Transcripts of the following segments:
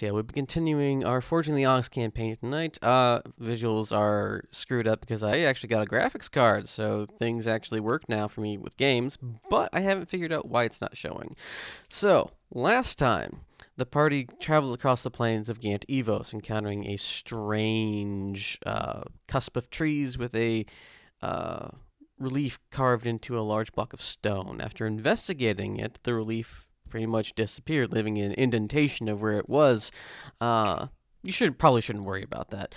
Yeah, we'll be continuing our Forging the Onyx campaign tonight. Visuals are screwed up because I actually got a graphics card, so things actually work now for me with games, but I haven't figured out why it's not showing. So, last time, the party traveled across the plains of Gant Evos, encountering a strange cusp of trees with a uh, relief carved into a large block of stone. After investigating it, the relief pretty much disappeared, leaving an indentation of where it was. Uh, you probably shouldn't worry about that.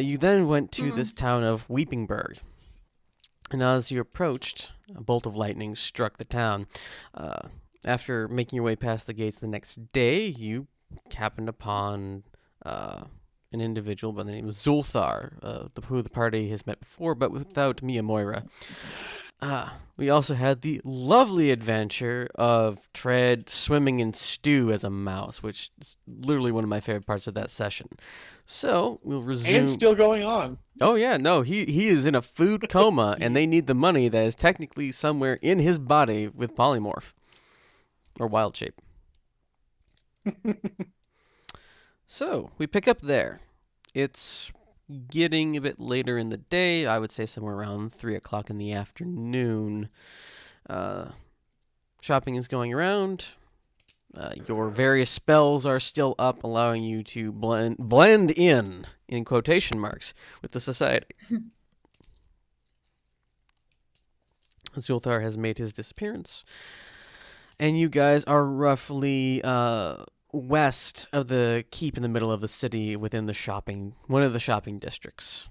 You then went to this town of Weepingburg, and as you approached, a bolt of lightning struck the town. After making your way past the gates the next day, you happened upon an individual by the name of Zulthar, who the party has met before, but without Mia Moira. We also had the lovely adventure of Tread swimming in stew as a mouse, which is literally one of my favorite parts of that session. So we'll resume. And still going on. Oh yeah, no, he is in a food coma, and they need the money that is technically somewhere in his body with polymorph or wild shape. So we pick up there. It's getting a bit later in the day. I would say somewhere around 3 o'clock in the afternoon. Shopping is going around. Your various spells are still up, allowing you to blend in quotation marks, with the society. Zulthar has made his disappearance, and you guys are roughly west of the keep in the middle of the city, within one of the shopping districts.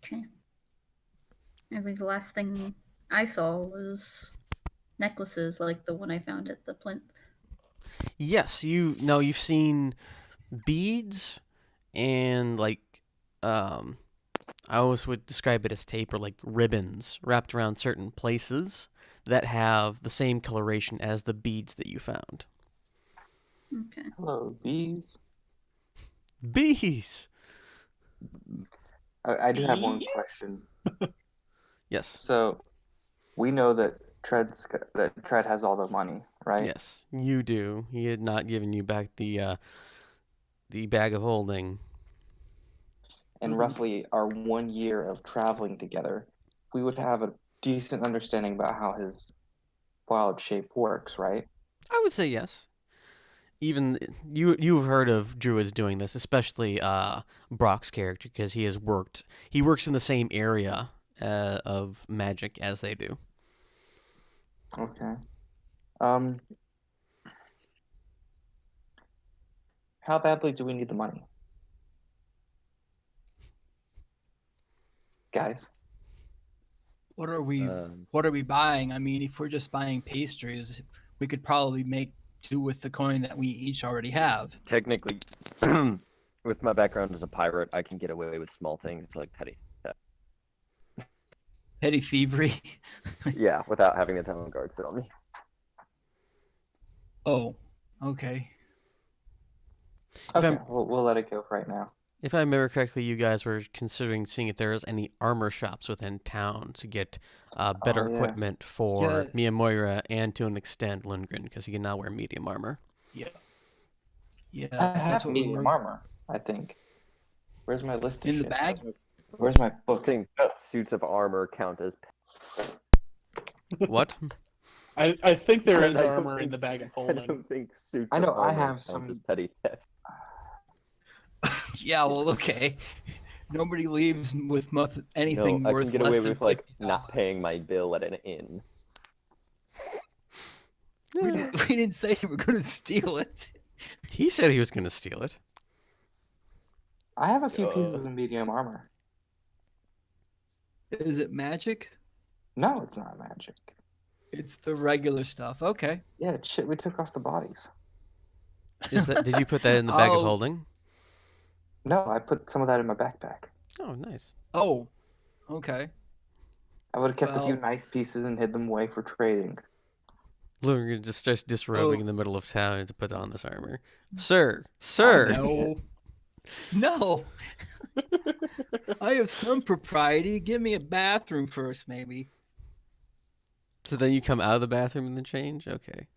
Okay. I think the last thing I saw was necklaces like the one I found at the plinth. Yes, you've seen beads and I always would describe it as tape or like ribbons wrapped around certain places that have the same coloration as the beads that you found. Okay. Hello, bees. Bees. I do have one question. Yes. So, we know that Tread has all the money, right? Yes, you do. He had not given you back the bag of holding. And roughly our 1 year of traveling together, we would have a decent understanding about how his wild shape works, right? I would say yes. Even you've heard of druids doing this, especially Brock's character, because he works in the same area of magic as they do. Okay. How badly do we need the money? Guys. What are we buying? I mean, if we're just buying pastries, we could probably make do with the coin that we each already have. Technically, with my background as a pirate, I can get away with small things like petty thievery. Yeah, without having the town guard sit on me. Oh, okay. Okay, we'll let it go right now. If I remember correctly, you guys were considering seeing if there was any armor shops within town to get better equipment for Mia Moira and, to an extent, Lundgren, because he can now wear medium armor. Yeah. I have medium armor, I think. Where's my list of in the bag? Where's my book? I think suits of armor count as... What? I think there is armor in the bag of holding. I don't think suits I know, of armor I have count some... as petty theft. Yeah, well, okay. Nobody leaves with anything no, worth I can get less away than with like $50. not paying my bill at an inn. We didn't say you were going to steal it. He said he was going to steal it. I have a few pieces of medium armor. Is it magic? No, it's not magic. It's the regular stuff. Okay. Yeah, it's shit we took off the bodies. Did you put that in the bag of holding? No, I put some of that in my backpack. Oh, nice. Oh, okay. I would have kept a few nice pieces and hid them away for trading. Lundgren just starts disrobing in the middle of town to put on this armor. Sir! Sir! No. I have some propriety. Give me a bathroom first, maybe. So then you come out of the bathroom and then change? Okay.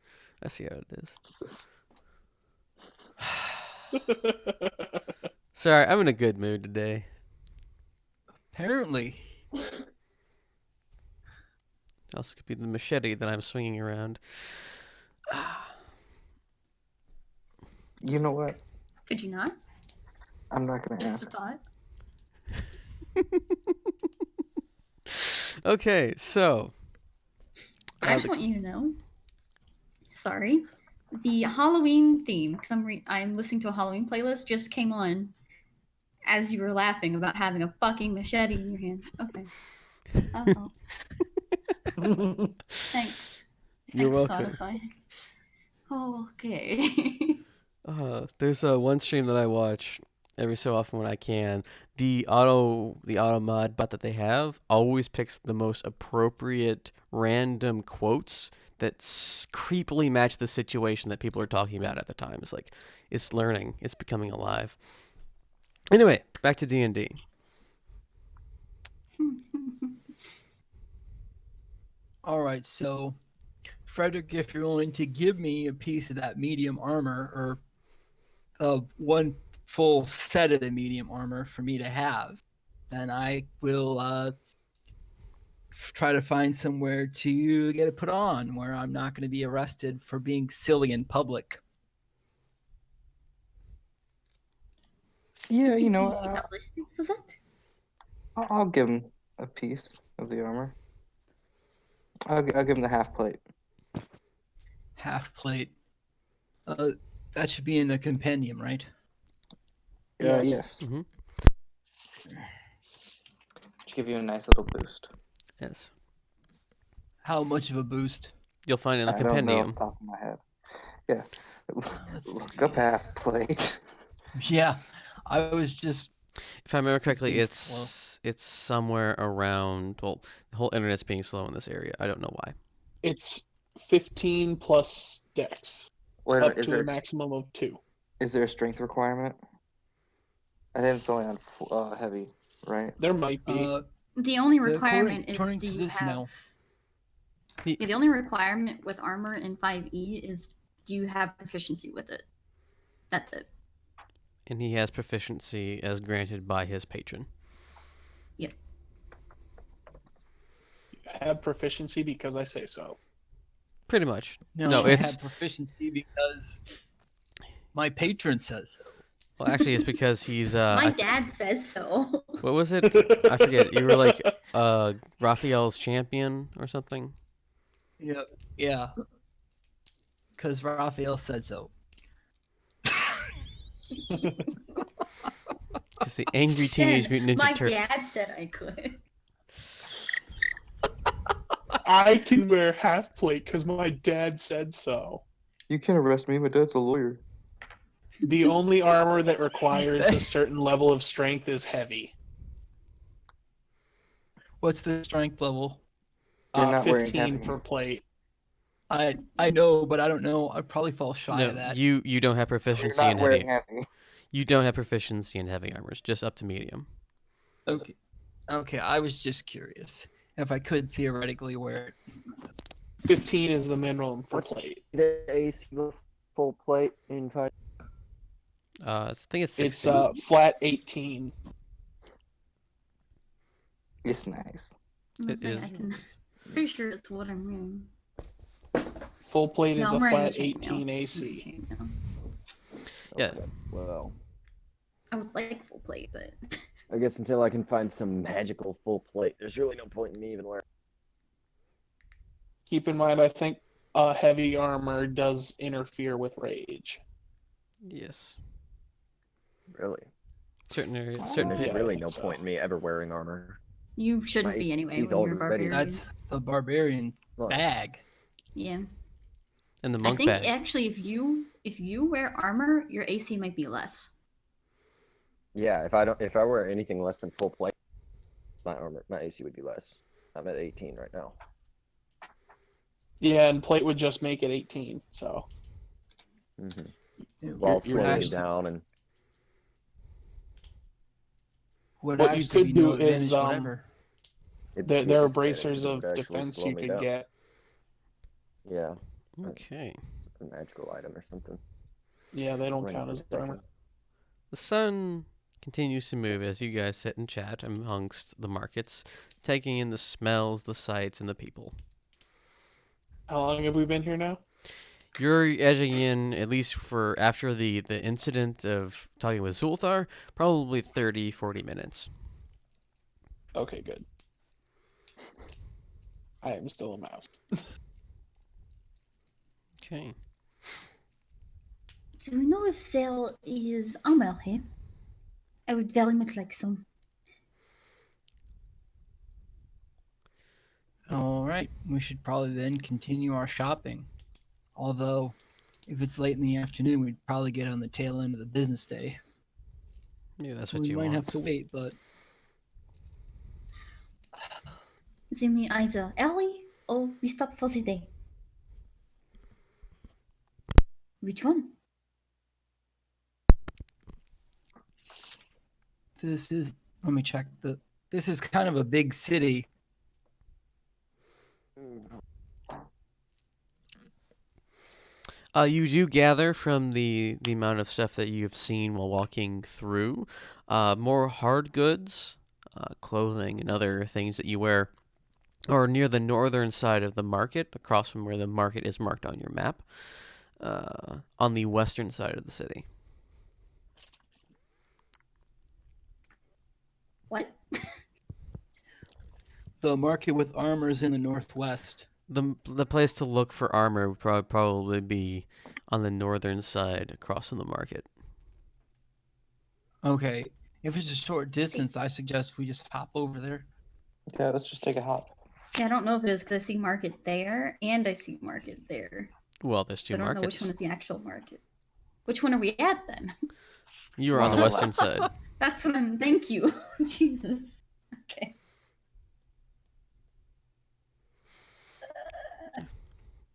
I see how it is. Sorry, I'm in a good mood today. Apparently. Also could be the machete that I'm swinging around. You know what? Could you not? I'm not gonna Just a ask. thought. Okay, so I just want you to know. Sorry, the Halloween theme, because I'm listening to a Halloween playlist, just came on as you were laughing about having a fucking machete in your hand. Okay, that's all. Thanks. You're Thanks, welcome. Spotify. Oh, okay. There's one stream that I watch every so often when I can. The auto mod bot that they have always picks the most appropriate random quotes that creepily match the situation that people are talking about at the time. It's like it's learning, it's becoming alive. Anyway, back to D&D. All right, so Frederick, if you're willing to give me a piece of that medium armor, or one full set of the medium armor for me to have, then I will try to find somewhere to get it put on where I'm not going to be arrested for being silly in public. Yeah, you know, Was that? I'll give him a piece of the armor. I'll give him the half plate. Half plate. That should be in the compendium, right? Yes. Mm-hmm. Should give you a nice little boost. Yes. How much of a boost? You'll find it in the I don't know compendium. off the top of my head. Yeah. Let's Look see. up half plate. Yeah, I was just. If I remember correctly, being it's somewhere around. Well, the whole internet's being slow in this area. I don't know why. It's 15 plus dex, Wait a up minute, is to there a maximum of 2. a strength requirement? I think it's only on heavy, right? There might be. The only The- requirement according is to do you this, have... no. Yeah, the only requirement with armor in 5e is do you have proficiency with it. That's it. And he has proficiency as granted by his patron. Yep. You have proficiency because I say so. Pretty much. No, I it's have proficiency because my patron says so. well, actually, it's because he's My dad says so. what was it? I forget. You were like Raphael's champion or something. Yeah. Because Raphael said so. Just the angry Teenage Mutant Ninja My Turtle. dad said I could. I can wear half plate because my dad said so. You can't arrest me. My dad's a lawyer. The only armor that requires a certain level of strength is heavy. What's the strength level? You're not wearing 15 heavy. for plate. I know, but I don't know. I'd probably fall shy No, of that. you don't have You're proficiency not in wearing heavy. heavy. You don't have proficiency in heavy armors, just up to medium. Okay. I was just curious if I could theoretically wear it. 15 is the minimum for plate. The AC full plate in 5. I think it's It's 16. flat 18. It's nice. It is. Pretty sure it's what I'm wearing. Full plate No, is I'm a wearing flat chainmail. 18 AC. Chainmail. Yeah. Okay, well, I would like full plate, but I guess until I can find some magical full plate, there's really no point in me even wearing. Keep in mind, I think heavy armor does interfere with rage. Yes. Really? Certain areas. Oh, Certain There's yeah, pit. I really think no so. point in me ever wearing armor. you shouldn't My be anyway AC's when you're a already- barbarian. That's the barbarian Well, bag. Yeah. And the I monk think bag. actually if you wear armor, your AC might be less. yeah, if I wear anything less than full plate, my AC would be less. I'm at 18 right now. Yeah, and plate would just make it 18. So While You're slowing actually- down and would what you actually could be no do is advantage whatever. it there are pieces bracers it of would actually defense slow you me could down. get. Yeah, Okay. a magical item or something. Yeah, they don't Ring count of as protection. armor. The sun continues to move as you guys sit and chat amongst the markets, taking in the smells, the sights, and the people. How long have we been here now? You're edging in, at least for after the incident of talking with Zulthar, probably 30, 40 minutes. Okay, good. I am still a mouse. Okay. Do we know if there is armor here? I would very much like some. All right, we should probably then continue our shopping. Although, if it's late in the afternoon, we'd probably get on the tail end of the business day. Maybe that's So what we you might want. have to wait, but They mean either early or we stop for the day. Which one? this is. Let me check the. This is kind of a big city. You do gather from the amount of stuff that you've seen while walking through, more hard goods, clothing, and other things that you wear, or near the northern side of the market, across from where the market is marked on your map, on the western side of the city. What? The market with armor is in the northwest. The place to look for armor would probably be on the northern side, across from the market. Okay, if it's a short distance, I suggest we just hop over there. Yeah, let's just take a hop. Yeah, I don't know if it is because I see market there and I see market there. Well, there's So two I don't know which markets. one is the actual market. Which one are we at then? You are on the Well, western side. That's what I'm. Thank you. Jesus. Okay.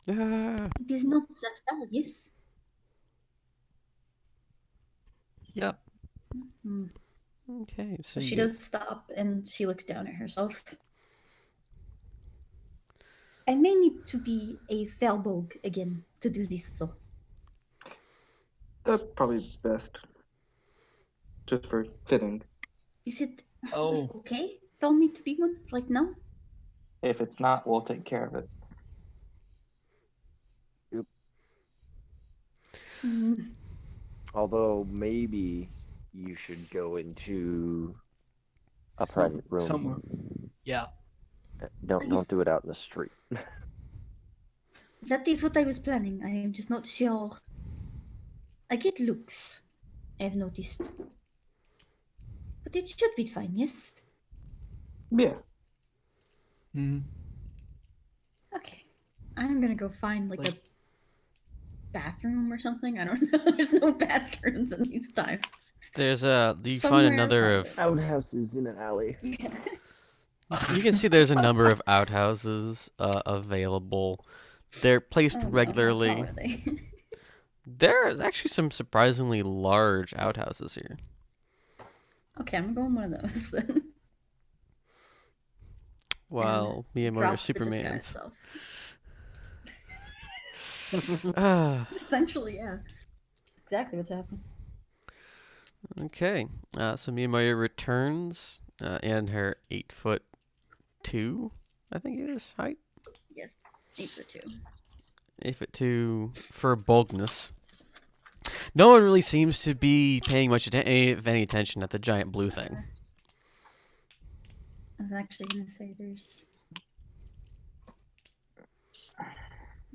Ah. It is not that far, yes. Yep. Hmm. Okay, So you she get- does stop and she looks down at herself. I may need to be a Felbog again to do this, so. That's probably best. Just for fitting. Is it Oh, okay for me to be one right now? If it's not, we'll take care of it. Mm, Although maybe you should go into a private room. somewhere. Yeah. Don't do it out in the street. that is what I was planning. I am just not sure. I get looks, I've noticed. But it should be fine, yes? Yeah. Hmm. Okay. I'm gonna go find like a Like- bathroom or something. I don't know. There's no bathrooms in these times. There's you Somewhere find another of private. Outhouses in an alley. you can see there's a number of outhouses available. They're placed Oh, no, how regularly. tall are they? There are actually some surprisingly large outhouses here. Okay, I'm going one of those then. While me and Mo are Drop the disguise Supermans. self. Ah, Essentially, yeah. Exactly what's happening. okay. So Miyamoto returns and her 8'2", I think it is, height. Yes, 8'2". 8'2" for bulkness. No one really seems to be paying much any attention at the giant blue thing. I was actually gonna say there's.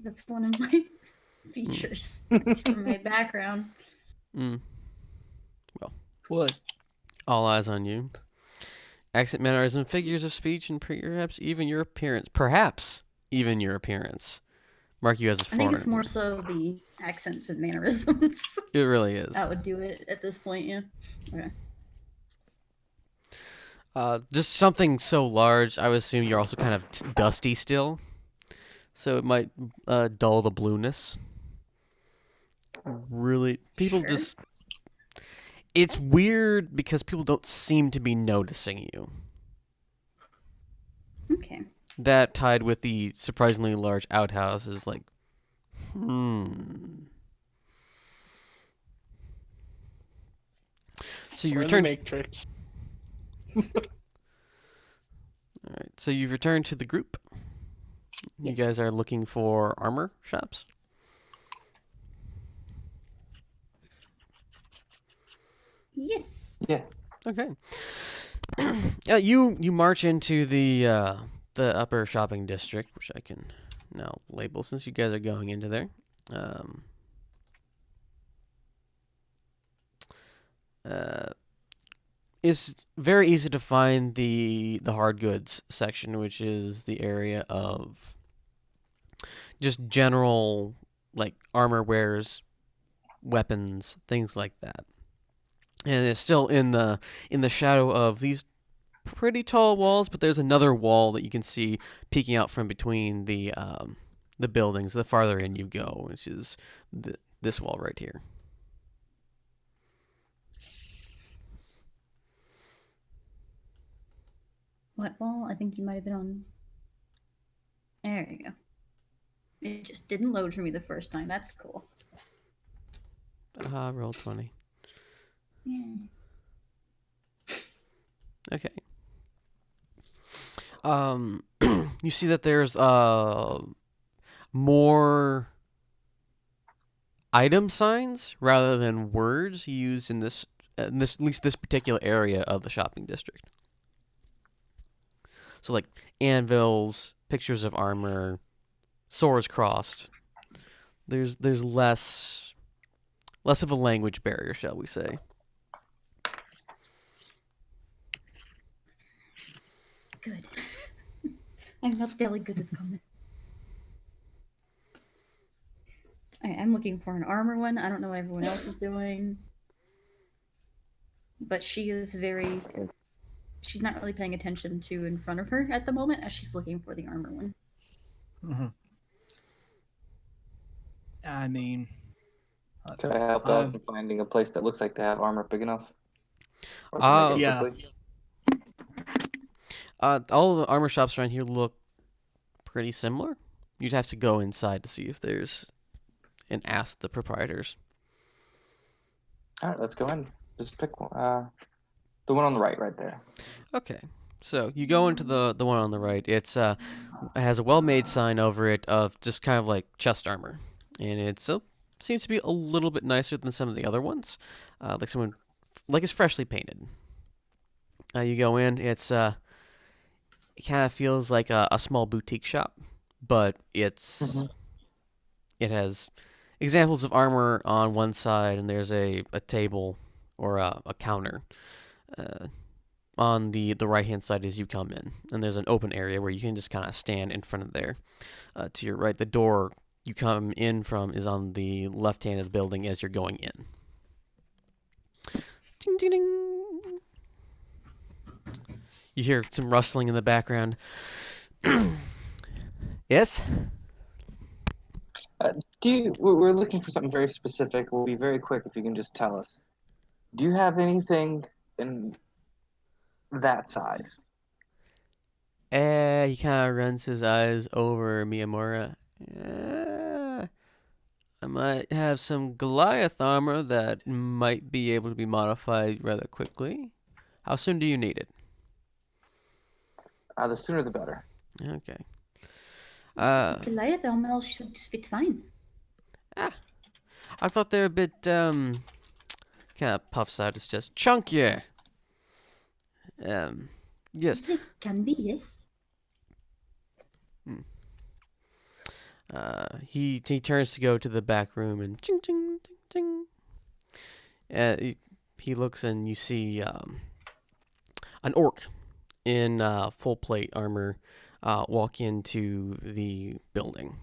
That's one of my features from my background. Mm. What? All eyes on you. Accent, mannerism, figures of speech, and perhaps even your appearance. Perhaps even your appearance. Mark you as a I foreigner. think it's more so the accents and mannerisms. It really is. That would do it at this point, yeah. Okay. Just something so large, I would assume you're also kind of dusty still. So it might dull the blueness. Really, people Sure. just... It's weird because people don't seem to be noticing you. Okay. that tied with the surprisingly large outhouse is like, So you We're in the return. Matrix. All right. So you've returned to the group. You guys Yes. are looking for armor shops. Yes. Yeah. Okay. Yeah, you march into the upper shopping district, which I can now label since you guys are going into there. It's very easy to find the hard goods section, which is the area of just general like armor wares, weapons, things like that. And it's still in the shadow of these pretty tall walls, but there's another wall that you can see peeking out from between the buildings the farther in you go, which is this wall right here. What wall? I think you might have been on. There you go. It just didn't load for me the first time. That's cool. Roll 20. Yeah. Okay. You see that there's more item signs rather than words used in this at least this particular area of the shopping district. So like anvils, pictures of armor, swords crossed. There's less of a language barrier, shall we say. Good. I'm not very good at combat. I'm looking for an armor one. I don't know what everyone else is doing. But she is very... She's not really paying attention to in front of her at the moment as she's looking for the armor one. Mm-hmm. I mean... Could I help out in finding a place that looks like they have armor big enough? Yeah. All the armor shops around here look pretty similar. You'd have to go inside to see if there's... and ask the proprietors. All right, let's go in. Just pick one. The one on the right there. Okay. So you go into the one on the right. It has a well-made sign over it of just kind of like chest armor, and it seems to be a little bit nicer than some of the other ones, like it's freshly painted. You go in. It kind of feels like a small boutique shop, but it has examples of armor on one side, and there's a table or a counter on the right-hand side as you come in. And there's an open area where you can just kind of stand in front of there. To your right, the door you come in from is on the left hand of the building as you're going in. Ding, ding, ding. You hear some rustling in the background. Yes? We're looking for something very specific. We'll be very quick if you can just tell us. Do you have anything in that size? He kind of runs his eyes over Miyamura. I might have some Goliath armor that might be able to be modified rather quickly. How soon do you need it? The sooner the better. Okay. Goliath armor should fit fine. I thought they were a bit, kind of puffs out his chest. Chunkier. Yes. It can be, yes. He turns to go to the back room and ching ching ching ching. He looks and you see an orc in full plate armor walk into the building.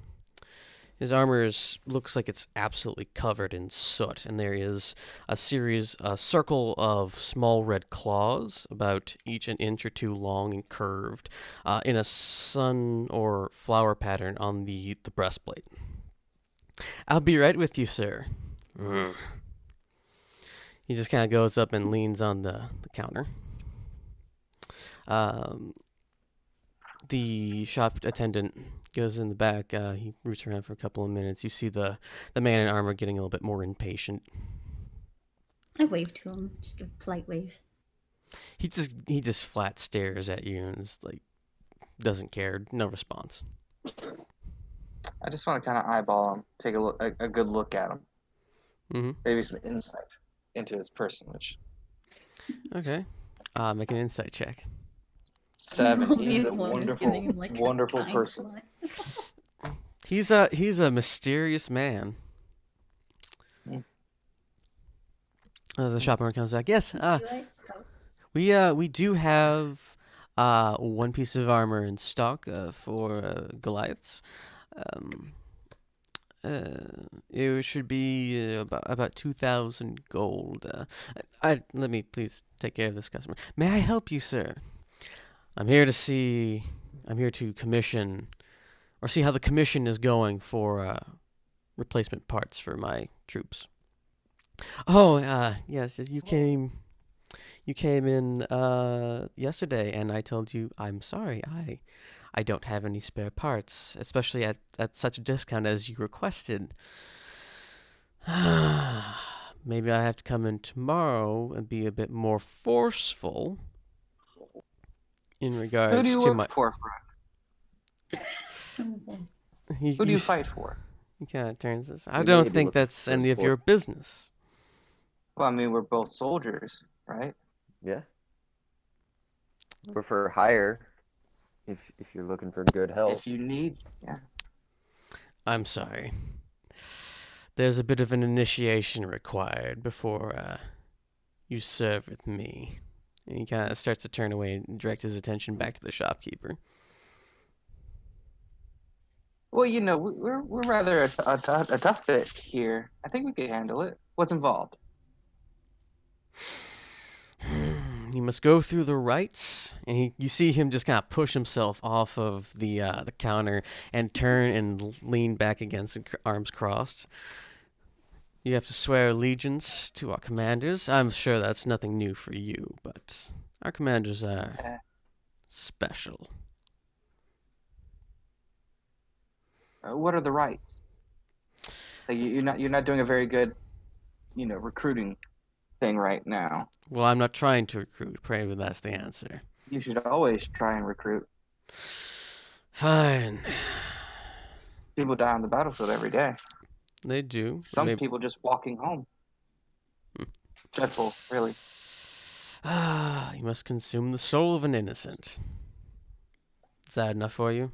His armor looks like it's absolutely covered in soot, and there is a circle of small red claws, about each an inch or two long and curved, in a sun or flower pattern on the breastplate. I'll be right with you, sir. He just kind of goes up and leans on the counter. The shop attendant goes in the back. He roots around for a couple of minutes. You see the man in armor getting a little bit more impatient. I wave to him, just give a polite wave. He just flat stares at you and just like doesn't care. No response. I just want to kind of eyeball him, take a good look at him, Mm-hmm. maybe some insight into his personage. Okay. Make an insight check. 7. Won't be He's the a one who's wonderful, giving him, like, a wonderful kind person. smile. He's a mysterious man. The shop owner comes back. Yes. We do have one piece of armor in stock for Goliaths. It should be about 2,000 gold. Let me please take care of this customer. May I help you, sir? I'm here to commission, or see how the commission is going for replacement parts for my troops. Oh, yes, you came in yesterday, and I told you I'm sorry. I don't have any spare parts, especially at such a discount as you requested. Maybe I have to come in tomorrow and be a bit more forceful in Who do regards you to work my. for, Frank? Who do you fight for? He kind of turns this. I We don't may be think looking that's for any of support. your business. Well, I mean, we're both soldiers, right? Yeah. We're for hire. If you're looking for good help. If you need, yeah. I'm sorry. There's a bit of an initiation required before you serve with me. And he kind of starts to turn away and direct his attention back to the shopkeeper. Well, you know, we're rather a tough bit here. I think we could handle it. What's involved? You must go through the rites, and you see him just kind of push himself off of the counter and turn and lean back against it, arms crossed. You have to swear allegiance to our commanders. I'm sure that's nothing new for you, but our commanders are special. What are the rights? Like you're not doing a very good, recruiting thing right now. Well, I'm not trying to recruit. Pray that that's the answer. You should always try and recruit. Fine. People die on the battlefield every day. They do. Some people just walking home. Dreadful, really. You must consume the soul of an innocent. Is that enough for you?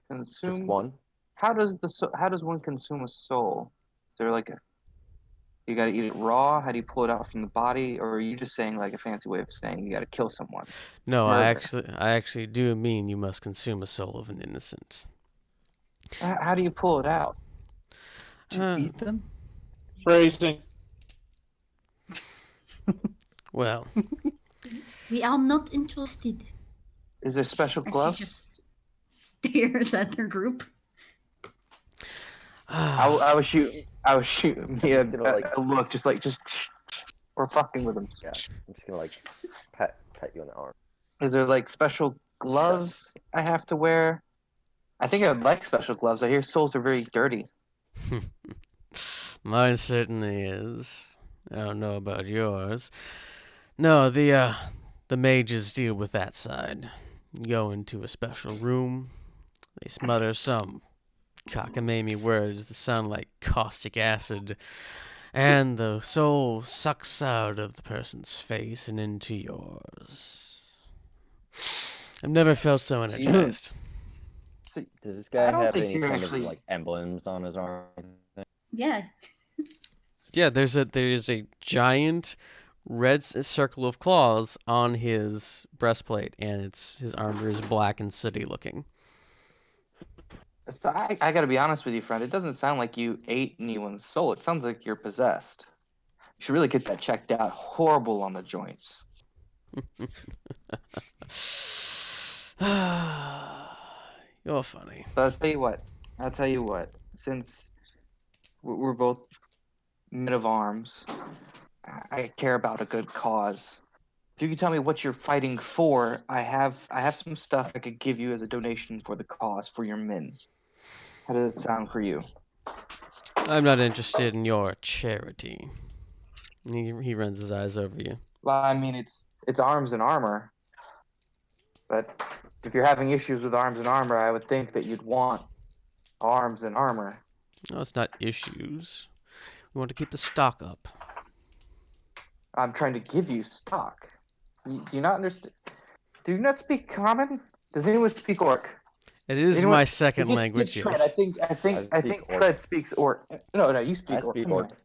Consume. Just one. How does one consume a soul? Is there like you got to eat it raw? How do you pull it out from the body, or are you just saying like a fancy way of saying you got to kill someone? No, Murder. I actually do mean you must consume a soul of an innocent. How do you pull it out? Do you eat them? Phrasing. Well, We are not interested. Is there special And gloves? she just stares at their group. I was shooting me a Like- look, just we're fucking with him. Yeah. I'm just gonna like pat you on the arm. Is there like special gloves I have to wear? I think I would like special gloves. I hear souls are very dirty. mine certainly is. I don't know about yours. No, the mages deal with that side. You go into a special room. They smother some cockamamie words that sound like caustic acid, and the soul sucks out of the person's face and into yours. I've never felt so energized. So, Does this I guy don't have think any you're kind actually- of like emblems on his arm? Yeah. Yeah, there's a giant red circle of claws on his breastplate, and his armor is black and sooty looking. so I gotta be honest with you, friend. It doesn't sound like you ate anyone's soul. It sounds like you're possessed. You should really get that checked out. Horrible on the joints. You're funny. But I'll tell you what. Since we're both men of arms, I care about a good cause. if you could tell me what you're fighting for, I have some stuff I could give you as a donation for the cause for your men. How does it sound for you? I'm not interested in your charity. He runs his eyes over you. Well, I mean, it's arms and armor. But if you're having issues with arms and armor, I would think that you'd want arms and armor. No, it's not issues. We want to keep the stock up. I'm trying to give you stock. Do you not understand? Do you not speak common? Does anyone speak orc? It is Anyone- my second Get language, Tread. yes. I think speak orc. Tread speaks orc. No, you speak I orc. speak Come orc. on.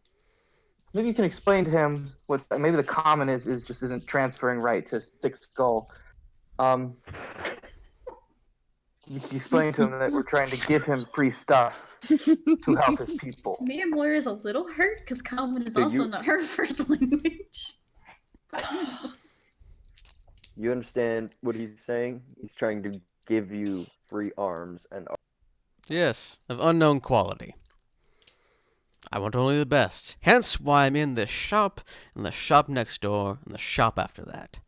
Maybe you can explain to him what's maybe the common is just isn't transferring right to thick skull. You can explain to him that we're trying to give him free stuff to help his people. Mia Moira is a little hurt because common is So also you- not her first language. You understand what he's saying? He's trying to give you free arms and Yes, of unknown quality. I want only the best. Hence why I'm in this shop, and the shop next door, and the shop after that.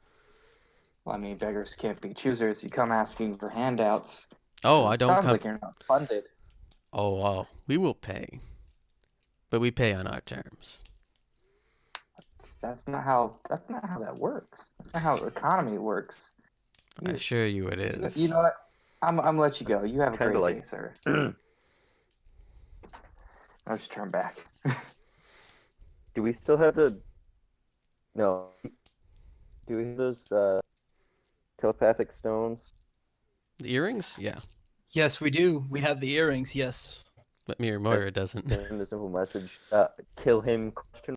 Well, I mean, beggars can't be choosers. You come asking for handouts. Oh, I don't Sounds come. like you're not funded. Oh, we will pay. But we pay on our terms. That's not how that works. That's not how the economy works. I assure you it is. You know what? I'm gonna let you go. You have a Kinda great like- day, sir. I'll just turn back. Do we still have the? No. Do we have those telepathic stones? The earrings? Yeah. Yes, we do. We have the earrings. Yes. But Mir Moira doesn't. Send a simple message. Kill him? Question.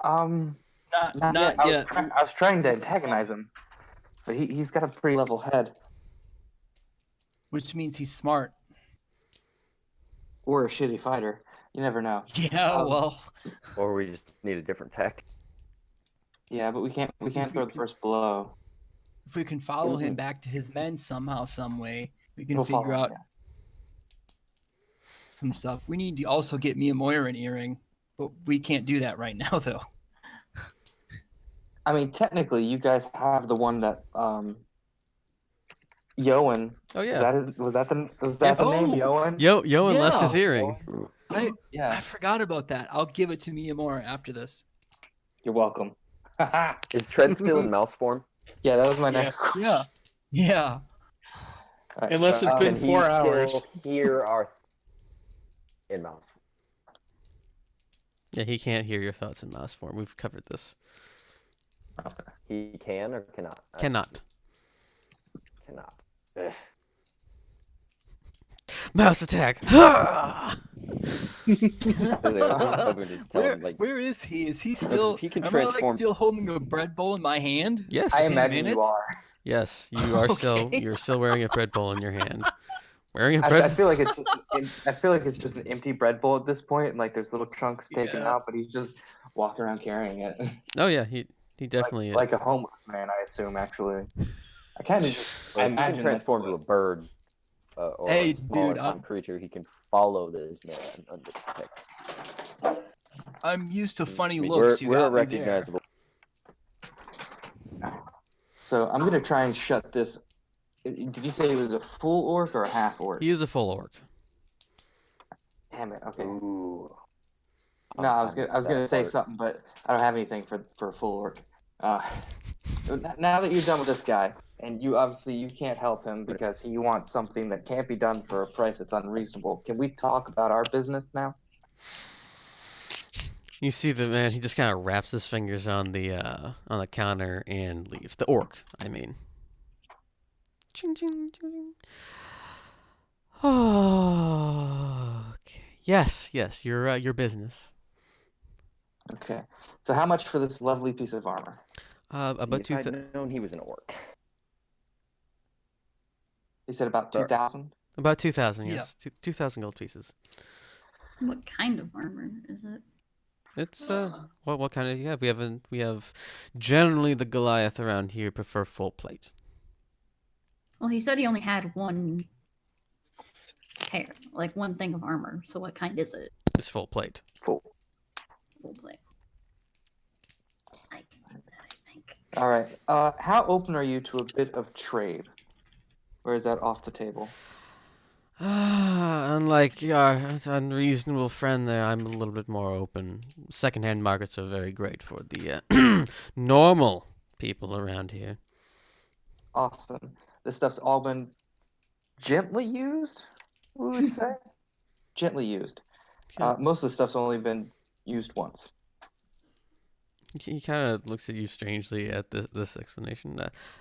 Not I yet. was trying to antagonize him, but he's got a pretty level head. Which means he's smart. Or a shitty fighter. You never know. Yeah. Well. Or we just need a different tactic. Yeah, but we can't throw the first blow. If we can follow him back to his men somehow, some way, we can We'll figure follow out him, some stuff. We need to also get Mia Moira an earring, but we can't do that right now, though. I mean, technically, you guys have the one that Yoan. Oh yeah. Was that the name Oh! Yoan? Yoan left his Yeah. earring. I Yeah. forgot about that. I'll give it to Mia Moira after this. You're welcome. Is Tread still in mouse form? Yeah, that was my Yeah. next question. Yeah. Yeah. All right, Unless it's been Can he 4 still hours. hear our in mouse? Yeah, he can't hear your thoughts in mouse form. We've covered this. He can or cannot? Cannot. Cannot. Ugh. Mouse attack. Where is he? Is he still? He can am I transform- still holding a bread bowl in my hand? Yes. I Same imagine minute? you are. Yes, you are still. Okay. You're still wearing a bread bowl in your hand. Wearing a I bread. feel like it's just an empty bread bowl at this point, and like there's little chunks taken Yeah. out, but he's just walking around carrying it. Oh yeah, he definitely like is. a homeless man, I assume. Actually, I kind of just I Well, if he can imagine transform to a bird or Hey, a smaller dude, kind of creature. He can follow this man undetected. I'm used to funny I mean, looks. You we're got me there. recognizable. So I'm gonna try and shut this. Did you say he was a full orc or a half orc? He is a full orc. Damn it. Okay. Ooh. No, I was Sometimes gonna that say part- something, but I don't have anything for a full orc. Now that you're done with this guy, and you can't help him because he wants something that can't be done for a price that's unreasonable. Can we talk about our business now? You see the man. He just kind of wraps his fingers on the counter and leaves. The orc, I mean. Ching, ching, ching. Oh, okay. Yes, your business. Okay. So how much for this lovely piece of armor? About See, if I'd known he was an orc. You said about Sorry. 2,000. about 2,000. Yeah. Yes, 2,000 gold pieces. What kind of armor is it? It's what kind of do you have? We have generally the Goliath around here prefer full plate. Well, he said he only had one pair, like one thing of armor. So what kind is it? It's full plate. Full. Full plate. I can do that, I All right. How open are you to a bit of trade? Or is that off the table? Unlike your unreasonable friend there, I'm a little bit more open. Secondhand markets are very great for the normal people around here. Awesome. This stuff's all been gently used, we would say. Gently used. Okay. Most of the stuff's only been used once. He kind of looks at you strangely at this explanation.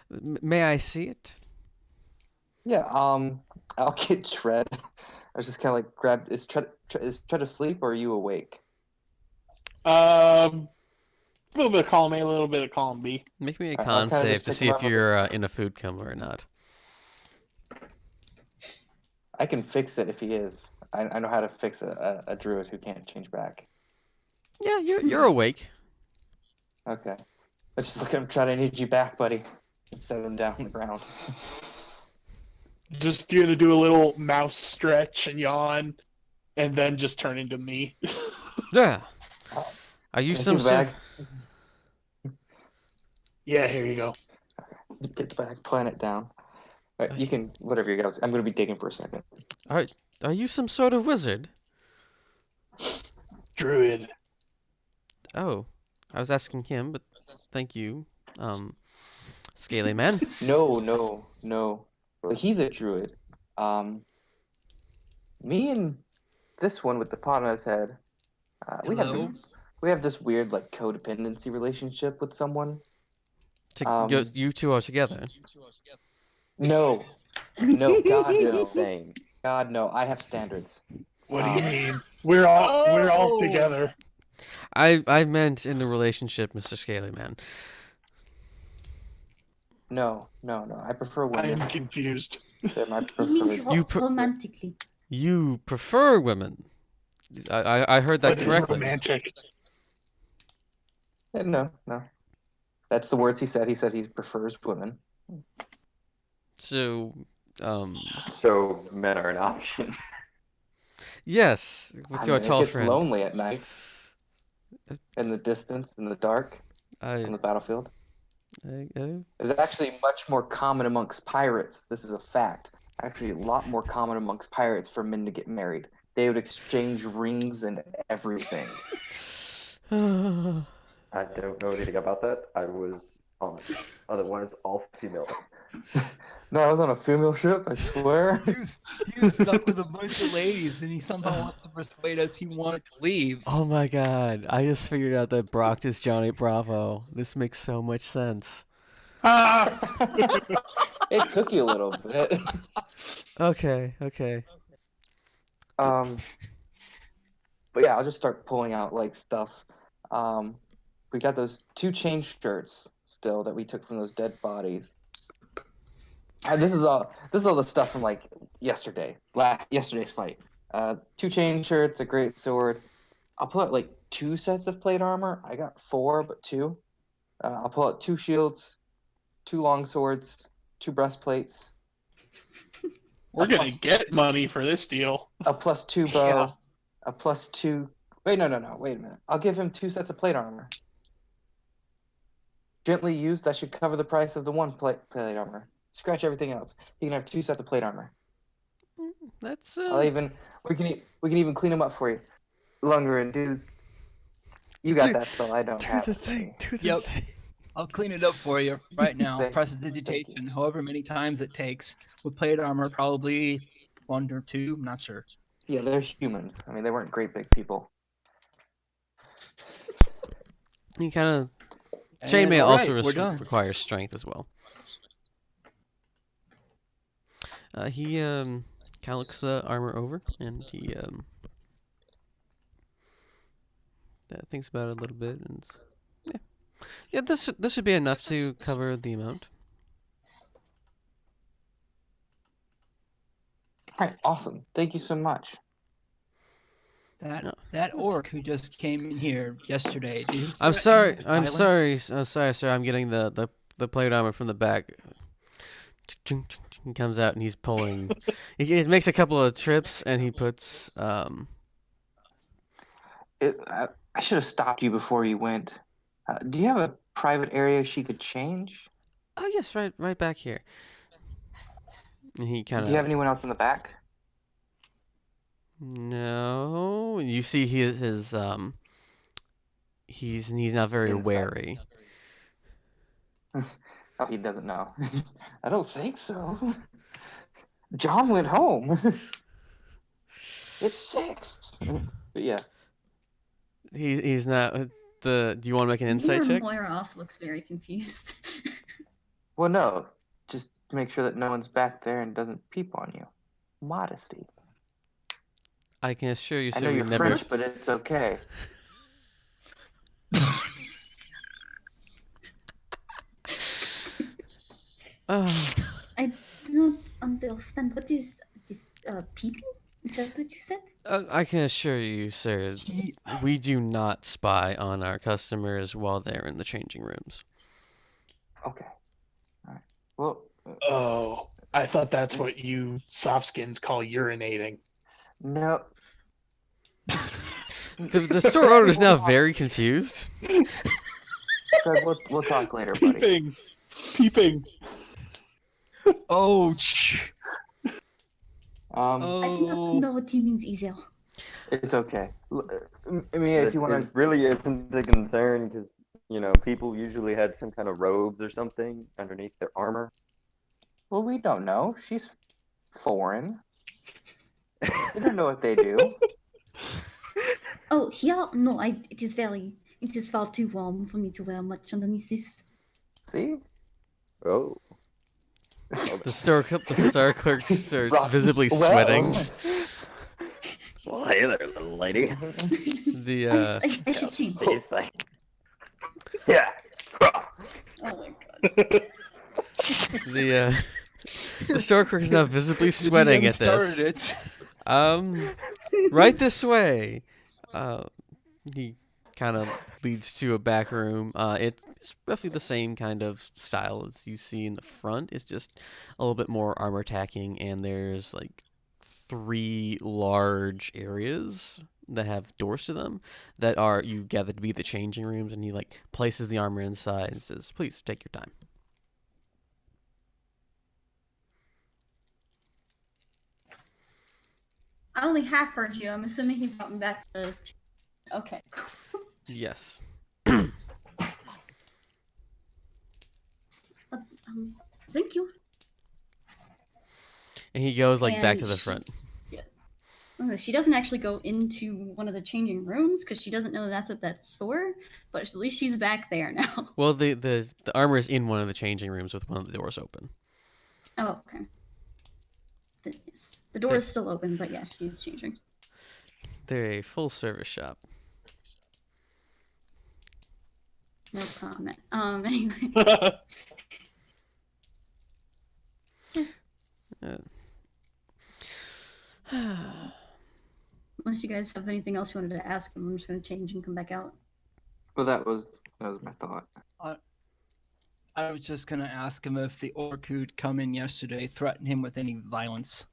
May I see it? Yeah, I'll get Tread. I was just kind of like, is Tread asleep or are you awake? A little bit of column A, a little bit of column B. Make me a I'll con kinda save just to pick see him if up. you're in a food coma or not. I can fix it if he is. I know how to fix a druid who can't change back. Yeah, you're awake. Okay. Let's just look at him, try to need you back, buddy. And set him down on the ground. Just gonna do a little mouse stretch and yawn, and then just turn into me. Yeah. Are you Can I some see the bag? Yeah, here you go. Get the bag, plant it down. All right, you can, whatever you guys. I'm going to be digging for a second. Are you some sort of wizard? Druid. Oh, I was asking him, but thank you, Scaly Man. No. Well, he's a druid. Me and this one with the pot on his head, we Hello? have this weird like codependency relationship with someone. You two are together. No, Insane. God no. I have standards. What do you mean? We're all Oh! together. I meant in a relationship, Mr. Scaly Man. No. I prefer I women. am confused. They're my He means preferred. romantically. You prefer women. I heard that But it's correctly. romantic. No. That's the words he said. He said he prefers women. So, So men are an option. yes, with I your mean, tall it gets friend. lonely at night. In the distance, in the dark, on the battlefield. It was actually much more common amongst pirates. This is a fact. Actually, a lot more common amongst pirates for men to get married. They would exchange rings and everything. I don't know anything about that. I was on otherwise all female. No, I was on a female ship, I swear. He was stuck with a bunch of ladies, and he somehow wants to persuade us he wanted to leave. Oh my god, I just figured out that Brock is Johnny Bravo. This makes so much sense. It took you a little bit. Okay. But yeah, I'll just start pulling out like stuff. We got those 2 chain shirts still that we took from those dead bodies. This is all the stuff from like yesterday's fight. 2 chain shirts, a great sword. I'll pull out like 2 sets of plate armor. I got 4, but 2. I'll pull out 2 shields, 2 long swords, 2 breastplates. We're gonna get money for this deal. A +2 bow. Yeah. A +2. Wait, no. Wait a minute. I'll give him 2 sets of plate armor. Gently used, that should cover the price of the 1 plate armor. Scratch everything else. He can have 2 sets of plate armor. That's We can even clean him up for you. Lundgren, dude, you got that spell. I don't have. do the thing. Yep. I'll clean it up for you right now. Thank- Prestidigitation, however many times it takes. With plate armor, probably 1 or 2. I'm not sure. Yeah, they're humans. I mean, they weren't great big people. He kind of And, chainmail all also right, we're done. requires strength as well. He kind of looks the armor over and he thinks about it a little bit and yeah. This should be enough to cover the amount. All right, awesome. Thank you so much. That orc who just came in here yesterday. Did he I'm threaten sorry. you with I'm violence? sorry, sir. I'm getting the plate armor from the back. He comes out and he's pulling. He makes a couple of trips and he puts. I should have stopped you before you went. Do you have a private area she could change? Oh yes, right back here. And he kind Do you have of anyone else in the back? no. You see, he's not very Inside. wary. Oh, he doesn't know. I don't think so. John went home. It's 6. But yeah. He's not the. Do you want to make an insight check? Moira also looks very confused. Well, no. Just make sure that no one's back there and doesn't peep on you. Modesty. I can assure you, I sir, know we you're never. French, but it's okay. Oh, I don't understand. What is this peeping? Is that what you said? I can assure you, sir, we do not spy on our customers while they're in the changing rooms. Okay. All right. Well, Oh, I thought that's what you softskins call urinating. no. The store owner is now very confused. Fred, we'll talk later, buddy. Peeping. Ouch. Um, I do not know what he means either. It's okay. I mean, if you want It to, really isn't a concern because, people usually had some kind of robes or something underneath their armor. well, we don't know. She's foreign. We don't know what they do. Oh, here? No, it is far too warm for me to wear much underneath this. See? Oh. The store clerk starts Rock- visibly well. sweating. Well, hey there, little lady. The I should change. What do you think? Yeah. Oh my god. the store clerk is now visibly sweating at this. It. Right this way. He kind of leads to a back room. It's roughly the same kind of style as you see in the front. It's just a little bit more armor tacking, and there's like 3 large areas that have doors to them that are you gather to be the changing rooms, and he like places the armor inside and says, "Please take your time." I only half heard you. I'm assuming he brought me back to. Okay. Yes. Thank you. And he goes like back And to the front. She doesn't actually go into one of the changing rooms because she doesn't know that's what that's for. But at least she's back there now. Well, the armor is in one of the changing rooms with one of the doors open. Oh, okay. Yes. The door is still open, but yeah, she's changing. They're a full service shop. No comment. Anyway. Unless you guys have anything else you wanted to ask him, I'm just gonna change and come back out. Well, that was my thought. I was just gonna ask him if the orc who'd come in yesterday threatened him with any violence.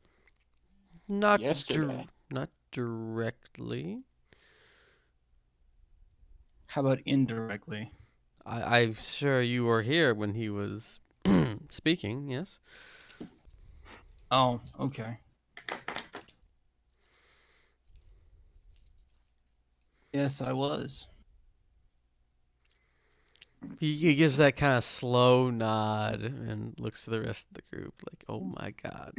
Not Yesterday. not directly. How about indirectly? I'm sure you were here when he was speaking. Yes. Oh, okay. Yes, I was. He gives that kind of slow nod and looks to the rest of the group like, "Oh my god."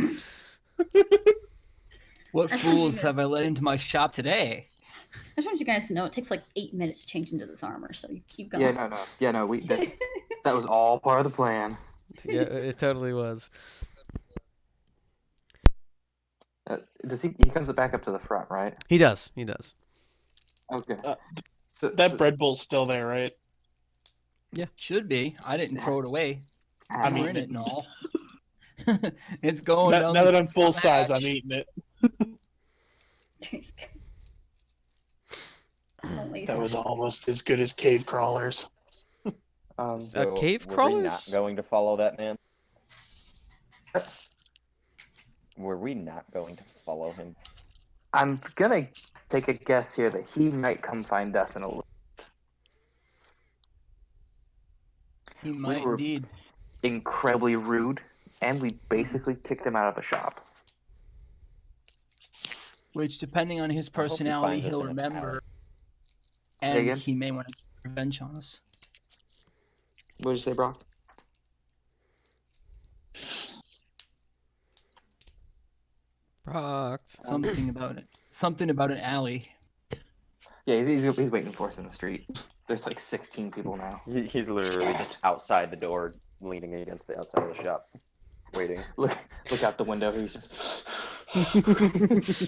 What I thought fools you- have I let into my shop today? I just want you guys to know it takes like 8 minutes to change into this armor, so you keep going. Yeah, no. That was all part of the plan. Yeah, it totally was. Does he comes back up to the front, right? He does. He does. Okay. That Bread Bowl's still there, right? Should be. I didn't throw it away. I mean- We're in it and all. It's going Now, down. now the that I'm full size, hatch. I'm eating it. That was almost as good as cave crawlers. So cave were we crawlers? not going to follow that man? Were we not going to follow him? I'm gonna take a guess here that he might come find us in a little. He might were indeed. incredibly rude, and we basically kicked him out of the shop. Which, depending on his I hope he personality, finds us he'll in a remember, alley. Say and again? he may want to get revenge on us. What did you say, Brock? Brock. Something about it. Something about an alley. Yeah, he's waiting for us in the street. There's like 16 people now. He's literally just outside the door, leaning against the outside of the shop, waiting. Look out the window. He's just.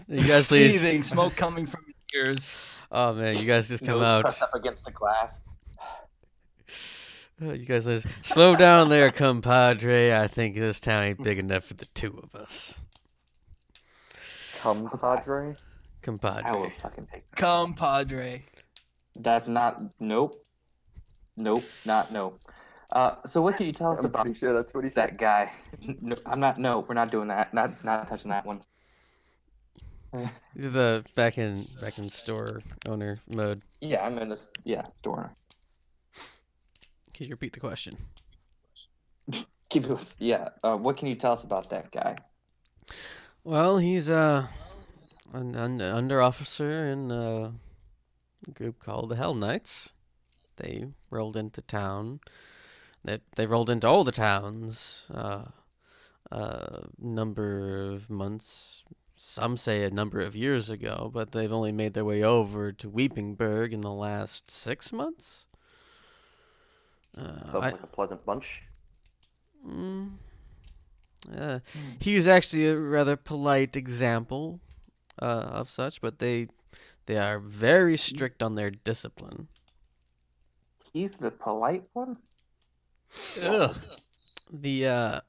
You guys leave. Seething, smoke coming from his ears. Oh man, you guys just come Nose out. pressed up against the glass. You guys just slow down there, compadre. I think this town ain't big enough for the two of us. Compadre? I will Compadre. fucking take that. Compadre. That's not. Nope. Nope. Not no. So what can you tell us I'm about pretty sure that's what he said. that guy? No, I'm not. No, we're not doing that. Not touching that one. The back in store owner mode. Yeah, I'm in this. Yeah, store. Can you repeat the question? Keep it. Yeah. What can you tell us about that guy? Well, he's an under officer in a group called the Hell Knights. They rolled into town. They rolled into all the towns. Number of months. Some say a number of years ago, but they've only made their way over to Weepingburg in the last 6 months. Sounds like a pleasant bunch. He's actually a rather polite example of such, but they are very strict on their discipline. He's the polite one. Ugh. The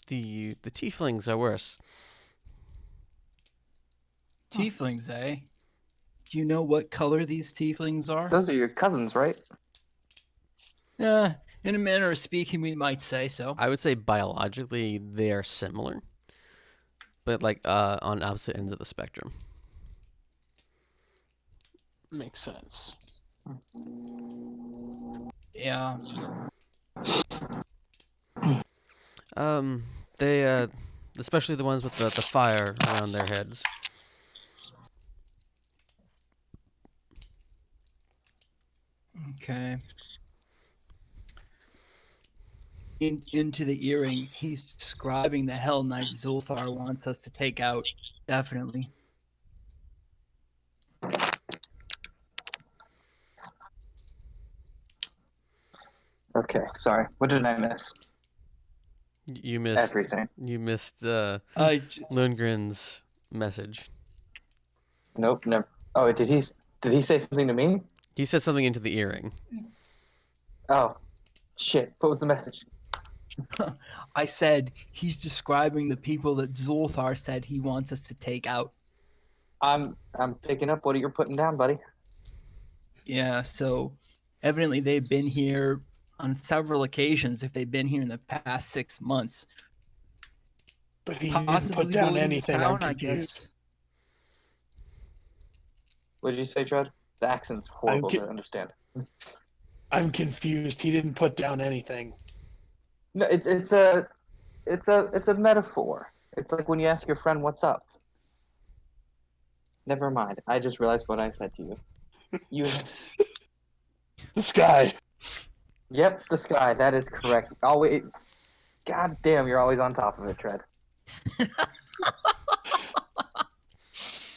the tieflings are worse. Tieflings, eh? Do you know what color these tieflings are? Those are your cousins, right? In a manner of speaking, we might say so. I would say biologically they are similar, but like on opposite ends of the spectrum. Makes sense. Yeah. They especially the ones with the fire around their heads. Okay. Into the earring, he's describing the Hell Knight Zulthar wants us to take out. Definitely. Okay, sorry. What did I miss? You missed Everything. You missed Lundgren's message. Nope, never. Oh, did he say something to me? He said something into the earring. Oh, shit. What was the message? I said he's describing the people that Zulthar said he wants us to take out. I'm picking up what you're putting down, buddy. Yeah, so evidently they've been here on several occasions if they've been here in the past 6 months. But he didn't Possibly put down going into anything. I'm town, I confused. guess. What did you say, Tread? The accent's horrible to understand. I'm confused. He didn't put down anything. No, it's a metaphor. It's like when you ask your friend what's up. Never mind. I just realized what I said to you. You. The sky. Yep, the sky. That is correct. Always. God damn, you're always on top of it, Tread.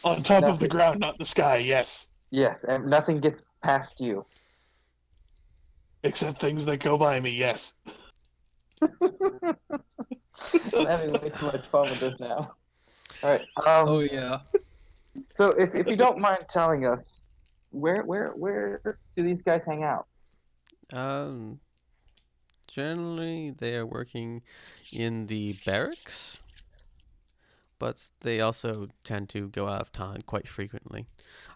On top of the ground, not the sky, yes. Yes, and nothing gets past you. Except things that go by me, yes. I'm having way too much fun with this now. All right. Oh yeah. So if you don't mind telling us, where do these guys hang out? Generally they are working in the barracks, but they also tend to go out of town quite frequently.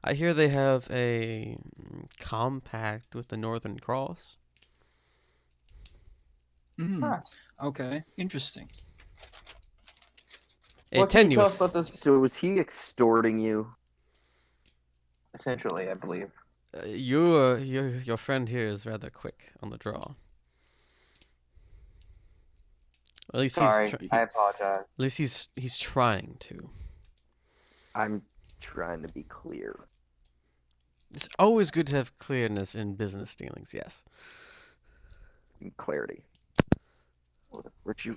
I hear they have a compact with the Northern Cross. Mm. Okay, interesting. A What can you tell us tenuous. about this? So was he extorting you? Essentially, I believe. Your friend here is rather quick on the draw. At least Sorry, he's I apologize. at least he's trying to. I'm trying to be clear. It's always good to have clearness in business dealings. Yes. Clarity. Where'd you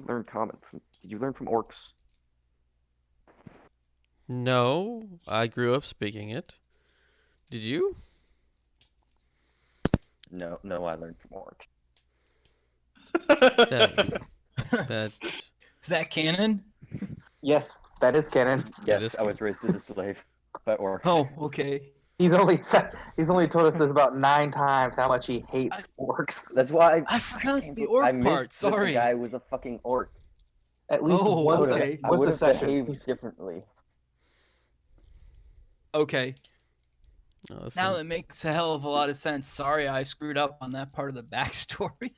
learn common from? Did you learn from orcs? No, I grew up speaking it. Did you? No, I learned from orcs. That Is that canon? Yes, that is canon. That Yes, is I was raised as a slave by orcs. Oh, okay. He's only told us this about 9 times how much he hates orcs. That's why I forgot the I orc missed part. that Sorry. The guy was a fucking orc. At least Oh, once, okay. I once would a have session. behaved differently. Okay. oh, that's Now some- it makes a hell of a lot of sense. Sorry, I screwed up on that part of the backstory.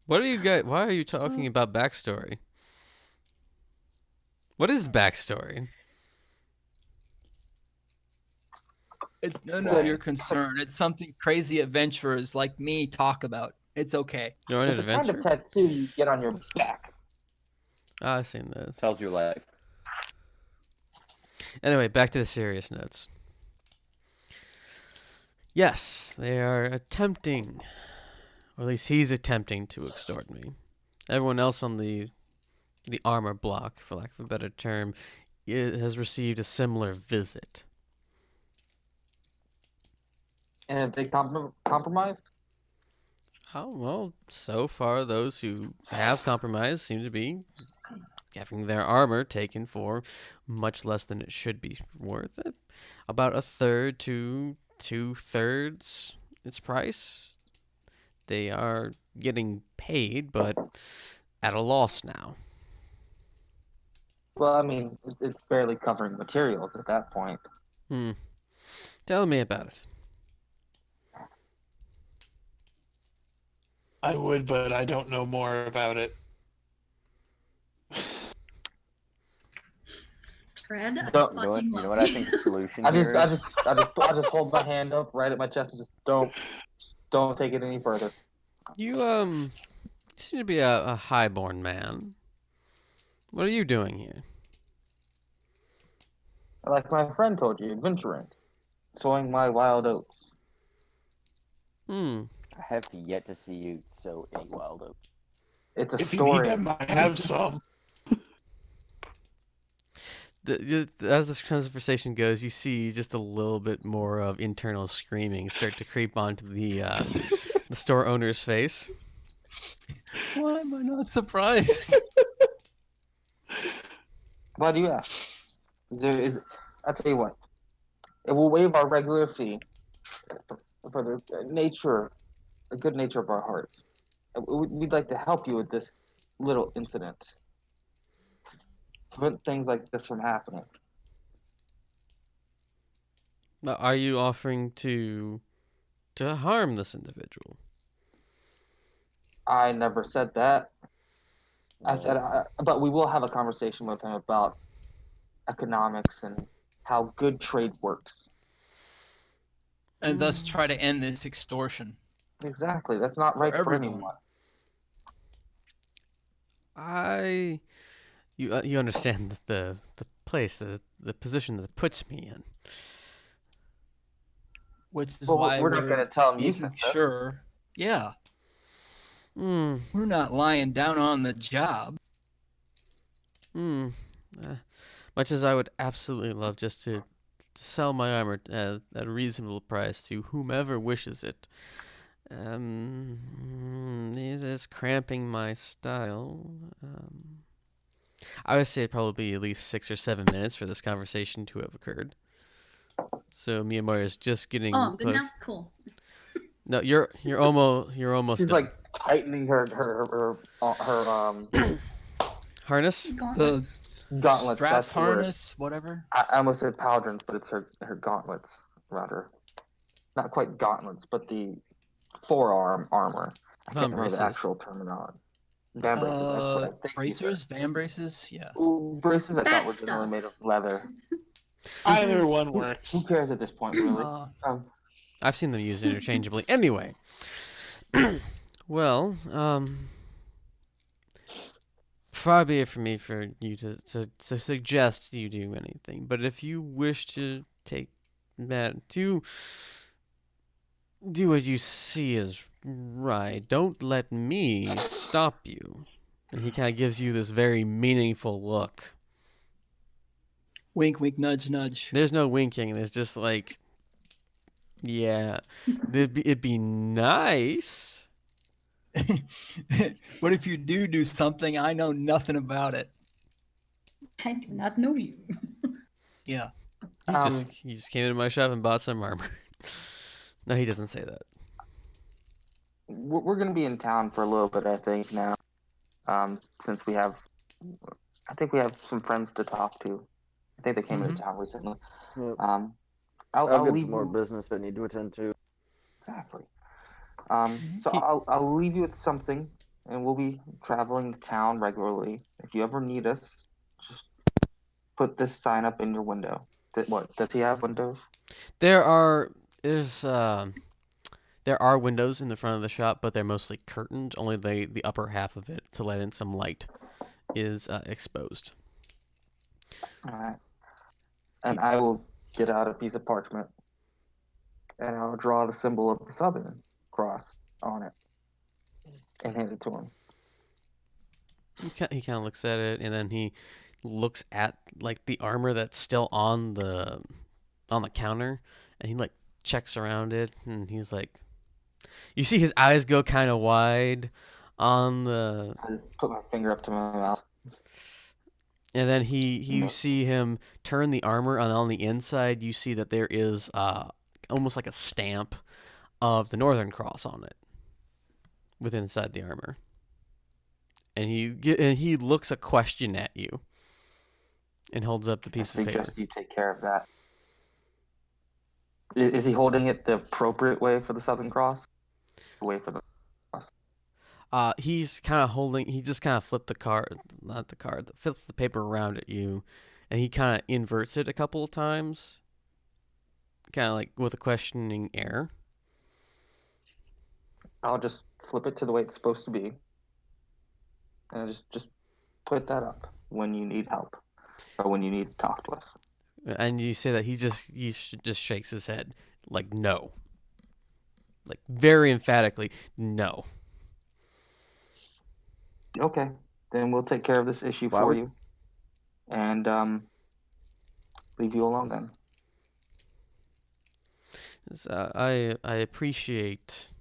What are you guys? Why are you talking about backstory? What is backstory? It's none of your concern. It's something crazy adventurers like me talk about. It's okay. You're on an It's a kind adventure. of tattoo you get on your back. Ah, I've seen this. Tells your life. Anyway, back to the serious notes. Yes, they are attempting, or at least he's attempting to extort me. Everyone else on the armor block, for lack of a better term, has received a similar visit. And have they compromised? Oh, well, so far those who have compromised seem to be having their armor taken for much less than it should be worth. It. About 1/3 to 2/3 its price. They are getting paid, but at a loss now. Well, I mean, it's barely covering materials at that point. Tell me about it. I would, but I don't know more about it. Fred, I Don't You know what? fucking You know love what I you. think the solution I here just is? I just hold my hand up right at my chest and just don't take it any further. You seem to be a highborn man. What are you doing here? Like my friend told you, adventuring, sowing my wild oats. Hmm. I have yet to see you sow any wild oats. It's a If you story. need them, I have some. As this conversation goes, you see just a little bit more of internal screaming start to creep onto the store owner's face. Why am I not surprised? Why do you ask? I'll tell you what. It will waive our regular fee for the good nature of our hearts. We'd like to help you with this little incident. Prevent things like this from happening. Now, are you offering to harm this individual? I never said that. I said, but we will have a conversation with him about economics and how good trade works. And thus try to end this extortion. Exactly. That's not right for everyone. anyone. You understand the place, the position that it puts me in. Which is Well, why we're not going to tell him you making sent us. sure. Yeah, Hmm. we're not lying down on the job. Much as I would absolutely love just to sell my armor at a reasonable price to whomever wishes it. This is cramping my style. I would say it'd probably be at least 6 or 7 minutes for this conversation to have occurred. So Miyamori is just getting Oh, good close. now? Cool. No, you're almost She's done. like tightening her Harness. Gauntlets. gauntlets. Straps, That's the word. harness, whatever. I almost said pauldrons, but it's her gauntlets around her. Not quite gauntlets, but the forearm armor. I can't remember Braces. the actual terminology. Van braces. That's what I think. Bracers, van braces, yeah. Ooh, braces I That thought were generally stuff. made of leather. Either one works. Who cares at this point, really? I've seen them used interchangeably. Anyway, well, far be it from me for you to suggest you do anything. But if you wish to take that, do what you see is right. Don't let me stop you. And he kind of gives you this very meaningful look. Wink, wink, nudge, nudge. There's no winking. There's just like, yeah, it'd be nice. What if you do something I know nothing about it? I do not know you. Yeah. He just came into my shop and bought some armor. No, he doesn't say that. We're going to be in town for a little bit, I think, now. Since I think we have some friends to talk to. I think they came into town recently. Yep. I'll I've got leave some more you. business I need to attend to. Exactly. So I'll leave you with something, and we'll be traveling to town regularly. If you ever need us, just put this sign up in your window. What does he have windows? There are windows in the front of the shop, but they're mostly curtained. Only the upper half of it, to let in some light, is exposed. All right. And I will get out a piece of parchment, and I'll draw the symbol of the Southern Cross on it, and hand it to him. He kind of looks at it, and then he looks at like the armor that's still on the counter, and he like checks around it, and he's like, you see his eyes go kind of wide on the. I just put my finger up to my mouth. And then you see him turn the armor, and on the inside you see that there is almost like a stamp of the Northern Cross on it, within inside the armor. And he looks a question at you, and holds up the piece of paper. I suggest you take care of that. Is he holding it the appropriate way for the Southern Cross? The way for the cross? He's kind of holding. He just kind of flipped flipped the paper around at you, and he kind of inverts it a couple of times, kind of like with a questioning air. I'll just flip it to the way it's supposed to be, and just put that up when you need help or when you need to talk to us. And you say that he just shakes his head like no, like very emphatically no. Okay, then we'll take care of this issue for you, and leave you alone then. I appreciate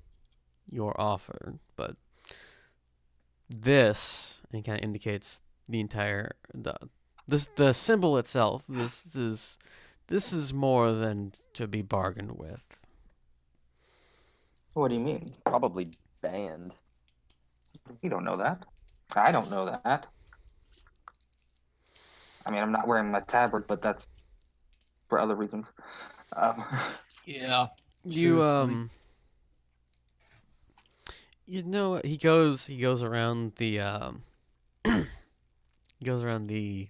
your offer, but this, and he kind of indicates the entire the symbol itself. This is more than to be bargained with. What do you mean? Probably banned. You don't know that. I don't know that. I mean, I'm not wearing my tabard, but that's for other reasons. Yeah. You you know, he goes around the he goes around the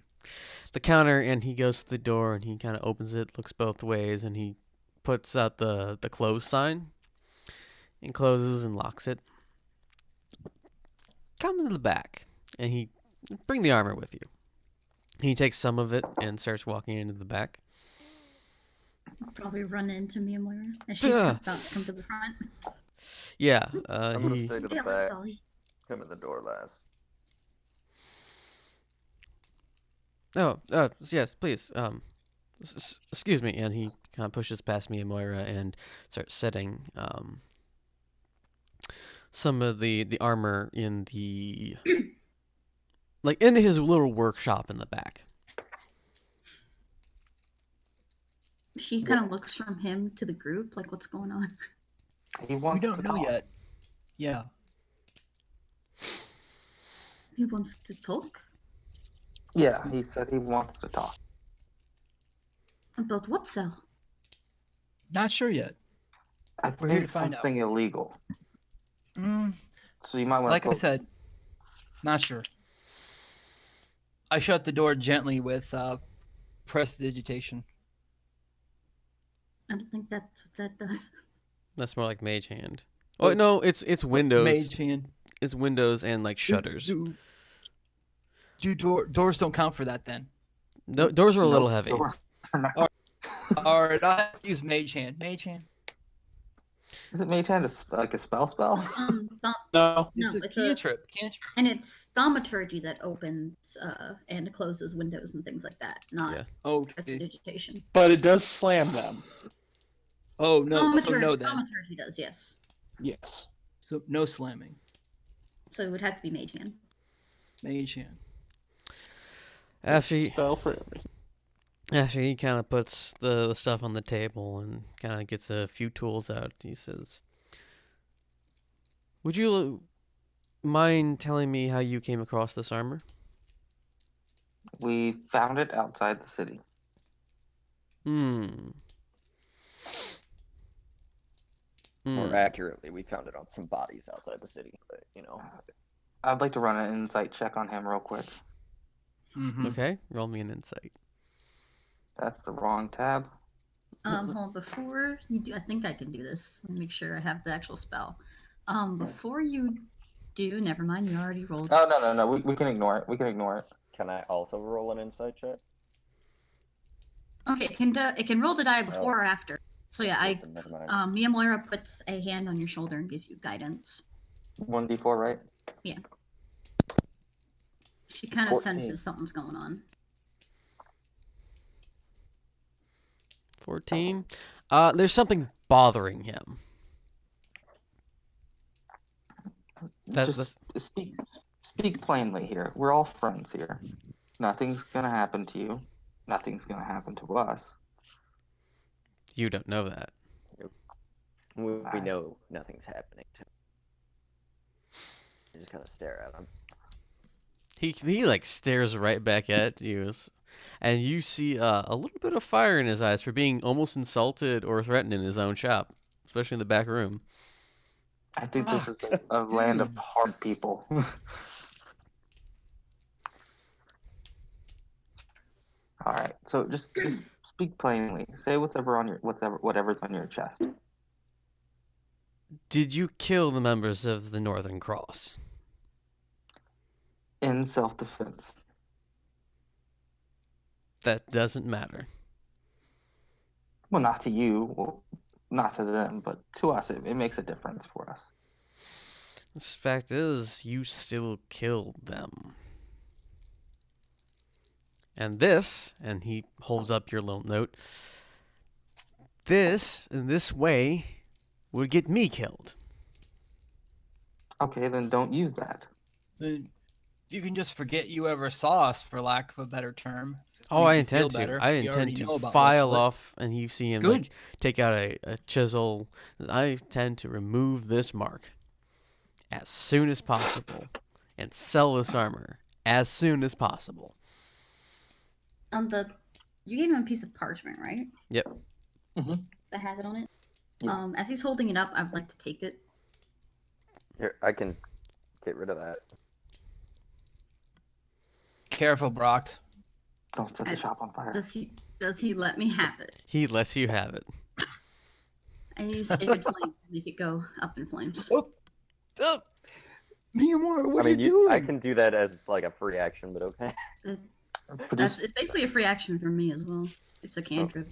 counter, and he goes to the door, and he kind of opens it, looks both ways, and he puts out the close sign and closes and locks it. Come into the back, and he bring the armor with you. He takes some of it and starts walking into the back. I'll probably run into me and Moira as she's about to come to the front. Yeah, I'm gonna stay to the Yeah, back. Sally. Come in the door last. Oh, yes, please. Excuse me. And he kind of pushes past me and Moira and starts setting some of the armor in the like in his little workshop in the back. She kind of looks from him to the group, like, what's going on? He We wants don't to know talk. yet. Yeah. He wants to talk? Yeah, he said he wants to talk. About what cell? Not sure yet. I We're here think to find out. something illegal. Mm, So you might want like to. I said, not sure. I shut the door gently with prestidigitation. I don't think that's what that does. That's more like mage hand. Oh no, it's windows. Mage hand. It's windows and like shutters. doors don't count for that then? Doors are a little Nope, heavy. doors are not- All right, I have to use Mage Hand. Mage Hand. Is it Mage Hand like a spell? No. No, It's it's a a cantrip. Cantrip. and it's thaumaturgy that opens and closes windows and things like that, not Yeah. Okay. prestidigitation. But it does slam them. Oh no. So no then. Thaumaturgy does, yes. Yes. So no slamming. So it would have to be Mage Hand. Mage Hand. After he, Spell for everything. after he kind of puts the stuff on the table and kind of gets a few tools out, he says, "Would you mind telling me how you came across this armor?" We found it outside the city. Hmm. More accurately, we found it on some bodies outside the city. But I'd like to run an insight check on him real quick. Mm-hmm. Okay, roll me an insight. That's the wrong tab. Hold on, before you do, I think I can do this. Let me make sure I have the actual spell. Before you do, never mind, you already rolled. Oh no. We can ignore it. We can ignore it. can I also roll an insight check? Okay, it can roll the die before or after. So yeah, Never mind. Mia Moira puts a hand on your shoulder and gives you guidance. 1d4, right? She kind of 14. senses something's going on. 14. There's something bothering him. Just speak plainly here. We're all friends here. Nothing's gonna happen to you. Nothing's gonna happen to us. You don't know that. We know nothing's happening to him. You just kind of stare at him. He like stares right back at you, and you see a little bit of fire in his eyes for being almost insulted or threatened in his own shop, especially in the back room. I think this is a land of hard people. All right, so just speak plainly. Say whatever's on your chest. Did you kill the members of the Northern Cross? In self-defense. That doesn't matter. Well, not to you, well, not to them, but to us, it makes a difference for us. The fact is, you still killed them. And this, and he holds up your little note, this, in this way, would get me killed. Okay, then don't use that. Then you can just forget you ever saw us, for lack of a better term. Oh, Makes I you feel intend to. better. I We intend already to know about file what's what. off, and you see him Good. like take out a chisel. I intend to remove this mark as soon as possible and sell this armor as soon as possible. You gave him a piece of parchment, right? Yep. That has it on it. Yeah. As he's holding it up, I would like to take it. Here, I can get rid of that. Careful, Brock. Don't set the shop on fire. Does he let me have it? He lets you have it. I use sacred flame to make it go up in flames. Oh, Miyamura, what I are mean, you doing? I can do that as like a free action, but okay. It's basically a free action for me as well. It's a cantrip.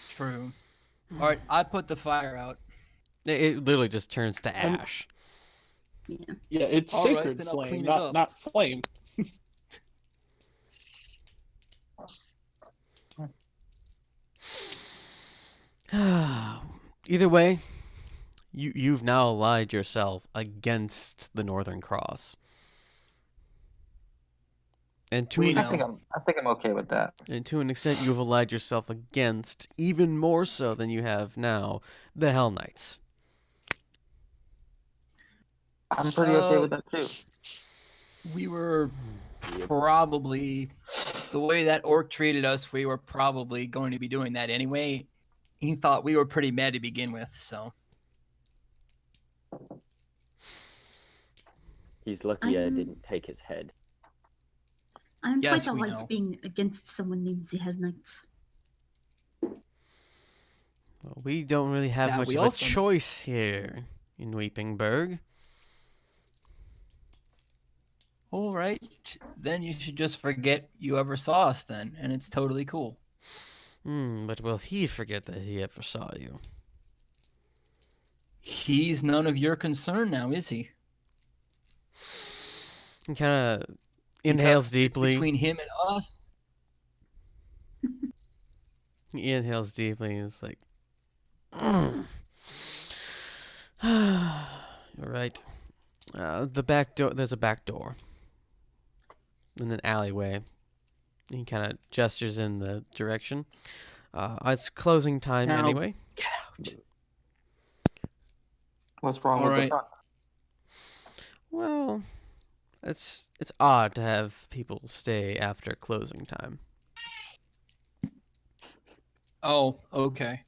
True. All right, I put the fire out. It literally just turns to ash. Yeah. Yeah, it's All right, sacred then I'll flame, clean it up. not flame. Either way, you've now allied yourself against the Northern Cross. And to We an know. I think I'm okay with that. And to an extent, you've allied yourself against, even more so than you have now, the Hell Knights. I'm pretty okay with that too. We were probably, the way that orc treated us, we were probably going to be doing that anyway. He thought we were pretty mad to begin with, so. He's lucky I I'm- didn't take his head. I'm Yes, quite we alike know. being against someone named the Hell Knights. Well, we don't really have Now, much we of a also- choice here in Weepingburg. All right. Then you should just forget you ever saw us then, and it's totally cool. But will he forget that he ever saw you? He's none of your concern now, is he? He kind of Because inhales it's deeply. between him and us. He inhales deeply and is like, you're right. The back door. There's a back door in an alleyway. He kind of gestures in the direction. It's closing time Now, anyway. get out. What's wrong All with the right. front? Well, it's odd to have people stay after closing time. Oh, okay.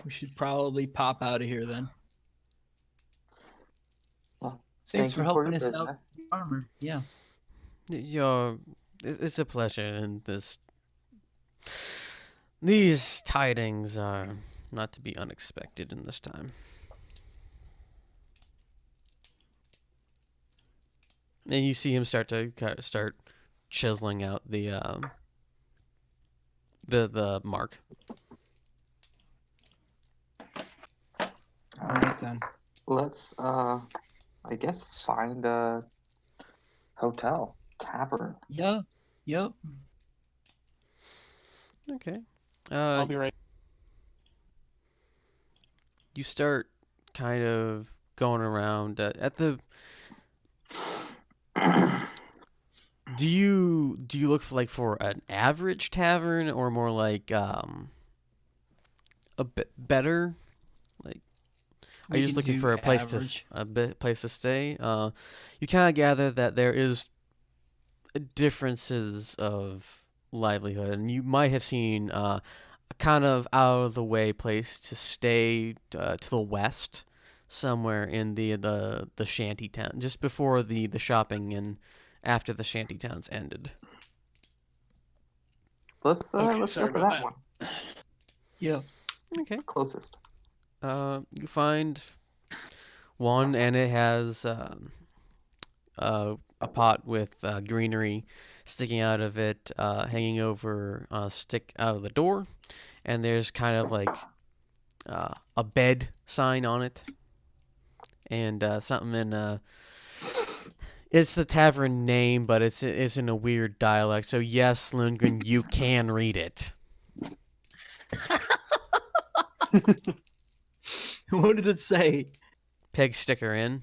We should probably pop out of here then. Well, Thanks thank for you for helping your us out, business. armor. Yeah. It's a pleasure, and these tidings are not to be unexpected in this time. And you see him start chiseling out the mark. All right then. Let's, I guess, find a hotel, tavern. Yeah. Yep. Okay. I'll be right. You start kind of going around at the. Do you look for an average tavern or more like a bit better? Like, are We you just can looking do for a place average. place to stay? You kind of gather that there is differences of livelihood, and you might have seen a kind of out of the way place to stay to the west, somewhere in the shanty town, just before the shopping and after the shanty towns ended. Let's Okay, let's go sorry for about that that. one. Yeah. Okay. It's closest. You find one, and it has a pot with greenery sticking out of it, hanging over stick out of the door, and there's kind of like a bed sign on it, and something in it's the tavern name, but it's in a weird dialect. So yes, Lundgren, you can read it. What does it say? Peg sticker in.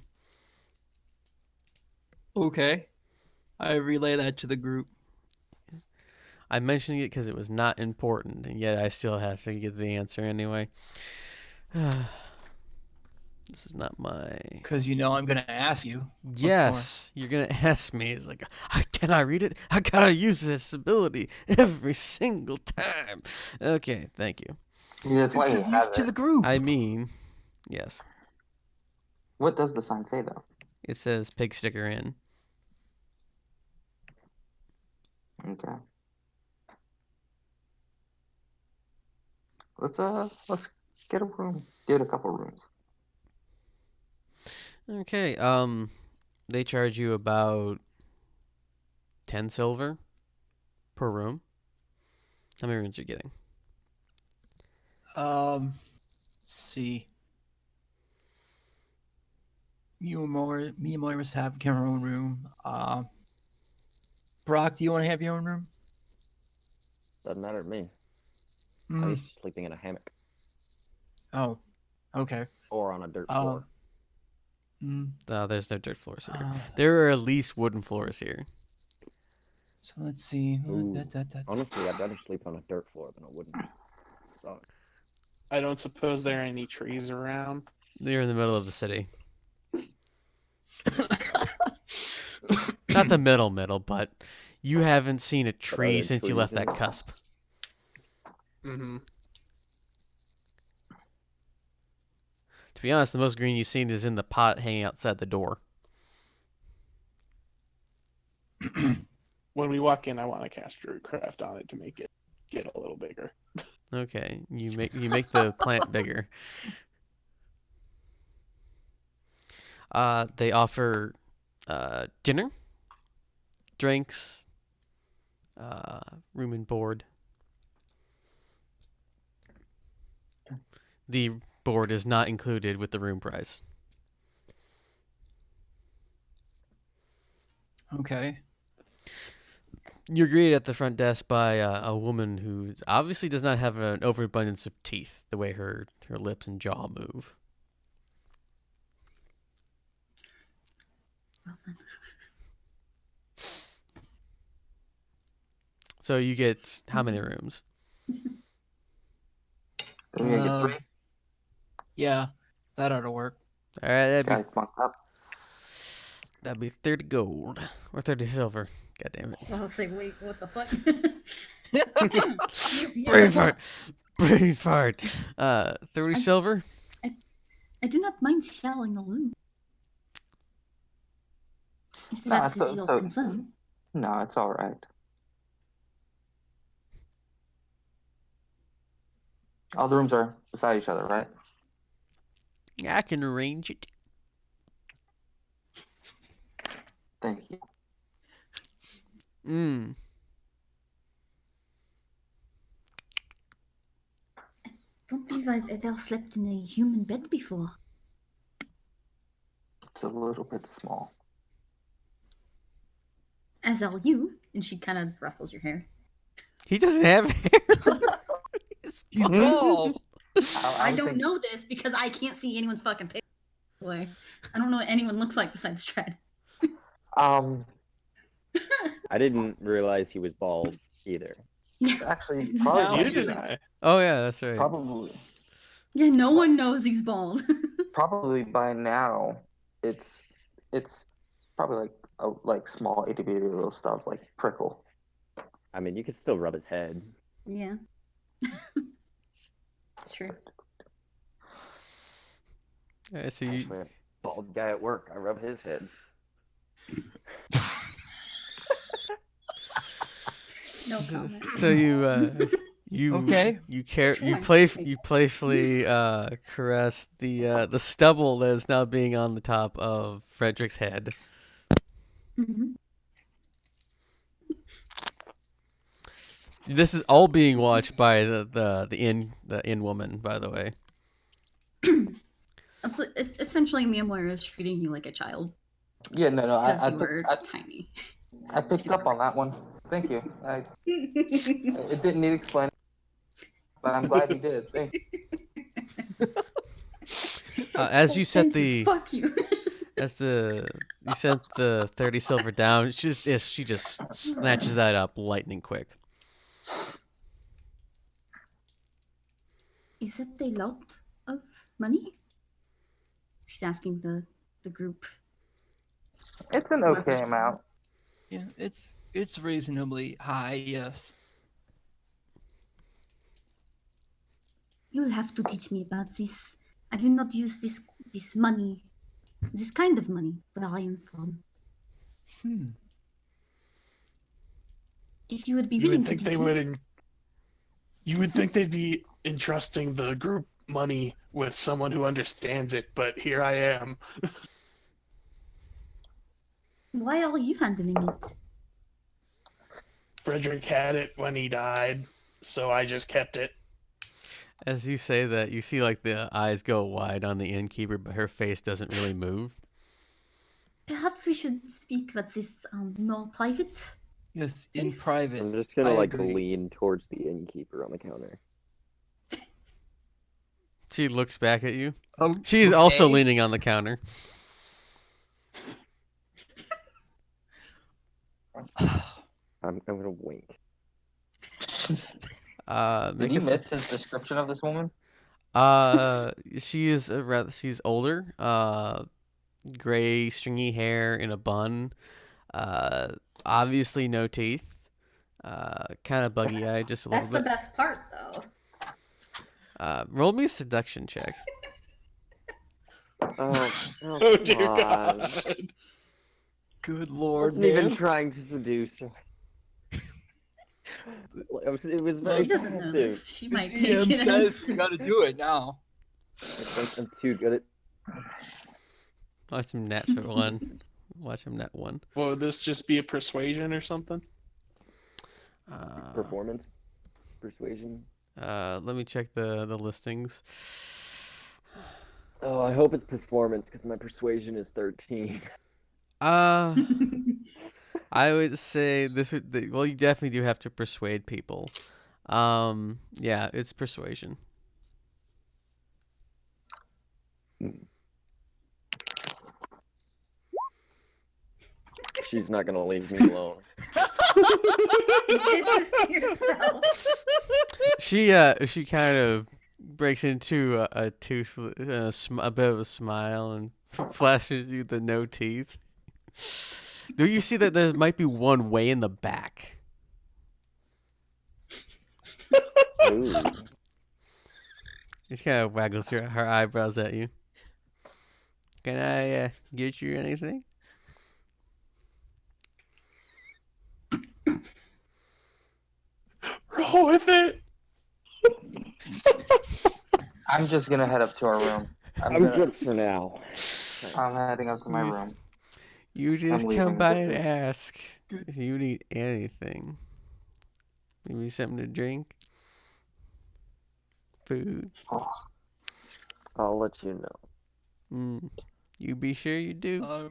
Okay. I relay that to the group. I'm mentioning it because it was not important, and yet I still have to get the answer anyway. This is not my. Because you know I'm going to ask you. Yes, you're gonna ask me. It's like, can I read it? I gotta use this ability every single time. Okay, thank you. Yeah, that's why It's he of use has to it. the group. I mean, yes, What does the sign say though? it says pig sticker in. Okay. Let's get a room. Get a couple rooms. Okay, they charge you about 10 silver per room. How many rooms are you getting? Let's see. Me and Moira have our own room. Brock, do you want to have your own room? Doesn't matter to me. I Mm. used to sleeping in a hammock Oh, okay. or on a dirt floor. There's no dirt floors here. Uh, There are at least wooden floors here. So let's see. Ooh. Honestly, I'd rather sleep on a dirt floor than a wooden. Suck. I don't suppose there are any trees around. They're in the middle of the city. Not the middle, but you haven't seen a tree there since you trees left in that it? cusp. Mm-hmm. To be honest, the most green you've seen is in the pot hanging outside the door. When we walk in, I want to cast Druidcraft on it to make it get a little bigger. Okay, you make the plant bigger. They offer dinner drinks, room and board. The board is not included with the room price. Okay. You're greeted at the front desk by a woman who obviously does not have an overabundance of teeth, the way her lips and jaw move. Well then. So you get how many rooms? Are we gonna get 3? Yeah, that ought to work. All right, Guys, bunked up. that'd be 30 gold or 30 silver. God damn it! So I'll say, wait, what the fuck? Brain fart. Brain fart. 30 silver. I do not mind sharing the room. If No, that so- is your so- concern. No, it's all right. All the rooms are beside each other, right? I can arrange it. Thank you. Don't believe I've ever slept in a human bed before. It's a little bit small. As are you. And she kind of ruffles your hair. He doesn't have hair. He's He's bald. bald. I don't know this because I can't see anyone's fucking picture. Boy, I don't know what anyone looks like besides Tread. Um, I didn't realize he was bald either. actually, No. probably Neither did I. Oh yeah, that's right. probably Yeah, no one knows he's bald. probably by now, it's probably like small itty bitty little stuff like prickle. I mean, you could still rub his head. Yeah. It's true. All right, so you Actually, a bald guy at work, I rub his head. No comment. so you Okay. you playfully caress the stubble that is now being on the top of Frederick's head. Mhm. This is all being watched by the inn woman, by the way. It's essentially Miyamura is treating you like a child Yeah, no, because I you were I tiny. picked up on that one. Thank you. It didn't need explaining, but I'm glad you did. Thank you. As you set the Fuck you. you set the 30 silver down, she just snatches that up lightning quick. Is it a lot of money? She's asking the group. It's an okay amount. Yeah, it's reasonably high. Yes. You'll have to teach me about this. I do not use this money, this kind of money where I am from. If you would be You willing would to think teach they me. would. You would think they'd be entrusting the group money with someone who understands it, but here I am. Why are you handling it? Frederick had it when he died, so I just kept it. As you say that, you see like the eyes go wide on the innkeeper, but her face doesn't really move. Perhaps we should speak about this more private. Yes, in Yes. private. I'm just gonna I like agree. lean towards the innkeeper on the counter. She looks back at you. Oh, She's also okay. leaning on the counter. I'm gonna wink. Did Make you a miss his description of this woman? she is she's older. Gray, stringy hair in a bun. Obviously no teeth. Kind of buggy eyed, just a That's little the bit. best part, though. Roll me a seduction check. Oh, Oh dear come on. God! Good I lord, wasn't even man. trying to seduce her. It was very She doesn't know passive. this. She The might take DM it says as. you gotta do it now. I'm too good at. Oh, some natural one. Watch him net one. Well, would this just be a persuasion or something? Performance, persuasion. Let me check the listings. Oh, I hope it's performance because my persuasion is 13. I would say this would. Well, you definitely do have to persuade people. Yeah, it's persuasion. She's not gonna leave me alone. You did this to yourself. She kind of breaks into a tooth, a bit of a smile, and flashes you the no teeth. Do you see that there might be one way in the back? Ooh. She kind of waggles her eyebrows at you. Can I get you anything? Roll with it. I'm just gonna head up to our room. I'm good for now. I'm heading up to my room. You just leaving. come by This and is- ask if you need anything. Maybe something to drink? Food? I'll let you know. You be sure you do.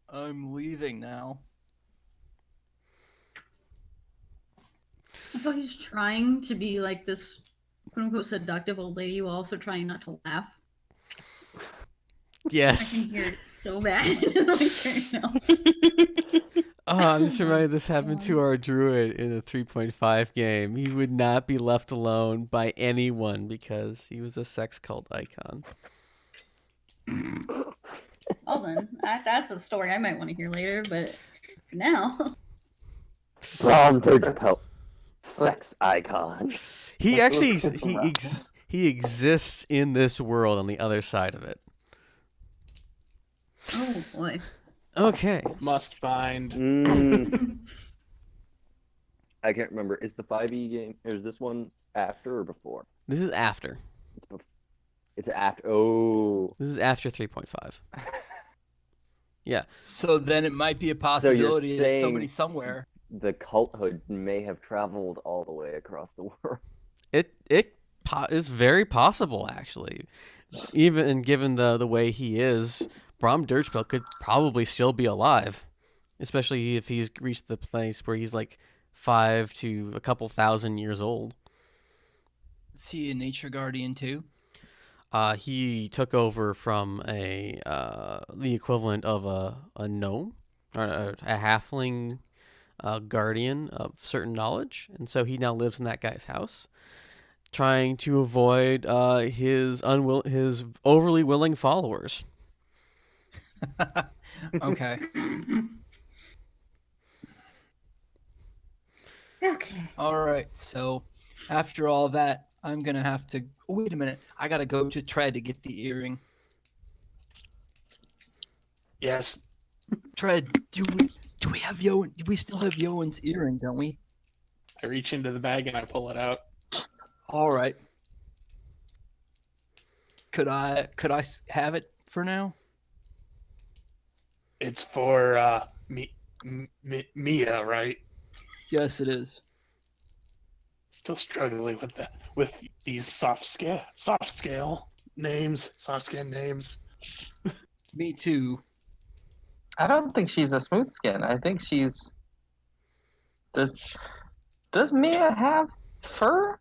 I'm leaving now. I thought he's trying to be like this quote unquote seductive old lady while also trying not to laugh. I Yes. can hear it so bad right now. Oh, I'm just Oh my reminded this happened to God. our druid in the 3.5 game. He would not be left alone by anyone because he was a sex cult icon. Well then, that's a story I might want to hear later, but for now. Prom to Let's- sex icon. He Let's actually get some rest. he exists in this world on the other side of it. Oh boy. Okay. Must find. I can't remember. Is the 5e game? Is this one after or before? This is after. It's after. Oh. This is after 3.5. Yeah. So then it might be a So you're possibility that saying somebody somewhere. the culthood may have traveled all the way across the world. It is very possible, actually. Even given the way he is, Brom Dirchbell could probably still be alive, especially if he's reached the place where he's like 5 to a couple thousand years old. Is he a nature guardian too? He took over from the equivalent of a gnome or a halfling guardian of certain knowledge, and so he now lives in that guy's house, trying to avoid his overly willing followers. Okay. Okay. All right. So after all that, I'm gonna have to. Oh, wait a minute. I gotta go to Tread to get the earring. Yes. Tread, do we have Yoan? Do we still have Yoan's earring? Don't we? I reach into the bag and I pull it out. All right. Could I have it for now? It's for Mia, right? Yes, it is. Still struggling with that, with these soft scale names, soft skin names. Me too. I don't think she's a smooth skin. I think she's. Does Mia have fur?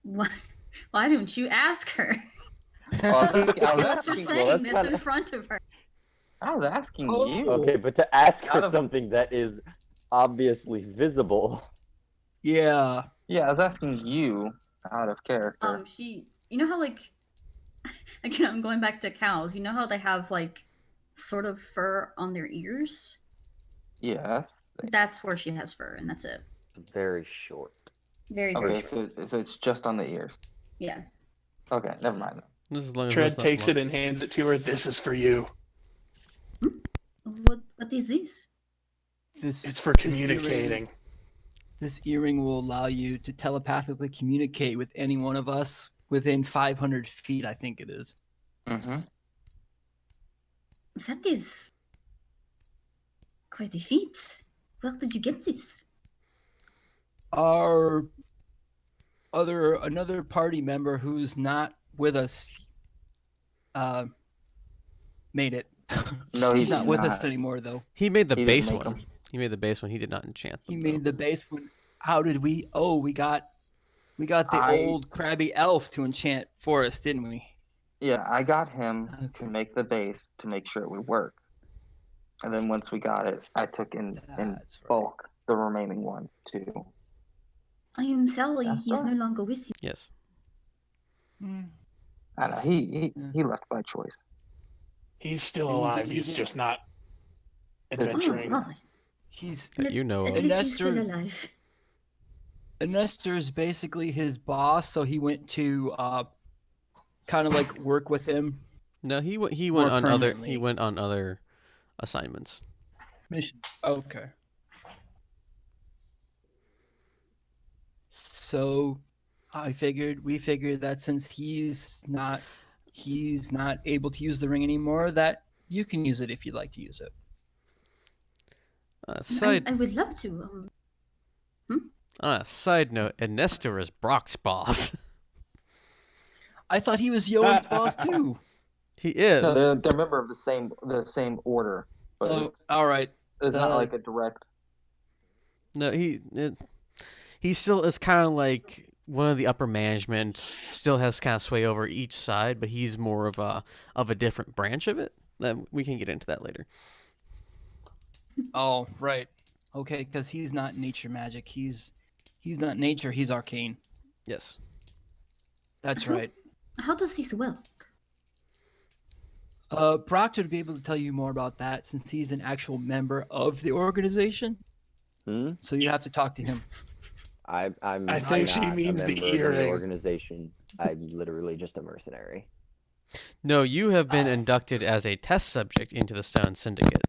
Why don't you ask her? Well, I was Unless you're asking, saying that's this kinda- in front of her. I was asking Oh. you. Okay, but to ask Out her of- something that is obviously visible. Yeah. Yeah, I was asking you out of character. You know how like, again, I'm going back to cows. You know how they have like, sort of fur on their ears? Yes. That's where she has fur, and that's it. Very short. Very, very Okay, short. so it's just on the ears. Yeah. Okay, never mind. Just as long as Tread that's not takes it lo- and hands it to her. This is for you. What is this? It's for this communicating. This earring will allow you to telepathically communicate with any one of us within 500 feet, I think it is. Mm-hmm. That is Quite a feat. Where did you get this? Our another party member who's not with us made it. No, He's not with us anymore though. He made the He didn't base make one. them. He made the base one. He did not enchant them. He made the base one. How did we? Oh, we got the I- old crabby elf to enchant for us, didn't we? Yeah, I got him to Okay. make the base to make sure it would work. And then once we got it, I took in That's right. bulk the remaining ones too. I am sorry, That's he's all no right. longer with you. Yes. I know he left by choice. He's still He alive. did- he He's did. just not Oh, adventuring. right. He's That you know At of. least he's still Nestor- alive. Nestor's basically his boss, so he went to kind of like work with him. No, he went More on other permanently. assignments. Mission. Okay. So we figured that since he's not able to use the ring anymore, that you can use it if you'd like to use it. Side I would love to. On a side note, Ernesto is Brock's boss. I thought he was Yoan's boss too. He is. No, they're a member of the same order, but Oh, it's all right. not like a direct. No, he still is kind of like one of the upper management. Still has kind of sway over each side, but he's more of a different branch of it. We can get into that later. Oh, right. Okay, because he's not nature magic. He's not nature. He's arcane. Yes. That's right. How does this work? Proctor would be able to tell you more about that since he's an actual member of the organization. So you have to talk to him. I think she not means a the member of the earring. organization. I'm literally just a mercenary. No, you have been inducted as a test subject into the Stone Syndicate.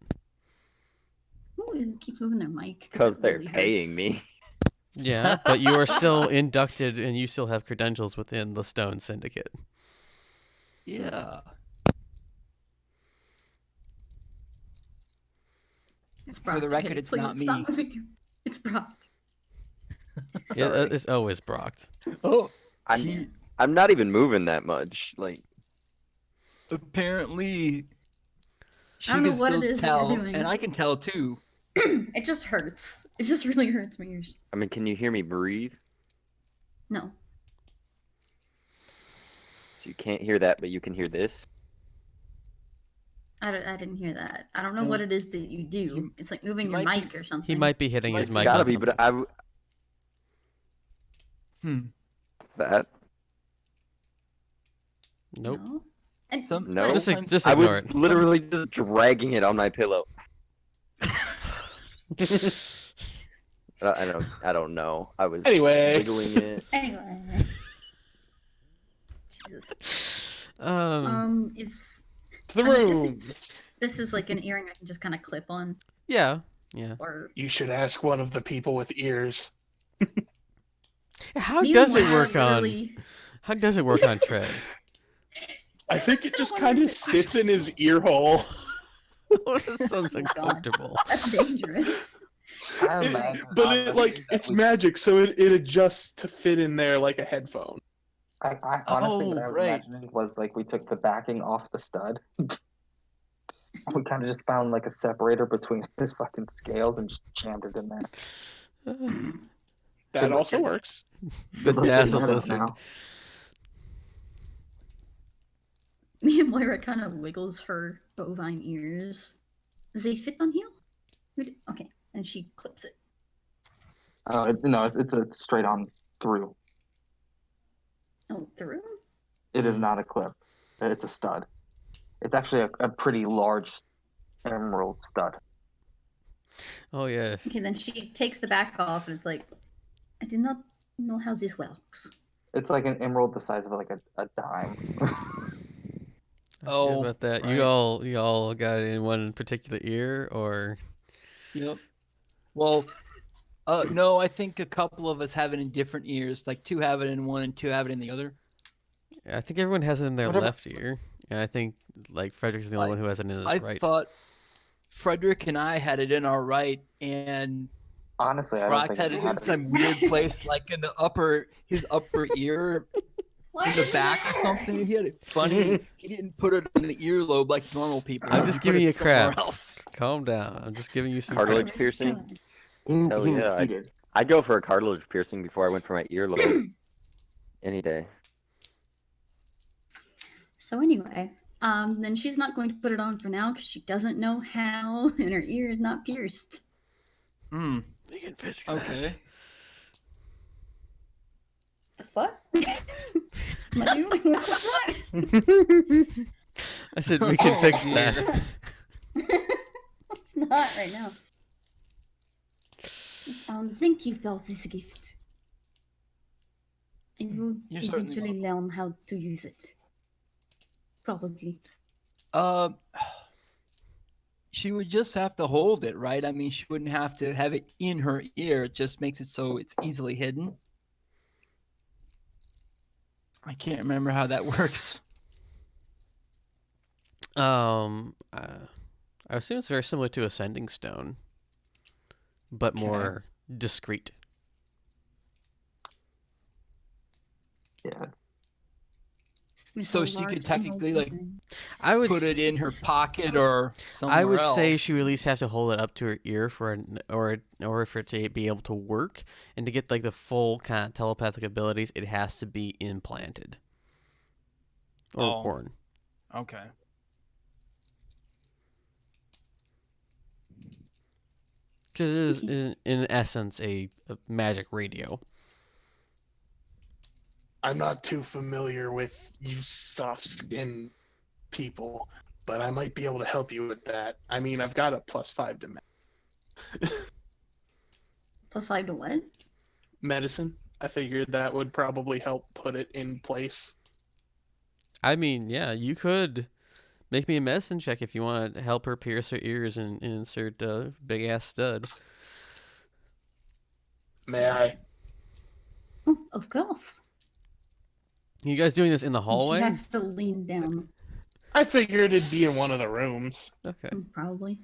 Who is keeps moving their mic? Because That they're really paying hurts. me. Yeah, but you are still inducted, and you still have credentials within the Stone Syndicate. Yeah. It's For the Brock. record, Okay, it's please not me. stop moving. It's Brock. Yeah, Sorry. it's always Brocked. Oh, I'm not even moving that much. Like, apparently she I don't know can what still it is that you're tell, doing. and I can tell too. It just hurts. It just really hurts my ears. I mean, can you hear me breathe? No. So you can't hear that, but you can hear this. I didn't hear that. I don't know No. what it is that you do. It's like moving your might mic or something. He might be hitting his Might mic. Gotta on be, but something. that. Nope. No. And No. Just, just I was ignore it. literally just dragging it on my pillow. I don't know. I was Anyway. wiggling it. Anyway. Jesus. Is To the I'm room. this is like an earring I can just kind of clip on, Yeah. or You should ask one of the people with ears. How does it Meanwhile, work on? literally- How does it work on Tread? I think it just kind of sits in his ear hole. That sounds uncomfortable. That's dangerous. I imagine, But honestly, that it's we- magic, so it adjusts to fit in there like a headphone. I honestly, what I was right. imagining was like we took the backing off the stud. We kind of just found like a separator between his fucking scales and just jammed it in there. That also works. Bedazzled I don't lizard. know. Me and Moira kind of wiggles her bovine ears. Does they fit on here? Okay, and she clips it. No, it's a straight on through. Oh, through? It is not a clip. It's a stud. It's actually a pretty large emerald stud. Oh yeah. Okay, then she takes the back off, and it's like, I do not know how this works. It's like an emerald the size of like a dime. Oh, about that. right. You all got it in one particular ear, or Yep. Well, no, I think a couple of us have it in different ears. Like 2 have it in one and 2 have it in the other. I think everyone has it in their Whatever. left ear, and I think like Frederick's the only one who has it in his I right. thought Frederick and I had it in our right, and Honestly, I don't Brock think had it it in matters. some weird place, like in his upper ear, What? in the back or something. He had it funny. He didn't put it in the earlobe like normal people. I'm He just put giving it you somewhere crap. else. Calm down. I'm just giving you some Cartilage crap. piercing? God. Hell He was yeah, heated. I'd go for a cartilage piercing before I went for my earlobe. Any day. So anyway, then she's not going to put it on for now because she doesn't know how, and her ear is not pierced. Hmm. You can fix Okay. The fuck? What do you what's that? that. I said we can Oh, fix dear. that. It's not right now. Thank you for this gift. I will You're certainly eventually learn how to use it. Probably. She would just have to hold it, right? I mean, she wouldn't have to have it in her ear. It just makes it so it's easily hidden. I can't remember how that works. I assume it's very similar to a sending stone, but more discreet. Yeah. So she could technically, like, I would put it in her pocket or somewhere I would say else. she would at least have to hold it up to her ear or in order for it to be able to work, and to get like the full kind of telepathic abilities, it has to be implanted or worn. Okay. Because it is in essence a magic radio. I'm not too familiar with you soft-skinned people, but I might be able to help you with that. I mean, I've got a +5 to +5 to what? medicine. I figured that would probably help put it in place. I mean, yeah, you could make me a medicine check if you want to help her pierce her ears and insert a big ass stud. May I? Oh, of course. You guys doing this in the And hallway? she has to lean down, I figured it'd be in one of the rooms. Okay. probably.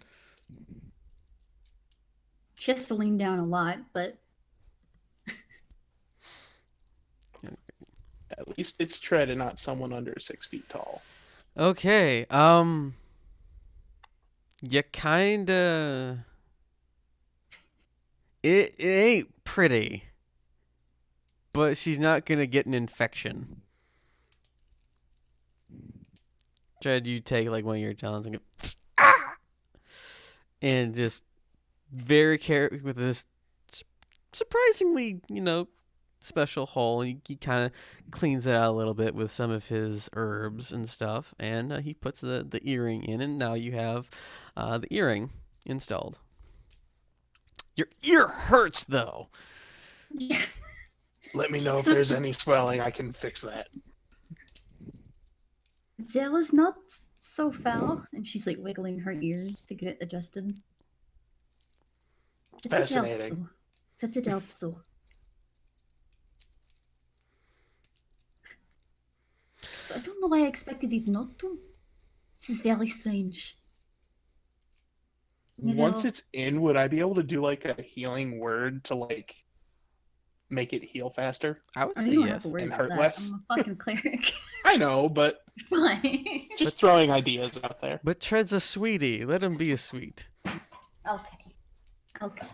She has to lean down a lot, but At least it's Tread and not someone under 6 feet tall. Okay. You kinda. It ain't pretty, but she's not gonna get an infection. Tread, you take like one of your talons and go, ah! And just very careful with this surprisingly, special hole. He kind of cleans it out a little bit with some of his herbs and stuff, and he puts the earring in, and now you have the earring installed. Your ear hurts, though. yeah. Let me know if there's any swelling. I can fix that. There is not so far. And she's like wiggling her ears to get it adjusted. Fascinating. That it helps though. So I don't know why I expected it not to. This is very strange. Once it's in, would I be able to do like a healing word to like make it heal faster? I would Oh, say you don't have yes. to worry And about hurt that. less? I'm a fucking cleric. I know, but Fine. just throwing ideas out there. But Tread's a sweetie. Let him be a sweet. Okay. Okay.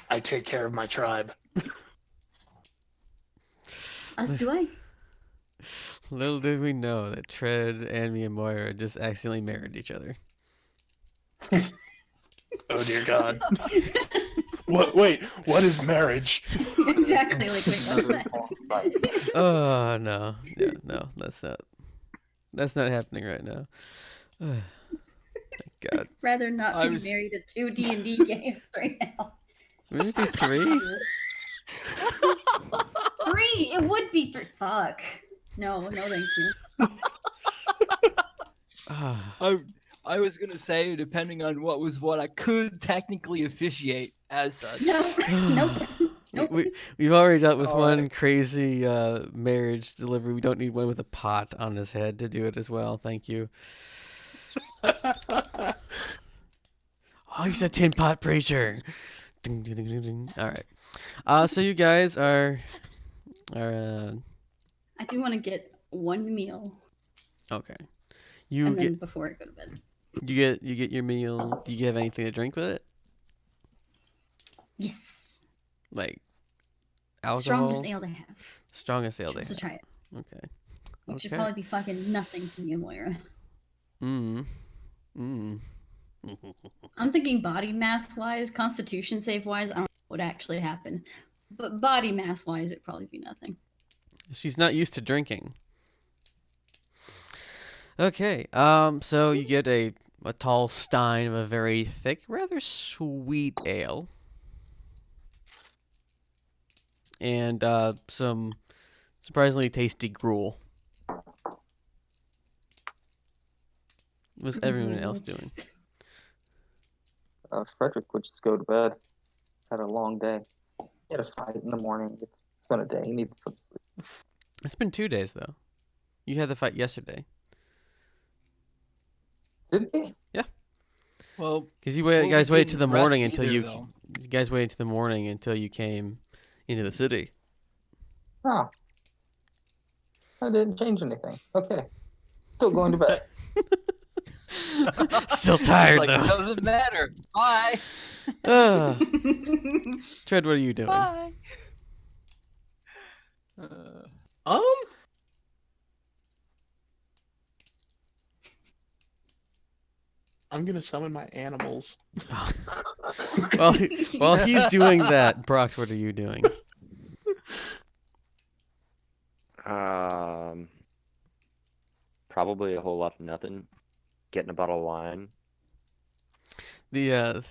I take care of my tribe. As do I. Little did we know that Tread and me and Moira just accidentally married each other. Oh dear God. What? Wait. What is marriage? Exactly. Like, wait, what's that? Oh no, yeah, no, that's not happening right now. Thank God. Rather not I be was- married to 2 D&D games right now. Would it be 3? 3? It would be 3. Fuck. No, thank you. Ah, I was gonna say, depending on what, I could technically officiate as such. No. Nope. Nope. we've already dealt with All one right. crazy marriage delivery. We don't need one with a pot on his head to do it as well. Thank you. Oh, he's a tin pot preacher. Ding, ding, ding, ding, ding. All right. So you guys are I do want to get one meal, okay. You and get then before I go to bed. you get your meal. Do you have anything to drink with it? Yes. Like Strongest alcohol? ale they have. Strongest ale they Supposed to have. try it. Okay. Which should Okay. probably be fucking nothing for me and Moira. Mm. Mm. I'm thinking body mass wise, constitution save wise, I don't know what would actually happen. But body mass wise, it'd probably be nothing. She's not used to drinking. Okay. So you get a tall stein of a very thick, rather sweet ale. And some surprisingly tasty gruel. What's everyone else doing? Frederick would just go to bed. Had a long day. He had a fight in the morning. It's been a day. He needs some sleep. It's been 2 days though. You had the fight yesterday. Did he? Well, Because you we'll guys be waited to getting the morning rest until either, you though. guys waited to the morning until you came into the city. Oh. I didn't change anything. Okay. Still going to bed. Still tired Like, though. doesn't matter. Bye. Tread, what are you doing? Bye. I'm gonna summon my animals. Well, while he's doing that, Brox, what are you doing? Probably a whole lot of nothing. Getting a bottle of wine. The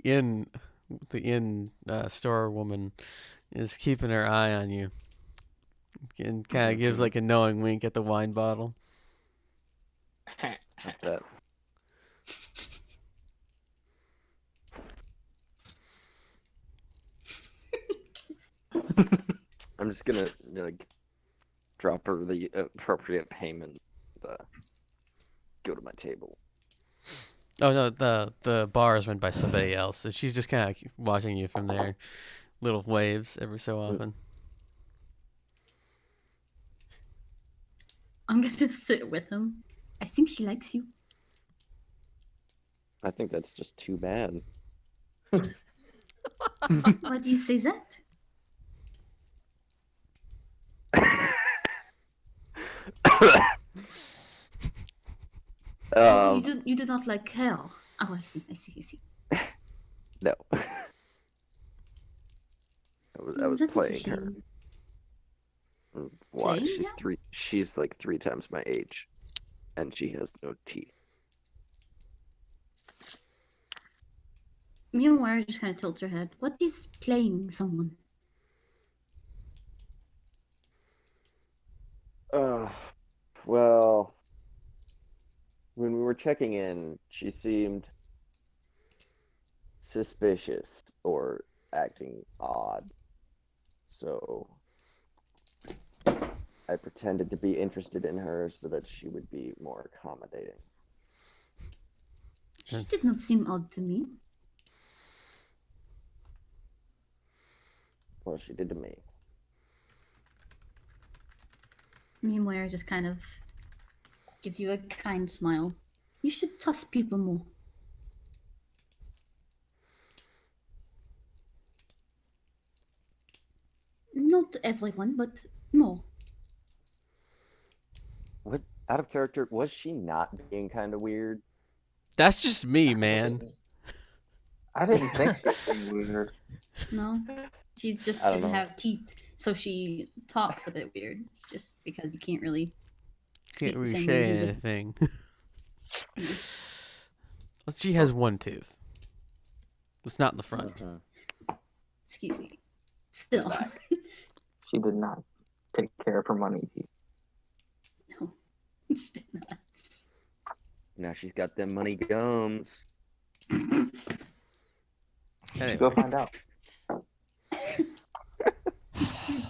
inn store woman is keeping her eye on you, and kind of gives like a knowing wink at the wine bottle. Like that. I'm just gonna drop her the appropriate payment. Go to my table. Oh no, the bar is run by somebody else, so she's just kind of watching you from there, little waves every so often. I'm gonna sit with him. I think she likes you. I think that's just too bad. Why do you say that? You do not like her. Oh, I see. No. I was That is a playing her. shame. Why? Playing her? She's like 3 times my age, and she has no teeth. Me and Moira just kind of tilts her head. What is playing someone? Well, when we were checking in, she seemed suspicious or acting odd. So I pretended to be interested in her so that she would be more accommodating. She did not seem odd to me. Well, she did to me. Me and Moira just kind of gives you a kind smile. You should trust people more. Not everyone, but more. What, out of character, was she not being kind of weird? That's just me, man. I didn't think she was weird. No, she's just I don't didn't know. have teeth, so she talks a bit weird. Just because you can't really speak Can't the really same way say you do. anything. Well, she has one tooth. It's not in the front. Excuse me. Still, She did not take care of her money. no, she did not. Now she's got them money gums. Anyway. Go find out.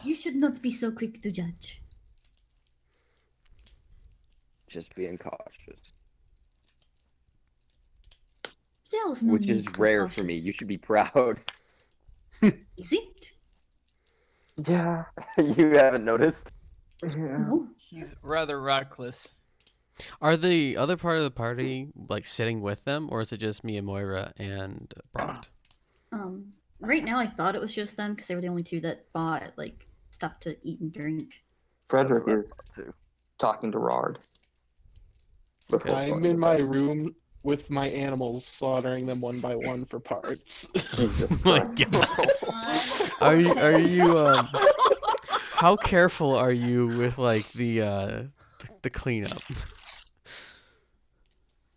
You should not be so quick to judge. Just being cautious. was no which need is to be rare for me. cautious. You should be proud. Is it? Yeah. You haven't noticed? Yeah. No. He's rather reckless. Are the other part of the party like sitting with them, or is it just me and Moira and Brocked? Right now I thought it was just them because they were the only two that bought like stuff to eat and drink. Frederick That's what I is thought too. talking to Rard. Okay. Before I'm going in to my bed. room with my animals, slaughtering them one by one for parts. Jesus My Christ. God. Are you how careful are you with like the cleanup?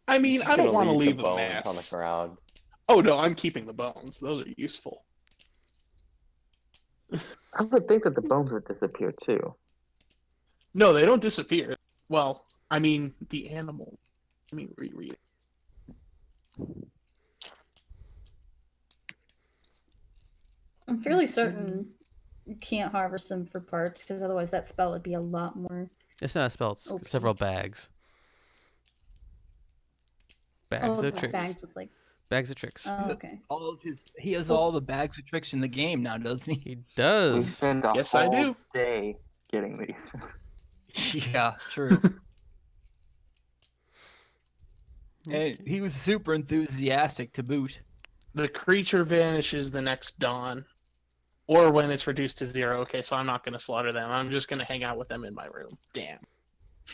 I mean, I don't Gonna want to the leave a bones mess. on the ground. Oh no, I'm keeping the bones. Those are useful. I would think that the bones would disappear too. No, they don't disappear. Well, I mean, the animal. Let me reread it. I'm fairly certain you can't harvest them for parts because otherwise that spell would be a lot more. It's not a spell. It's Okay. several bags. Bags Oh, of it's like tricks. bags with like. Bags of tricks. Oh, okay. He has Oh. all the bags of tricks in the game now, doesn't he? He We does. spend a Yes, I whole do. day getting these. Yeah, true. And he was super enthusiastic to boot. The creature vanishes the next dawn, or when it's reduced to 0. Okay, so I'm not going to slaughter them. I'm just going to hang out with them in my room. Damn.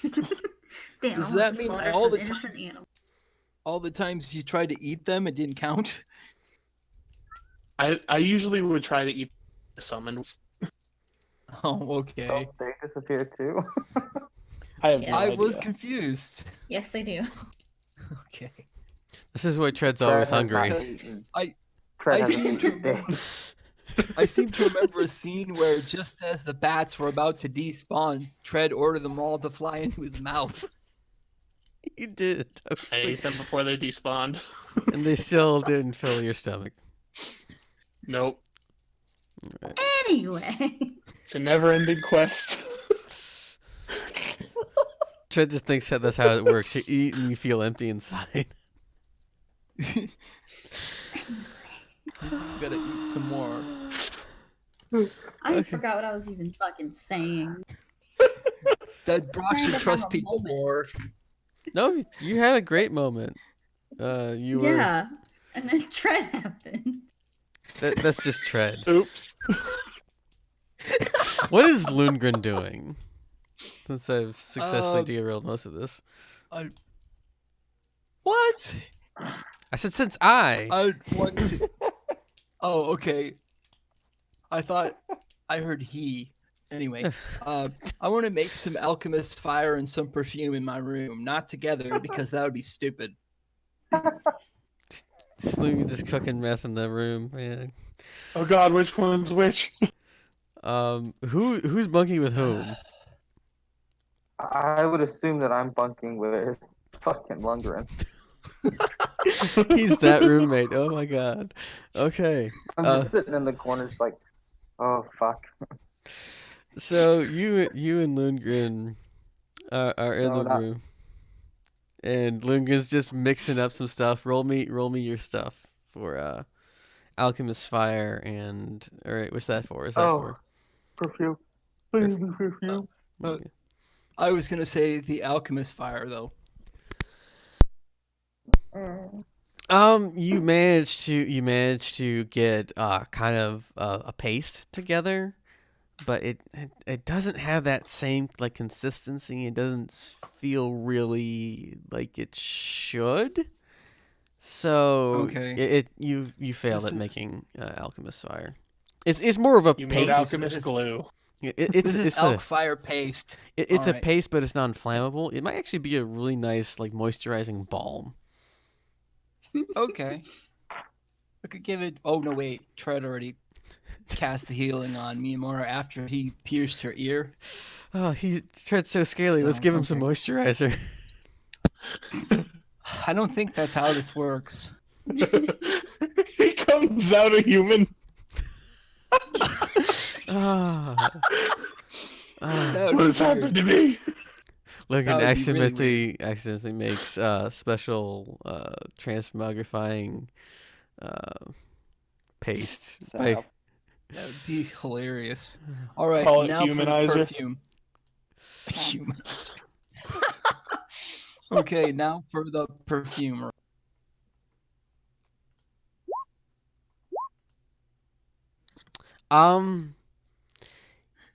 Damn, Does I want that to mean slaughter all some the time- innocent animals. All the times you tried to eat them, it didn't count. I usually would try to eat the summons. Oh, okay. Oh, they disappear too. I have Yeah. no I idea. was confused. Yes, they do. Okay. This is why Tread's Fred always has hungry. not eaten. I Fred hasn't seem to eaten days. I seem to remember a scene where just as the bats were about to despawn, Tread ordered them all to fly into his mouth. You did. I was I ate thinking- them before they despawned. and they still didn't fill your stomach. Nope. Anyway. It's a never-ending quest. Tread just thinks that that's how it works. You eat and you feel empty inside. Gotta eat some more. I Okay. forgot what I was even fucking saying. That Brock Trying should to trust have a people moment. more. No, you had a great moment. You were. Yeah. And then Tread happened. That's just Tread. Oops. What is Lundgren doing? Since I've successfully Uh, derailed most of this. What? I said since I. I want to... Oh, okay. I thought I heard he. Anyway, I want to make some alchemist fire and some perfume in my room, not together because that would be stupid. Just Lundgren just cooking meth in the room, man. Oh god, which one's which? Who's bunking with whom? I would assume that I'm bunking with fucking Lundgren. He's that roommate. Oh my god. Okay. I'm just sitting in the corner, just like, oh fuck. So you and Lundgren are in No, the not- room, and Lundgren's just mixing up some stuff. Roll me your stuff for alchemist fire and all right. What's that for? Is that Oh, perfume. Please do perfume. for? Okay. I was gonna say the alchemist fire though. You managed to get kind of a paste together, but it doesn't have that same like consistency. It doesn't feel really like it should. So Okay. you failed at making alchemist fire. It's more of a You made paste. alchemist glue. It's This is elk fire paste. it's a Alright. paste, but it's non-flammable. It might actually be a really nice like moisturizing balm. Okay. I could give it. Oh no, wait. Tread already cast the healing on Miyamura after he pierced her ear. Oh, he treads so scaly. Let's So, give him some okay. moisturizer. I don't think that's how this works. He comes out a human. Ah. Ah. That would What be has weird. happened to me? Logan That would be really weird. accidentally makes special transmogrifying paste by Salve. That would be hilarious. All right, Call it now for the humanizer. perfume. Humanizer. Okay, now for the perfume.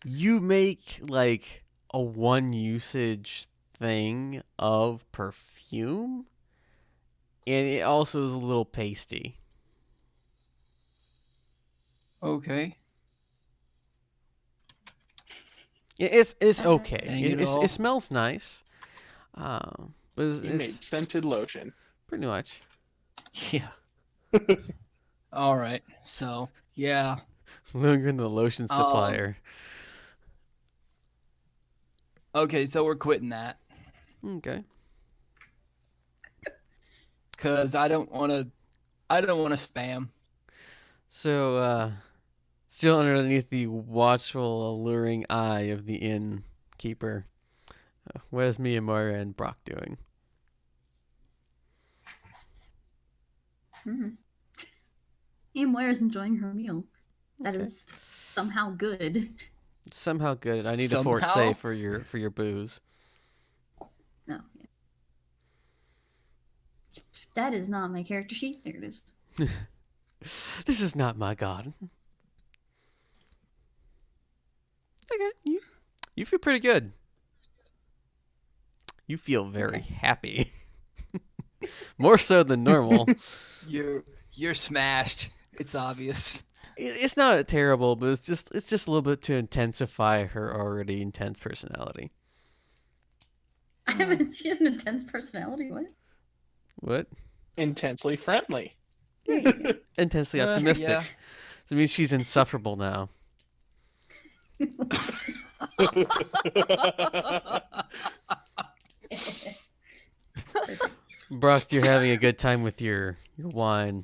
You make like a one usage thing of perfume, and it also is a little pasty. Okay. It's okay. Dang it all. It smells nice, but You made it's scented lotion. pretty much. Yeah. All right. So, yeah. Logan, the lotion supplier. Okay, so we're quitting that Okay. cuz I don't want to spam. So, still underneath the watchful, alluring eye of the innkeeper, what is Miyamura and Brock doing? Ian Moira's enjoying her meal. That Okay. is somehow good. It's somehow good. I need a fort Somehow? save for your booze. No. Yeah. That is not my character sheet. There it is. This is not my garden. Okay, you feel pretty good. You feel very happy. More so than normal. You're smashed. It's obvious. It's not terrible, but it's just a little bit to intensify her already intense personality. She has an intense personality. What? What? Intensely friendly. Intensely optimistic. Yeah. So it means she's insufferable now. Brock, you're having a good time with your wine.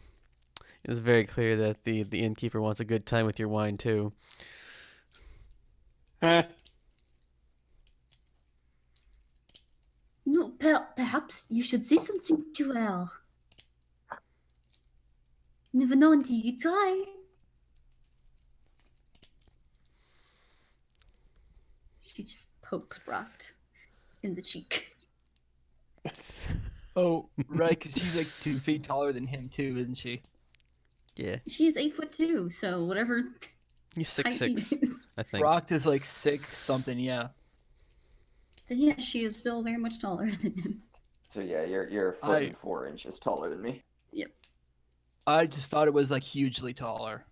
It's very clear that the innkeeper wants a good time with your wine too. No, perhaps you should say something to her. Never know until you try. She just pokes Brock in the cheek. Oh, right, because she's like 2 feet taller than him too, isn't she? Yeah, She is 8'2", so whatever. he's height he 6'6", is. I think. Brock is like 6 something, yeah. Then yeah, she is still very much taller than him. So yeah, you're a foot and 4 inches taller than me. Yep. I just thought it was like hugely taller.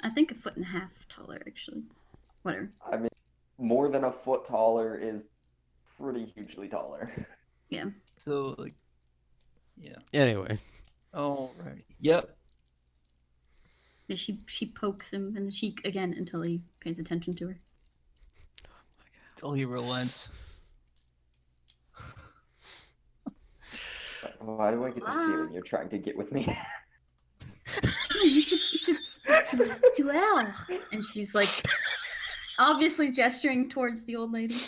I think 1.5 feet taller, actually. Whatever. I mean, more than a foot taller is pretty hugely taller. Yeah. So like, yeah. Anyway, Alrighty. Yep. Yeah, she pokes him in the cheek again until he pays attention to her. Till he relents. Why do I get the feeling you're trying to get with me? You should speak to Elle. And she's like, obviously gesturing towards the old lady.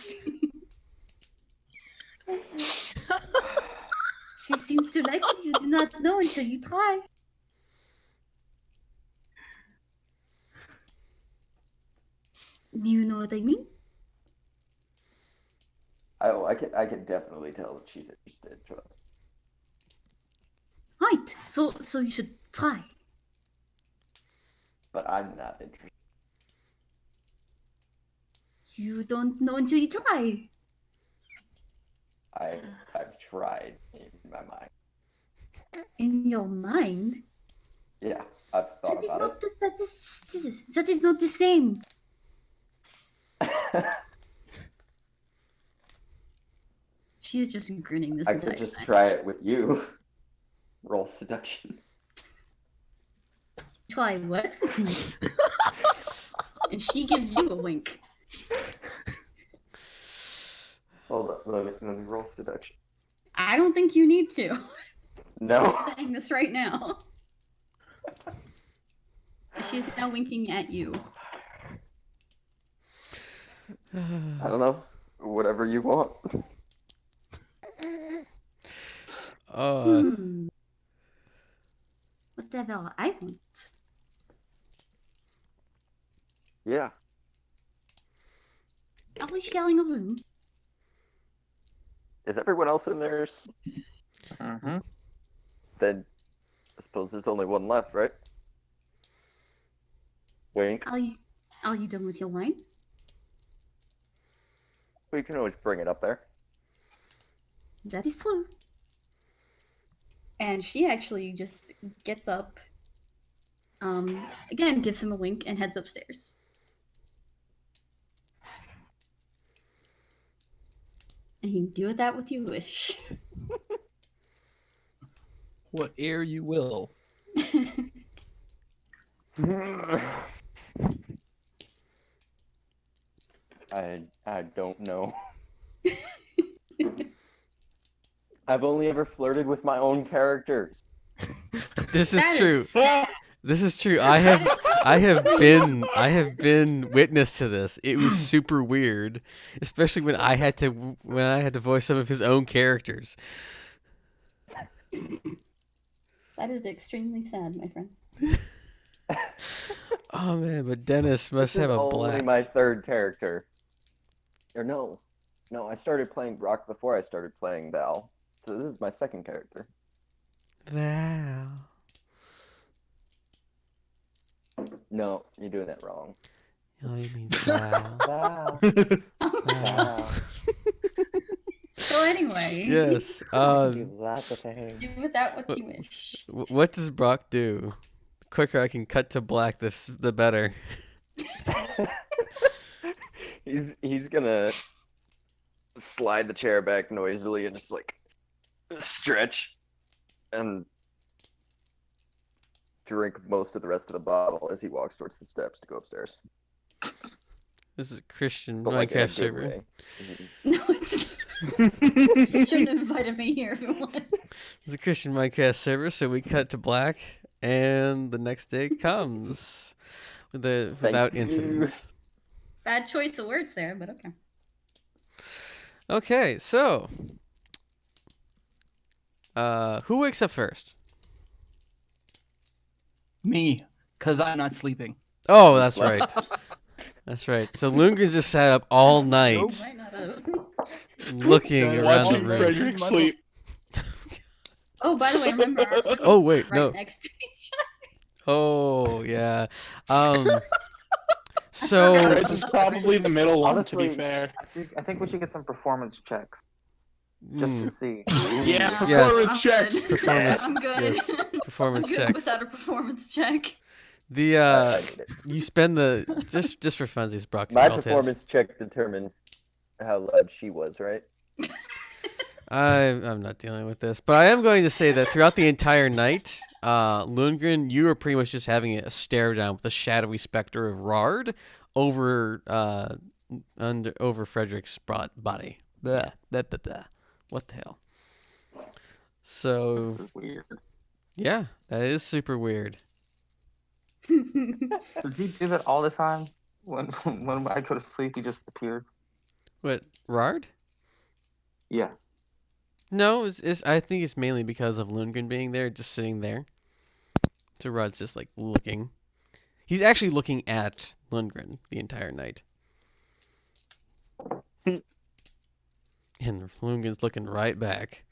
She seems to like you. You do not know until you try. Do you know what I mean? Oh, I can definitely tell that she's interested. Trust. Right. So you should try. But I'm not interested. You don't know until you try. I've tried in my mind. In your mind? Yeah, I've thought about it. That is not the same. She's just grinning this I entire could just time. try it with you. Roll seduction. Try what with me? And she gives you a wink. Hold up, let me roll seduction. I don't think you need to. No. Just saying this right now. She's now winking at you. I don't know. Whatever you want. Hmm. What the hell I want? Yeah. Are we sharing a room? Is everyone else in theirs? Mm-hmm. Then I suppose there's only one left, right? Wink. Are you done with your wine? We can always bring it up there. That is true. And she actually just gets up, again, gives him a wink, and heads upstairs. And you can do with that what you wish. Whate'er you will. I don't know. I've only ever flirted with my own characters. This is That true. sad. This is true. I have been witness to this. It was super weird, especially when I had to voice some of his own characters. That is extremely sad, my friend. Oh man, but Dennis must This have is a only blast. my third character. Or no, I started playing Brock before I started playing Val. So this is my second character. Wow. No, you're doing that wrong. Oh, you mean wow. Val. Oh, Val. so anyway, Yes. Do lots of things. do with that what you wish. What does Brock do? The quicker I can cut to black, the better. He's gonna slide the chair back noisily and just like stretch and drink most of the rest of the bottle as he walks towards the steps to go upstairs. This is a Christian But like in a Minecraft good server. way. No, it's you shouldn't have invited me here if you want. It's a Christian Minecraft server, so we cut to black, and the next day comes without you. incidents. Bad choice of words there, but okay. Okay, so who wakes up first? Me, because I'm not sleeping. Oh, that's right. That's right. So Lundgren just sat up all night Might not have. looking around the Watching room. Frederick sleep. Oh, by the way, remember our bedrooms Oh wait, right no. next to each Oh yeah. So Fred's is probably the middle one, to be Honestly, fair. I think we should get some performance checks just to see. Yeah, No, Yes. performance I'm checks. good. Performance- I'm good. yes, performance I'm good checks. without a performance check. The I need it. you spend the just for funsies, Brock. My I'll tell you this. performance check determines how loud she was, right? I'm not dealing with this, but I am going to say that throughout the entire night, Lundgren, you were pretty much just having a stare down with the shadowy specter of Rard over over Frederick's body. Blah, blah, blah, blah. What the hell? So Weird. yeah, that is super weird. Does he do that all the time? When I go to sleep, he just appears. What, Rard? Yeah. No, I think it's mainly because of Lundgren being there, just sitting there. So Rod's just like looking. He's actually looking at Lundgren the entire night. And Lundgren's looking right back.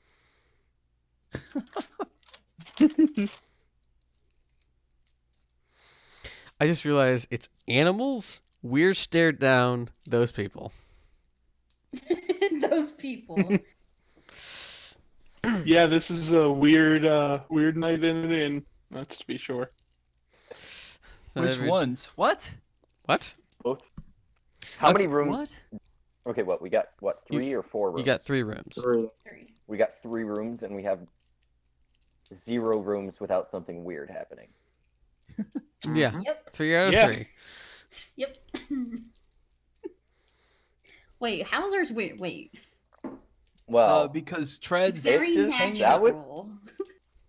I just realized it's animals. We're stared down those people. Those people. Yeah, this is a weird night in and in. That's to be sure. So Which ones? What? What? Both. How Okay, many rooms? What? Okay, what we got? What, 3 or 4 rooms? You got 3 rooms. Three. We got 3 rooms, and we have 0 rooms without something weird happening. Yeah. Yep. 3 out of Yeah. 3. Yep. Wait, Hauser's weird. Wait. Well, Because Tread's Very just- hanging that was- natural.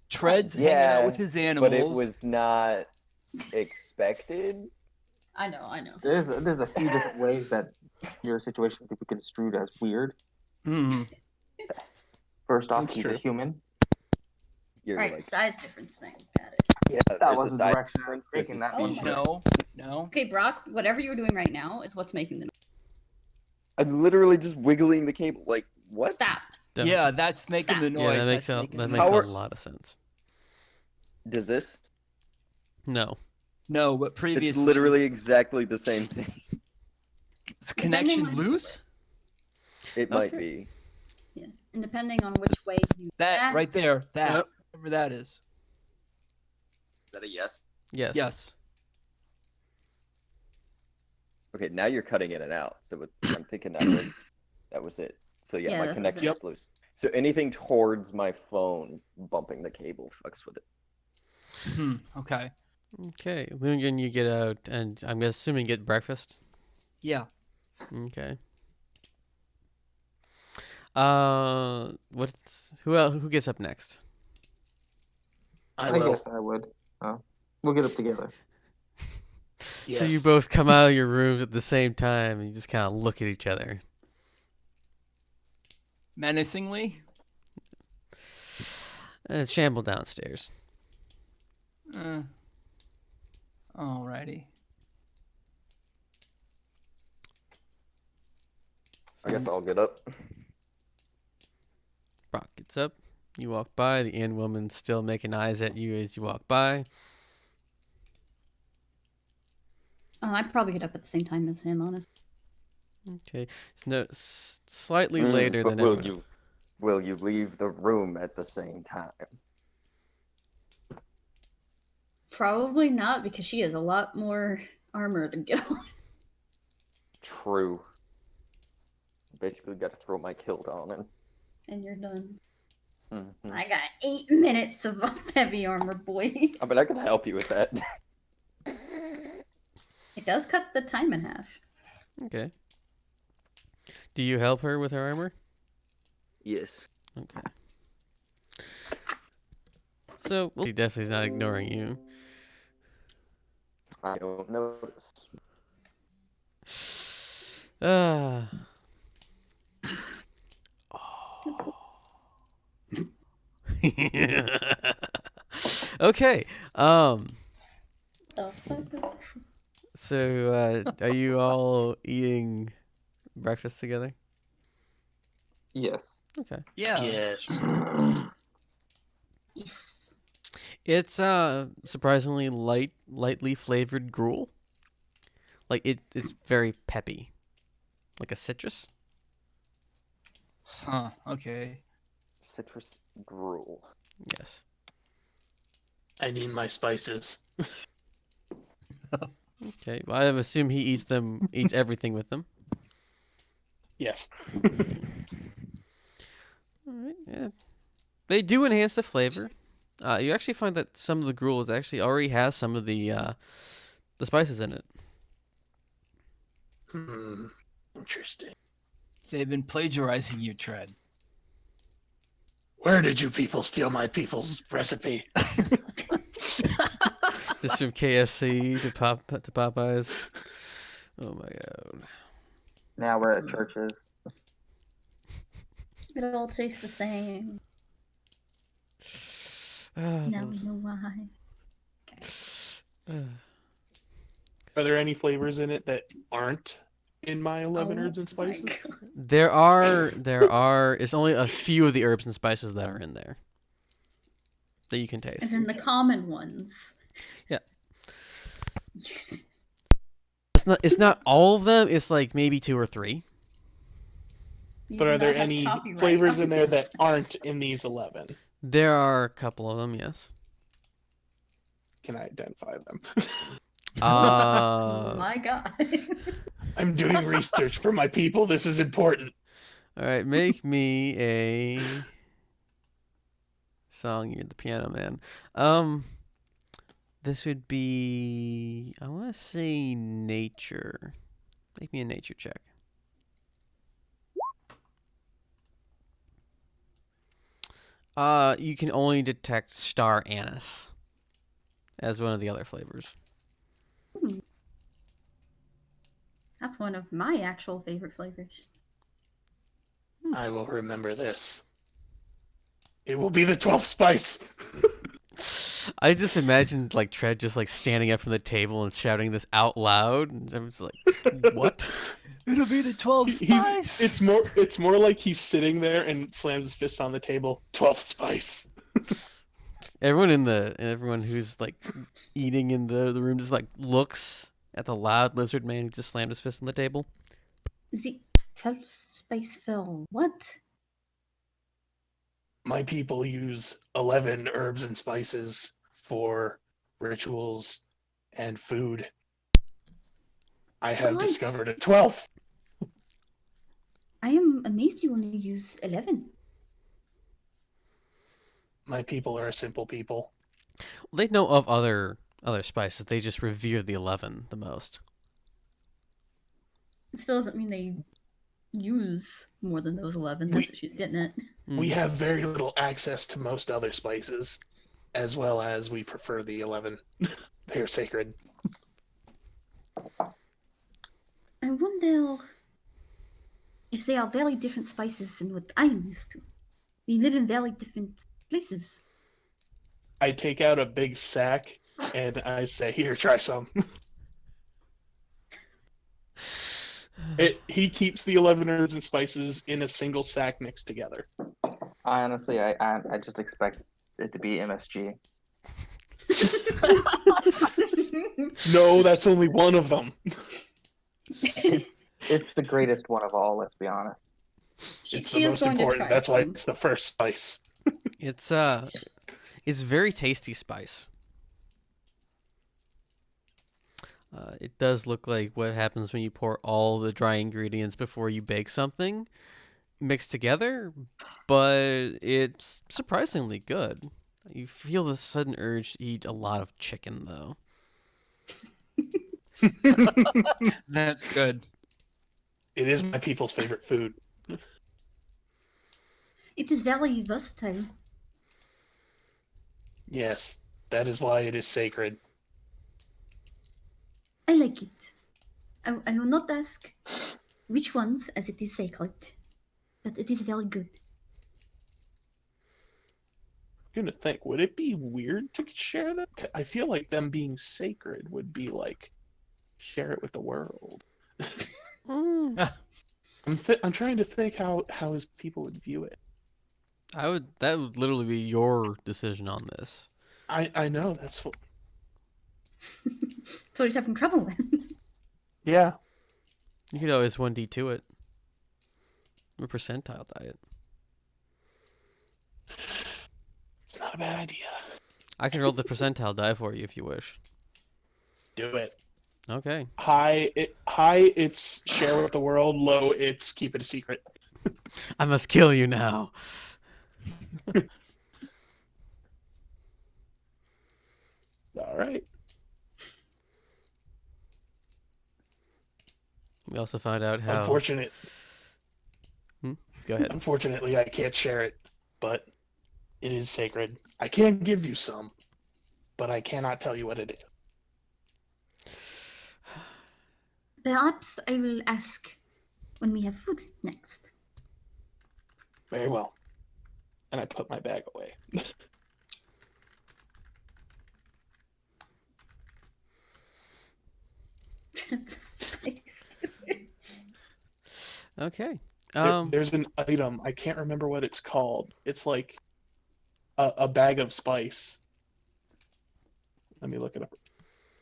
Tread's hanging out with his animals. but it was not expected. I know. There's a few different ways that your situation could be construed as weird. Hmm. First off, That's he's true. a human. You're Right, like, size difference thing. Got it. yeah, That there's was the the size direction I was difference, there's taking the that Oh one. my species. No. Okay, Brock, whatever you're doing right now is what's making them. I'm literally just wiggling the cable. Like, what? Stop. Don't- Yeah, that's making Stop. the noise. Yeah, that makes That's a, making that the makes a noise. lot of sense. Does this? No. No, but It's previously, literally exactly the same thing. is connection Depending on- loose? It might Okay. be. Yeah, and depending on which way you. That right there, that. Yep. Whatever that is. Is that a yes? Yes. Yes. Okay, now you're cutting in and out. So I'm thinking that was it. So yeah, Yeah, my that was connection's it. loose. So anything towards my phone bumping the cable fucks with it. Okay. Okay. Then you get out, and I'm assuming get breakfast. Yeah. Okay. Who gets up next? I I will. guess I would. We'll get up together. Yes. So you both come out of your rooms at the same time, and you just kind of look at each other. Menacingly. And shamble downstairs. Alrighty. I guess I'll get up. Brock gets up. You walk by. The Inn woman's still making eyes at you as you walk by. I'd probably get up at the same time as him, honestly. Okay. Slightly later but than will everyone you else. will you leave the room at the same time? Probably not, because she has a lot more armor to get on. True. Basically got to throw my kilt on and And you're done. Mhm. I got 8 minutes of heavy armor, boy. I mean, I can help you with that. It does cut the time in half. Okay. Do you help her with her armor? Yes. Okay. So, she definitely is not ignoring you. I don't notice. Ah. Okay. The fuck? So, are you all eating breakfast together? Yes. Okay. Yeah. Yes. Yes. It's surprisingly lightly flavored gruel. Like it's very peppy. Like a citrus. Huh. Okay. Citrus gruel. Yes. I need my spices. Okay. Well, I assume he eats everything with them. Yes. All right. Yeah. They do enhance the flavor. You actually find that some of the gruel is actually already has some of the spices in it. Interesting. They've been plagiarizing you, Tread. Where did you people steal my people's recipe? Just from KFC to Popeyes. Oh my god. Now we're at churches. It all tastes the same. Now we know why. Are there any flavors in it that aren't in my 11 Oh herbs and my spices? God. There are. It's only a few of the herbs and spices that are in there that you can taste. As in the common ones. Yeah. It's not all of them. It's like maybe 2 or 3. You But do are there not have any copyright flavors on in there this. that aren't in these 11? There are a couple of them. Yes. Can I identify them? Oh my god. I'm doing research for my people. This is important. All right. Make me a song. You're the piano man. This would be. I want to say nature. Make me a nature check. You can only detect star anise as one of the other flavors. That's one of my actual favorite flavors. I will remember this. It will be the 12th spice. I just imagined like Tread just like standing up from the table and shouting this out loud, and I was like, "What?" It'll be the 12 spice. It's more like he's sitting there and slams his fist on the table. 12th spice. Everyone who's like eating in the room just like looks at the loud lizard man who just slammed his fist on the table. The 12 spice fill. What? My people use 11 herbs and spices for rituals and food. I have What? discovered a 12th. I am amazed you only use 11. My people are a simple people. They know of other spices. They just revere the 11 the most. It still doesn't mean they use more than those 11. That's what she's getting at. We have very little access to most other spices, as well as we prefer the 11. They are sacred. I wonder if they are very different spices than what I'm used to. We live in very different places. I take out a big sack and I say, "Here, try some." He keeps the 11 herbs and spices in a single sack mixed together. Honestly, I just expect it to be MSG. No, that's only one of them. It's the greatest one of all. Let's be honest. It's she the is most going important. to try That's why some. it's the first spice. It's very tasty spice. It does look like what happens when you pour all the dry ingredients before you bake something mixed together, but it's surprisingly good. You feel the sudden urge to eat a lot of chicken, though. That's good. It is my people's favorite food. It is very versatile. Yes, that is why it is sacred. I like it. I will not ask which ones, as it is sacred, but it is very good. I'm gonna think, would it be weird to share them? I feel like them being sacred would be like, share it with the world. Mm. I'm trying to think how his people would view it. That would literally be your decision on this. I know, that's what... So he's having trouble with. Yeah. You could always 1D2 it. A percentile diet. It's not a bad idea. I can roll the percentile die for you if you wish. Do it. Okay. High, it's share with the world. Low, it's keep it a secret. I must kill you now. All right. We also found out how... Go ahead. Unfortunately, I can't share it, but it is sacred. I can give you some, but I cannot tell you what it is. Perhaps I will ask when we have food next. Very well. And I put my bag away. Spiced. Okay. There's an item. I can't remember what it's called. It's like a bag of spice. Let me look it up.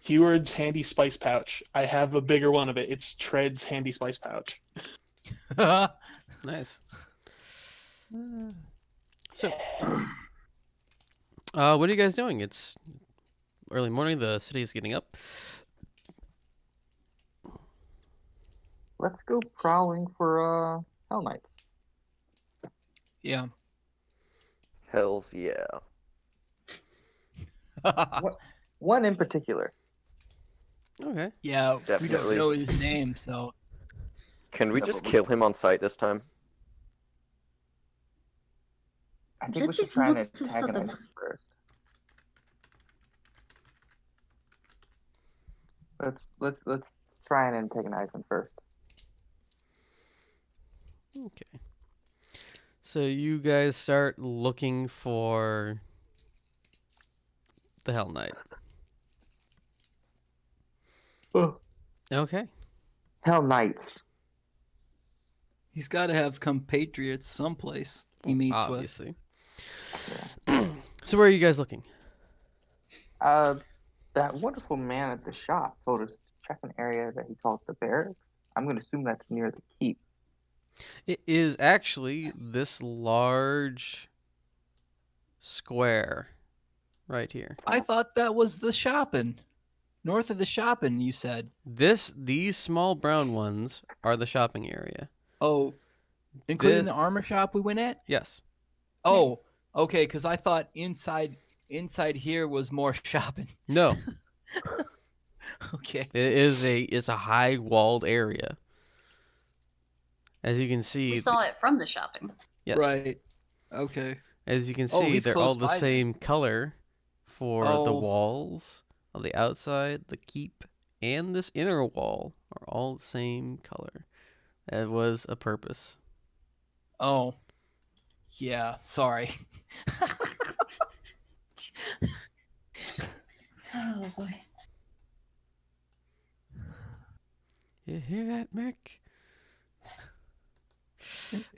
Heward's handy spice pouch. I have a bigger one of it. It's Tread's handy spice pouch. Nice. So, what are you guys doing? It's early morning. The city is getting up. Let's go prowling for Hell Knights. Yeah. Hells yeah. One in particular. Okay. Yeah, we Definitely. don't know his name, so Can we No, just but we- kill him on sight this time? I think That we should is try and not so antagonize subtle. him first. Let's try and antagonize him first. Okay. So you guys start looking for the Hell Knight. Okay. Hell Knights. He's got to have compatriots someplace he meets Obviously. So where are you guys looking? That wonderful man at the shop told us to check an area that he calls the barracks. I'm going to assume that's near the keep. It is actually this large square right here. I thought that was the shopping. North of the shopping, you said. These small brown ones are the shopping area. Oh, including the armor shop we went at? Yes. Oh, okay, because I thought inside here was more shopping. No. Okay. It's a high walled area. As you can see, We saw it from the shopping. yes. Right. Okay. As you can Oh, see, he's they're close all the by then. same color for the Oh. walls of the outside, the keep, and this inner wall are all the same color. That was a purpose. Oh. Yeah, sorry. Oh boy. You hear that, Mick?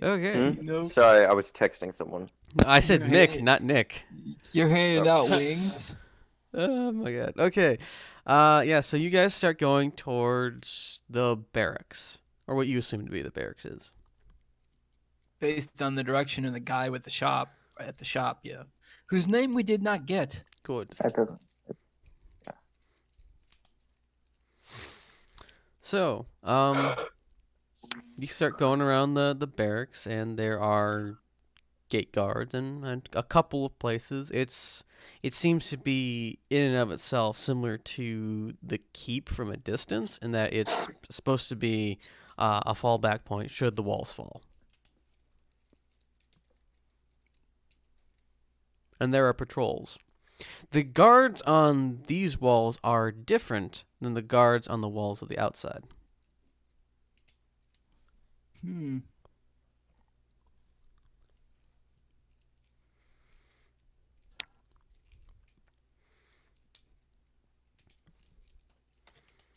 Okay. No, Sorry, I was texting someone. No, I said You're Mick, handing- not Nick. you're handing out wings. Oh my god. Okay. Yeah, so you guys start going towards the barracks. Or what you assume to be the barracks is. Based on the direction of the guy with the shop at the shop, yeah. Whose name we did not get. Good. That doesn't. So, you start going around the barracks, and there are gate guards and a couple of places. It seems to be in and of itself similar to the keep from a distance, in that it's supposed to be a fallback point should the walls fall. And there are patrols. The guards on these walls are different than the guards on the walls of the outside.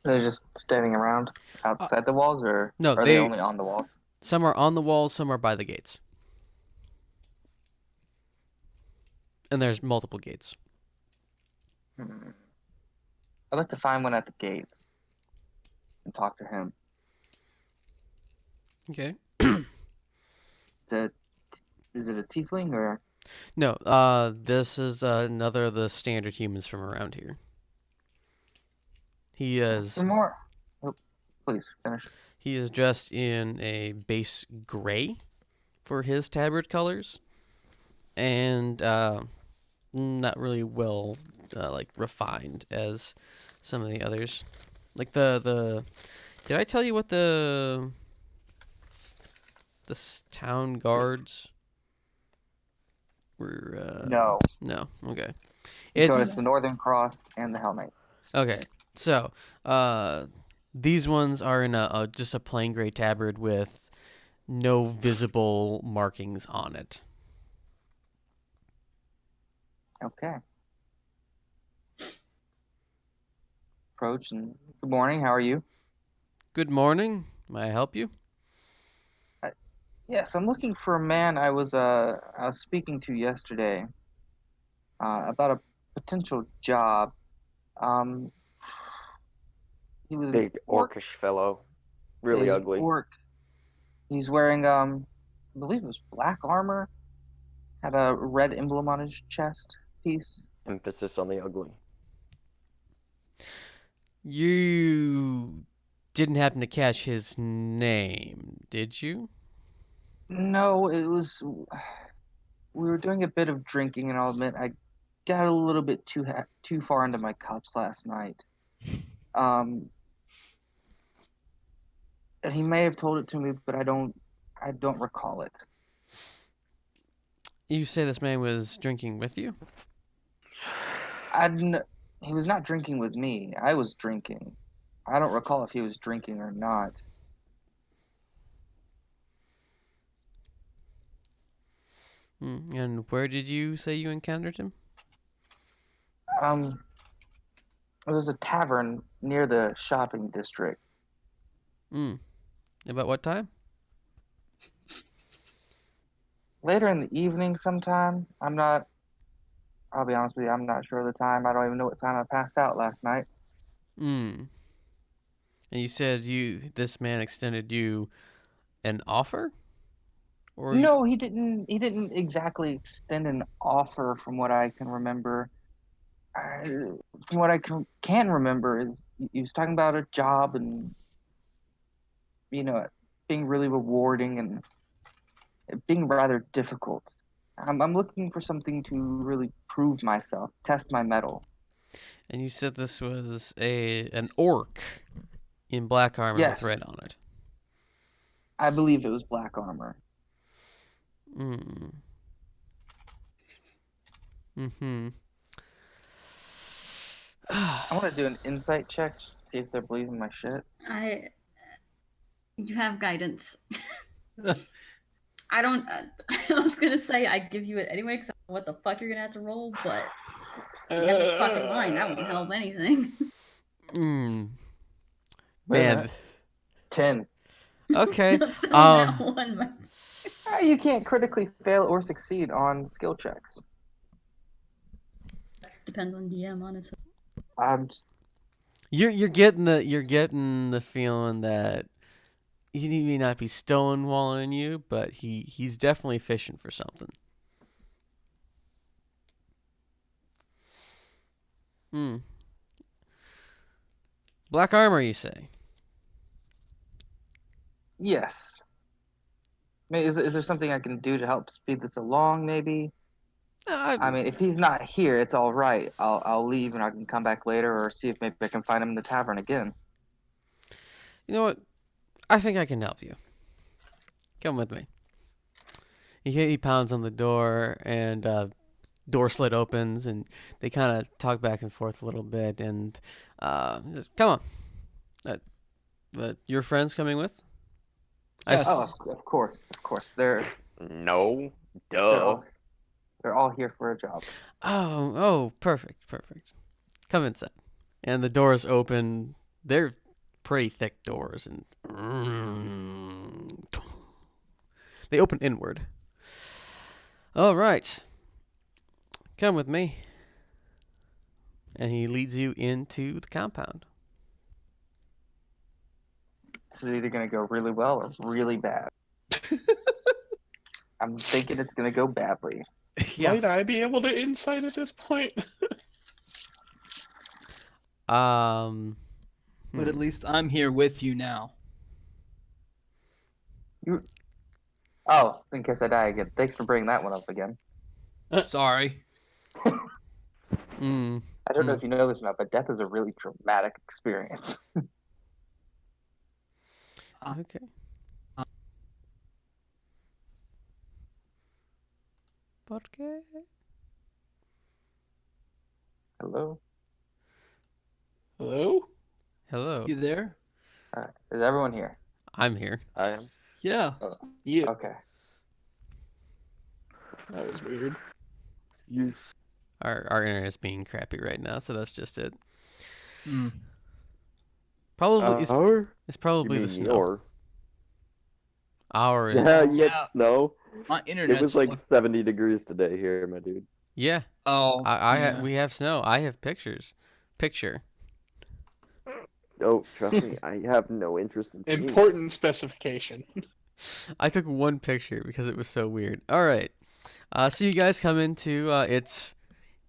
They're just standing around outside the walls, or no, are they only on the walls? Some are on the walls, some are by the gates. And there's multiple gates. I'd like to find one at the gates and talk to him. Okay. Is it a tiefling or? No, this is another of the standard humans from around here. He is Some more. Oh, please finish. he is dressed in a base gray for his tabard colors, and not really well like refined as some of the others. Like the did I tell you what the town guards were? No. No. Okay. So it's the Northern Cross and the Hell Knights. Okay. So, these ones are in just a plain gray tabard with no visible markings on it. Okay. Approach and good morning. How are you? Good morning. May I help you? Yes, I'm looking for a man I was speaking to yesterday about a potential job. He was Big orcish fellow, really He's ugly. Orc. He's wearing I believe it was black armor. Had a red emblem on his chest piece. Emphasis on the ugly. You didn't happen to catch his name, did you? No, it was. We were doing a bit of drinking, and I'll admit I got a little bit too far into my cups last night. And he may have told it to me, but I don't recall it. You say this man was drinking with you? He was not drinking with me. I was drinking. I don't recall if he was drinking or not. And where did you say you encountered him? There was a tavern near the shopping district. About what time? Later in the evening sometime. I'll be honest with you, I'm not sure of the time. I don't even know what time I passed out last night. And you said this man extended you an offer? Or No, he didn't exactly extend an offer from what I can remember. From what I can remember is he was talking about a job and it being really rewarding and it being rather difficult. I'm looking for something to really prove myself, test my mettle. And you said this was an orc in black armor with Yes, red on it. I believe it was black armor. I want to do an insight check just to see if they're believing my shit. You have guidance. I don't. I was gonna say I'd give you it anyway because I don't know what the fuck you're gonna have to roll, but never fucking mind. That won't help anything. Wait a Man. minute. 10. Okay. No, still that one. You can't critically fail or succeed on skill checks. Depends on DM, honestly. I'm just, You're getting the feeling that he may not be stonewalling you, but he's definitely fishing for something. Black armor, you say? yes. Is there something I can do to help speed this along? Maybe. I mean, if he's not here, it's all right. I'll leave and I can come back later, or see if maybe I can find him in the tavern again. You know what? I think I can help you. Come with me. He pounds on the door, and door slit opens, and they kind of talk back and forth a little bit. And just, come on, your friend's coming with? Yes. Oh, of course. No, duh. They're all here for a job. Oh, perfect. Come inside. And the doors open. They're pretty thick doors, and they open inward. All right. Come with me. And he leads you into the compound. This is either going to go really well or really bad. I'm thinking it's going to go badly. Yeah. Might I be able to insight at this point? But at least I'm here with you now. Oh, in case I die again. Thanks for bringing that one up again. Sorry. I don't know if you know this or not, but death is a really traumatic experience. Okay. ¿Por qué? Hello? Hello? Hello. You there? Is everyone here? I'm here. I am. Yeah. Yeah. Okay. That was weird. You. Our internet's being crappy right now, so that's just it. Mm. Probably it's You probably mean the snow. your? Our is Yeah, you Yeah. had snow. My internet's It was like 70 degrees today here, my dude. yeah. Oh. Yeah. We have snow. I have pictures. Picture. Oh, trust me, I have no interest in seeing it. Important specification. I took one picture because it was so weird. All right. So you guys come into it's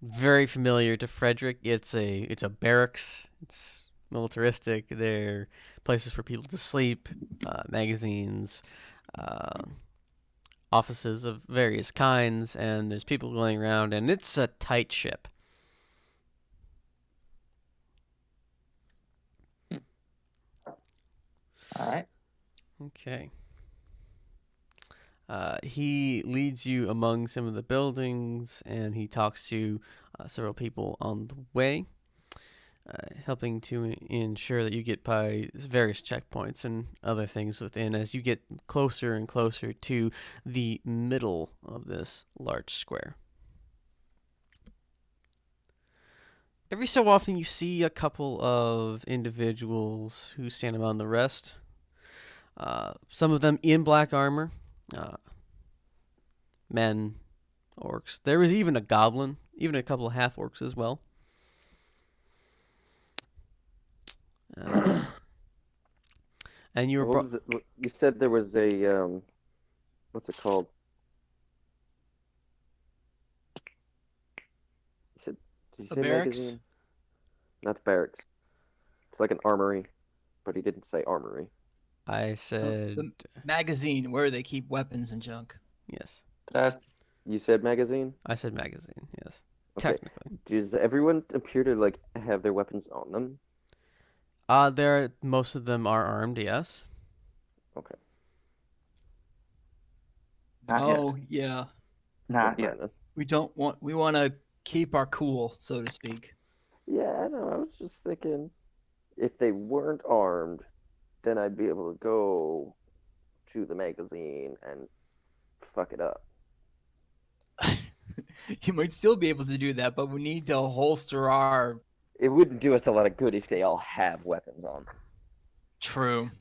very familiar to Frederick. It's a barracks. It's militaristic. There are places for people to sleep, magazines, offices of various kinds, and there's people going around, and it's a tight ship. All right. Okay. He leads you among some of the buildings, and he talks to several people on the way. helping to ensure that you get by various checkpoints and other things within as you get closer and closer to the middle of this large square. Every so often you see a couple of individuals who stand among the rest. Some of them in black armor. Men, orcs. There was even a goblin, even a couple of half-orcs as well. And you were You said there was a what's it called? Did you say barracks? magazine? Not the barracks. It's like an armory, but he didn't say armory. I said The magazine where they keep weapons and junk. yes. You said magazine? I said magazine, yes. Okay. Technically. Does everyone appear to like have their weapons on them? Most of them are armed, yes. Okay. Not yet. Yeah. Not yet. We want to keep our cool, so to speak. Yeah, I know. I was just thinking if they weren't armed, then I'd be able to go to the magazine and fuck it up. You might still be able to do that, but we need to holster our... It wouldn't do us a lot of good if they all have weapons on them. True.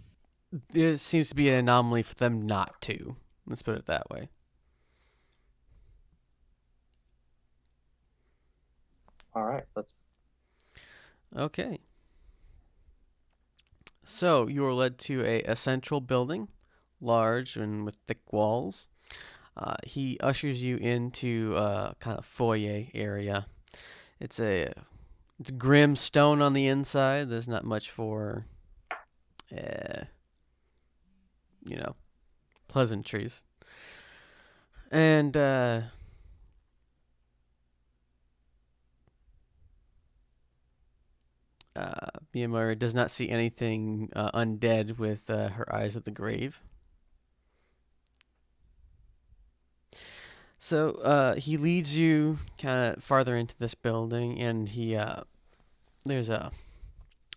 There seems to be an anomaly for them not to. Let's put it that way. All right, let's. Okay. So you are led to a central building, large and with thick walls. He ushers you into a kind of foyer area. It's grim stone on the inside. There's not much for, pleasantries. And Miyamura does not see anything undead with her eyes of the grave. So he leads you kind of farther into this building, and there's a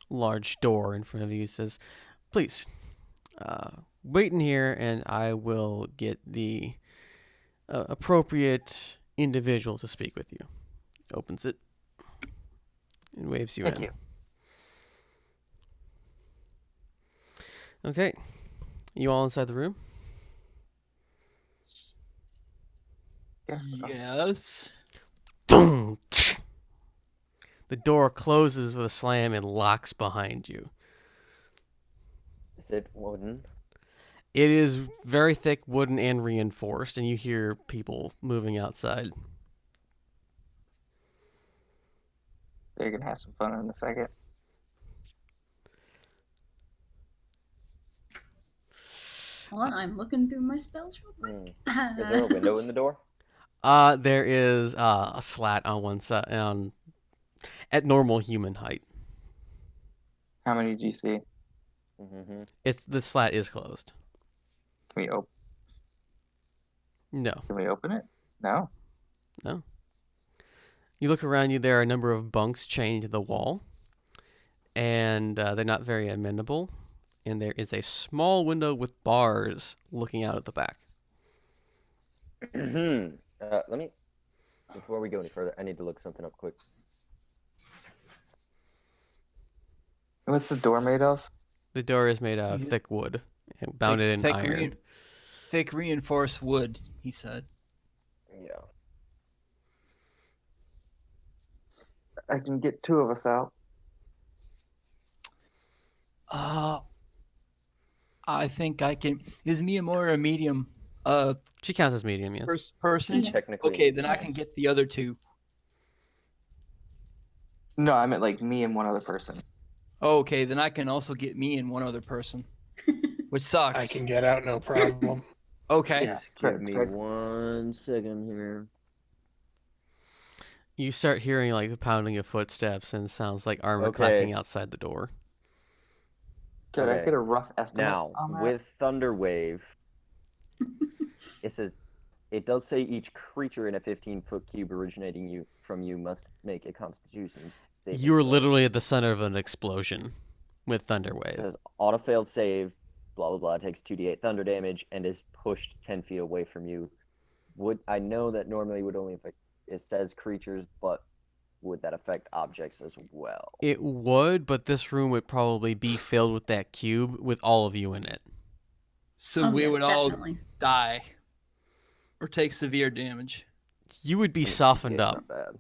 large door in front of you. He says, "Please, wait in here, and I will get the appropriate individual to speak with you." Opens it and waves you in. Thank you. Okay, you all inside the room? Yes. Boom! The door closes with a slam and locks behind you. Is it wooden? It is very thick, wooden, and reinforced, and you hear people moving outside. They're gonna have some fun in a second. Hold on, I'm looking through my spells real quick. Is there a window in the door? There is a slat on one side, at normal human height. How many do you see? Mm-hmm. The slat is closed. Can No. we open it? No. You look around you, there are a number of bunks chained to the wall, and they're not very amenable. And there is a small window with bars looking out at the back. Let me, before we go any further, I need to look something up quick. What's the door made of? The door is made out of thick wood, and bounded in iron. Thick reinforced wood, he said. Yeah. I can get two of us out. I think I can. Is Miyamura a medium? She counts as medium, yes. Person. Yeah. Technically. Okay, then I can get the other two. No, I meant like me and one other person. Okay, then I can also get me and one other person, which sucks. I can get out, no problem. Okay. Yeah, Give me 1 second here. You start hearing like the pounding of footsteps, and it sounds like armor clacking outside the door. Could I get a rough estimate Now, on that? with Thunderwave, it does say each creature in a 15-foot cube originating from you must make a Constitution saving You're throw. literally at the center of an explosion with Thunder It Wave. says auto failed save, blah blah blah, takes 2d8 thunder damage and is pushed 10 feet away from you. I know that normally would only affect, it says creatures, but would that affect objects as well? It would, but this room would probably be filled with that cube with all of you in it. So Oh, we yeah, would definitely. all die or take severe damage. You would be I mean, softened 2d8 's up. not bad.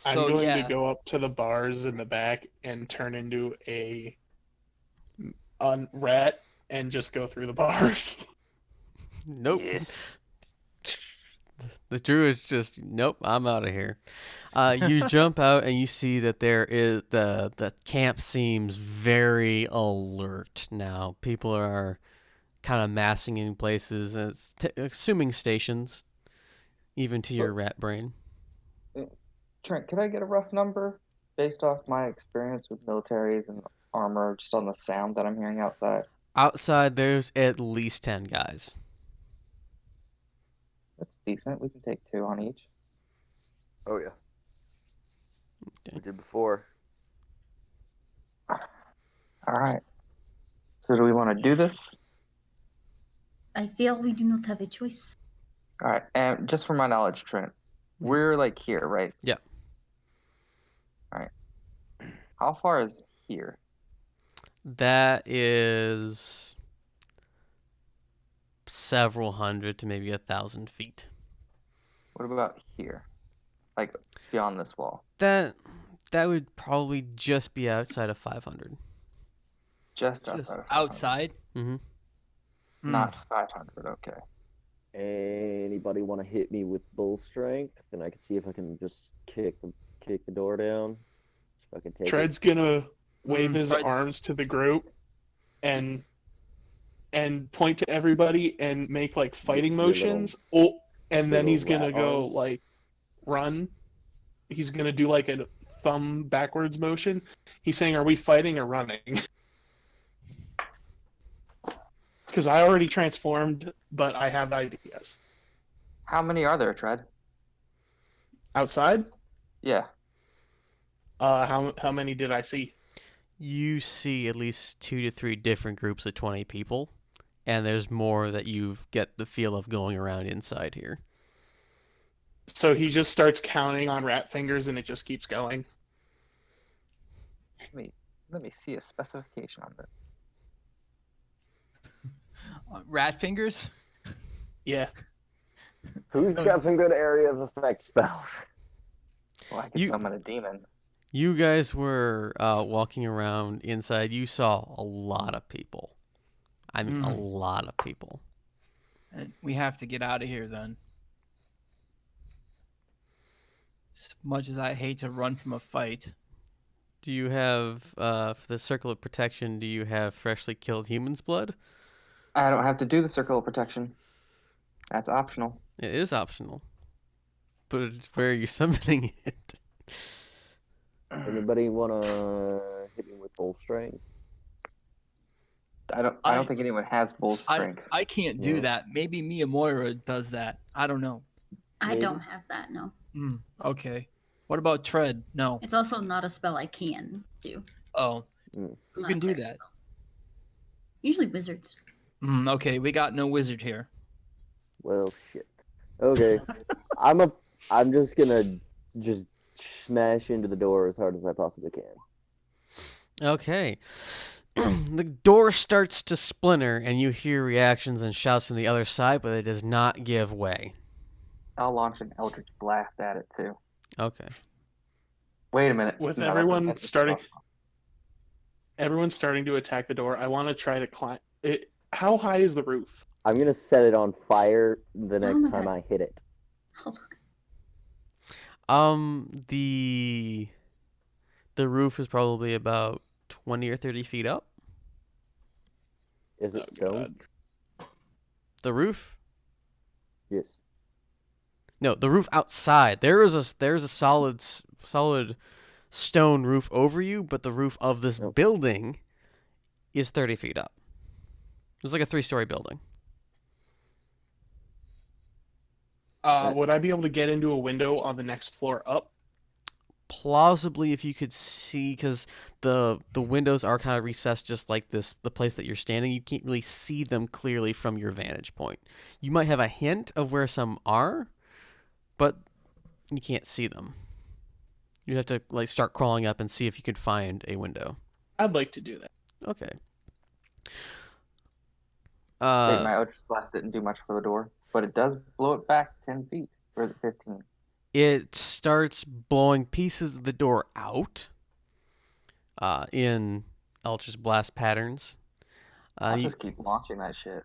I'm So going to yeah, go up to the bars in the back and turn into a rat and just go through the bars. Nope. Yes. The druid's just, nope, I'm out of here. You jump out and you see that there is the camp seems very alert now. People are kind of massing in places, and it's assuming stations, even to your rat brain. Trent, could I get a rough number based off my experience with militaries and armor, just on the sound that I'm hearing outside? Outside, there's at least 10 guys. That's decent. We can take 2 on each. Oh yeah. Okay. We did before. All right. So do we want to do this? I feel we do not have a choice. All right. And just for my knowledge, Trent, we're like here, right? Yeah. All right. How far is here? That is several hundred to maybe 1,000 feet. What about here? Like beyond this wall? That would probably just be outside of 500. Just just outside of 500. outside. Mm-hmm. Not 500. Okay. Anybody want to hit me with bull strength? Then I can see if I can just kick the door down. If I can take Tread's gonna wave his Tread's- arms to the group and point to everybody and make like fighting Your little- motions. Oh, and then little he's gonna rat go arms. like run. He's gonna do like a thumb backwards motion. He's saying, "Are we fighting or running?" Because I already transformed, but I have ideas. How many are there, Tread? Outside, Yeah. how many did I see? You see at least 2 to 3 different groups of 20 people, and there's more that you get the feel of going around inside here. So he just starts counting on rat fingers, and it just keeps going. Let me see a specification on this. Rat fingers. Yeah. Who's got some good area of effect spells? Well, I could You- summon a demon. You guys were walking around inside. You saw a lot of people. I mean, a lot of people. We have to get out of here then. As much as I hate to run from a fight. Do you have, for the Circle of Protection, do you have freshly killed humans' blood? I don't have to do the circle of protection. That's optional. It is optional. But where are you summoning it? Anybody want to hit me with bull strength? I don't think anyone has bull strength. I can't do Yeah. that. Maybe Miyamoira does that. I don't know. I Maybe. don't have that, no. Okay. What about Tread? No. It's also not a spell I can do. Oh. Mm. Who Not can a do cleric that? spell. Usually wizards. Okay, we got no wizard here. Well, shit. Okay, I'm just gonna just smash into the door as hard as I possibly can. Okay. The door starts to splinter, and you hear reactions and shouts from the other side, but it does not give way. I'll launch an Eldritch Blast at it too. Okay. Wait a minute. With No, that's everyone that's- starting to attack the door, I want to try to climb it. How high is the roof? I'm gonna set it on fire the next my time God. I hit it. Hold on. The roof is probably about 20 or 30 feet up. Is it Oh, stone? God. The roof? Yes. No, the roof outside. There's a solid stone roof over you, but the roof of this Nope. building is 30 feet up. It's like a 3-story building. Would I be able to get into a window on the next floor up? Plausibly, if you could see, because the windows are kind of recessed just like this, the place that you're standing, you can't really see them clearly from your vantage point. You might have a hint of where some are, but you can't see them. You'd have to like start crawling up and see if you could find a window. I'd like to do that. Okay. Wait, my Eldritch Blast didn't do much for the door, but it does blow it back 10 feet, or is it 15? It starts blowing pieces of the door out in Eldritch Blast patterns. I'll just keep launching that shit.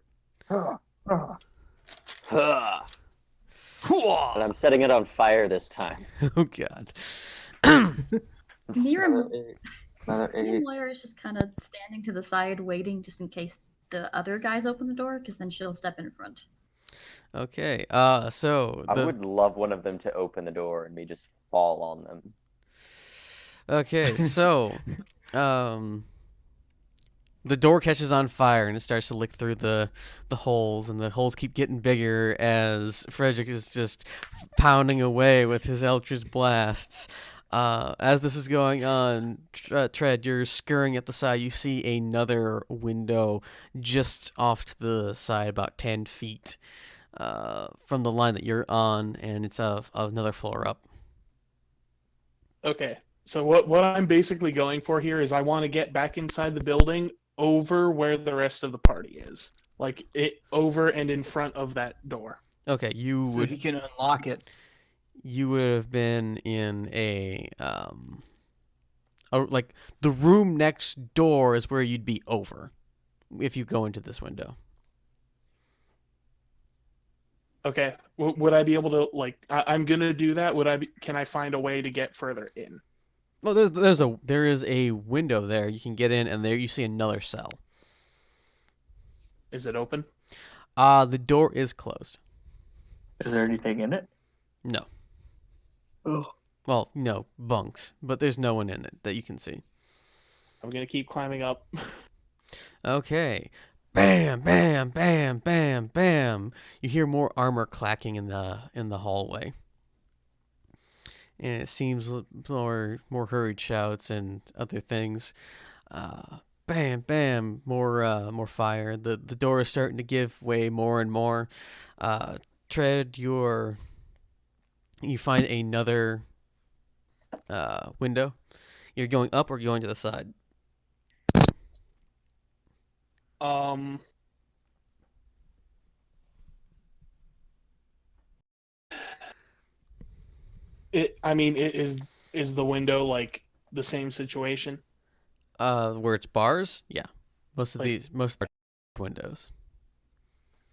But I'm setting it on fire this time. Oh, God. Mira Another 8. Moira is just kind of standing to the side, waiting just in case the other guys open the door, because then she'll step in front. Okay, so I would love one of them to open the door and me just fall on them. Okay, so the door catches on fire and it starts to lick through the holes, and the holes keep getting bigger as Frederick is just pounding away with his Eldritch Blasts. As this is going on, Tread, you're scurrying at the side. You see another window just off to the side, about 10 feet from the line that you're on, and it's another floor up. Okay. So what I'm basically going for here is I want to get back inside the building over where the rest of the party is. Like it over and in front of that door. Okay, So he can unlock it. You would have been in like the room next door is where you'd be over if you go into this window. Okay. Would I be able to like? I'm gonna do that. Can I find a way to get further in? Well, there is a window there you can get in, and there you see another cell. Is it open? The door is closed. Is there anything in it? No. Oh. Well, no bunks, but there's no one in it that you can see. I'm gonna keep climbing up. Okay. Bam, bam, bam, bam, bam. You hear more armor clacking in the hallway. And it seems more hurried shouts and other things. Bam, bam, more fire. The door is starting to give way more and more. Tread, you find another window. You're going up or going to the side? Is the window like the same situation? Where it's bars? Yeah. Most of Like- are windows.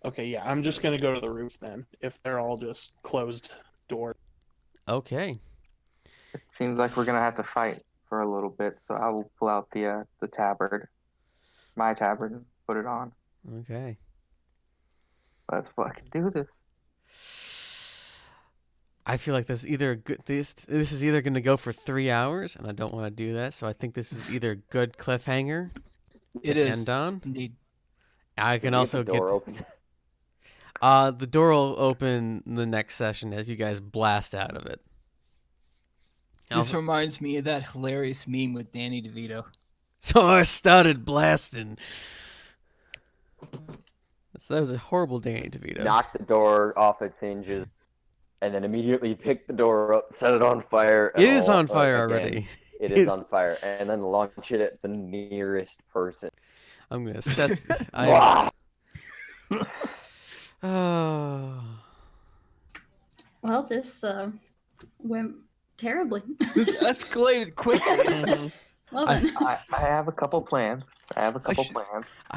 Okay, yeah. I'm just gonna go to the roof then. If they're all just closed doors. Okay. It seems like we're gonna have to fight for a little bit, so I will pull out the tabard, my tabard, and put it on. Okay. Let's fucking do this. I feel like this is either going to go for 3 hours, and I don't want to do that. So I think this is either a good cliffhanger It to is. end on. Indeed. I can Get also the door open. the door will open in the next session as you guys blast out of it. This reminds me of that hilarious meme with Danny DeVito. So I started blasting. That was a horrible Danny DeVito. Knock the door off its hinges, and then immediately pick the door up, set it on fire. It is on fire already. It is on fire, and then launch it at the nearest person. I'm gonna set. Oh. Well, this went terribly. This escalated quickly. Well then, I have a couple plans. I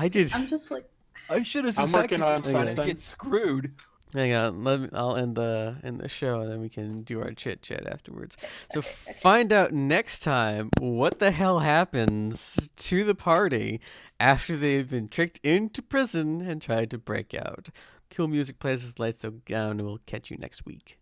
did. I'm just like, I should have I'm working on something. something. Get screwed. Hang on, I'll end the show, and then we can do our chit chat afterwards. So find out next time what the hell happens to the party after they've been tricked into prison and tried to break out. Cool music plays as lights go down, and we'll catch you next week.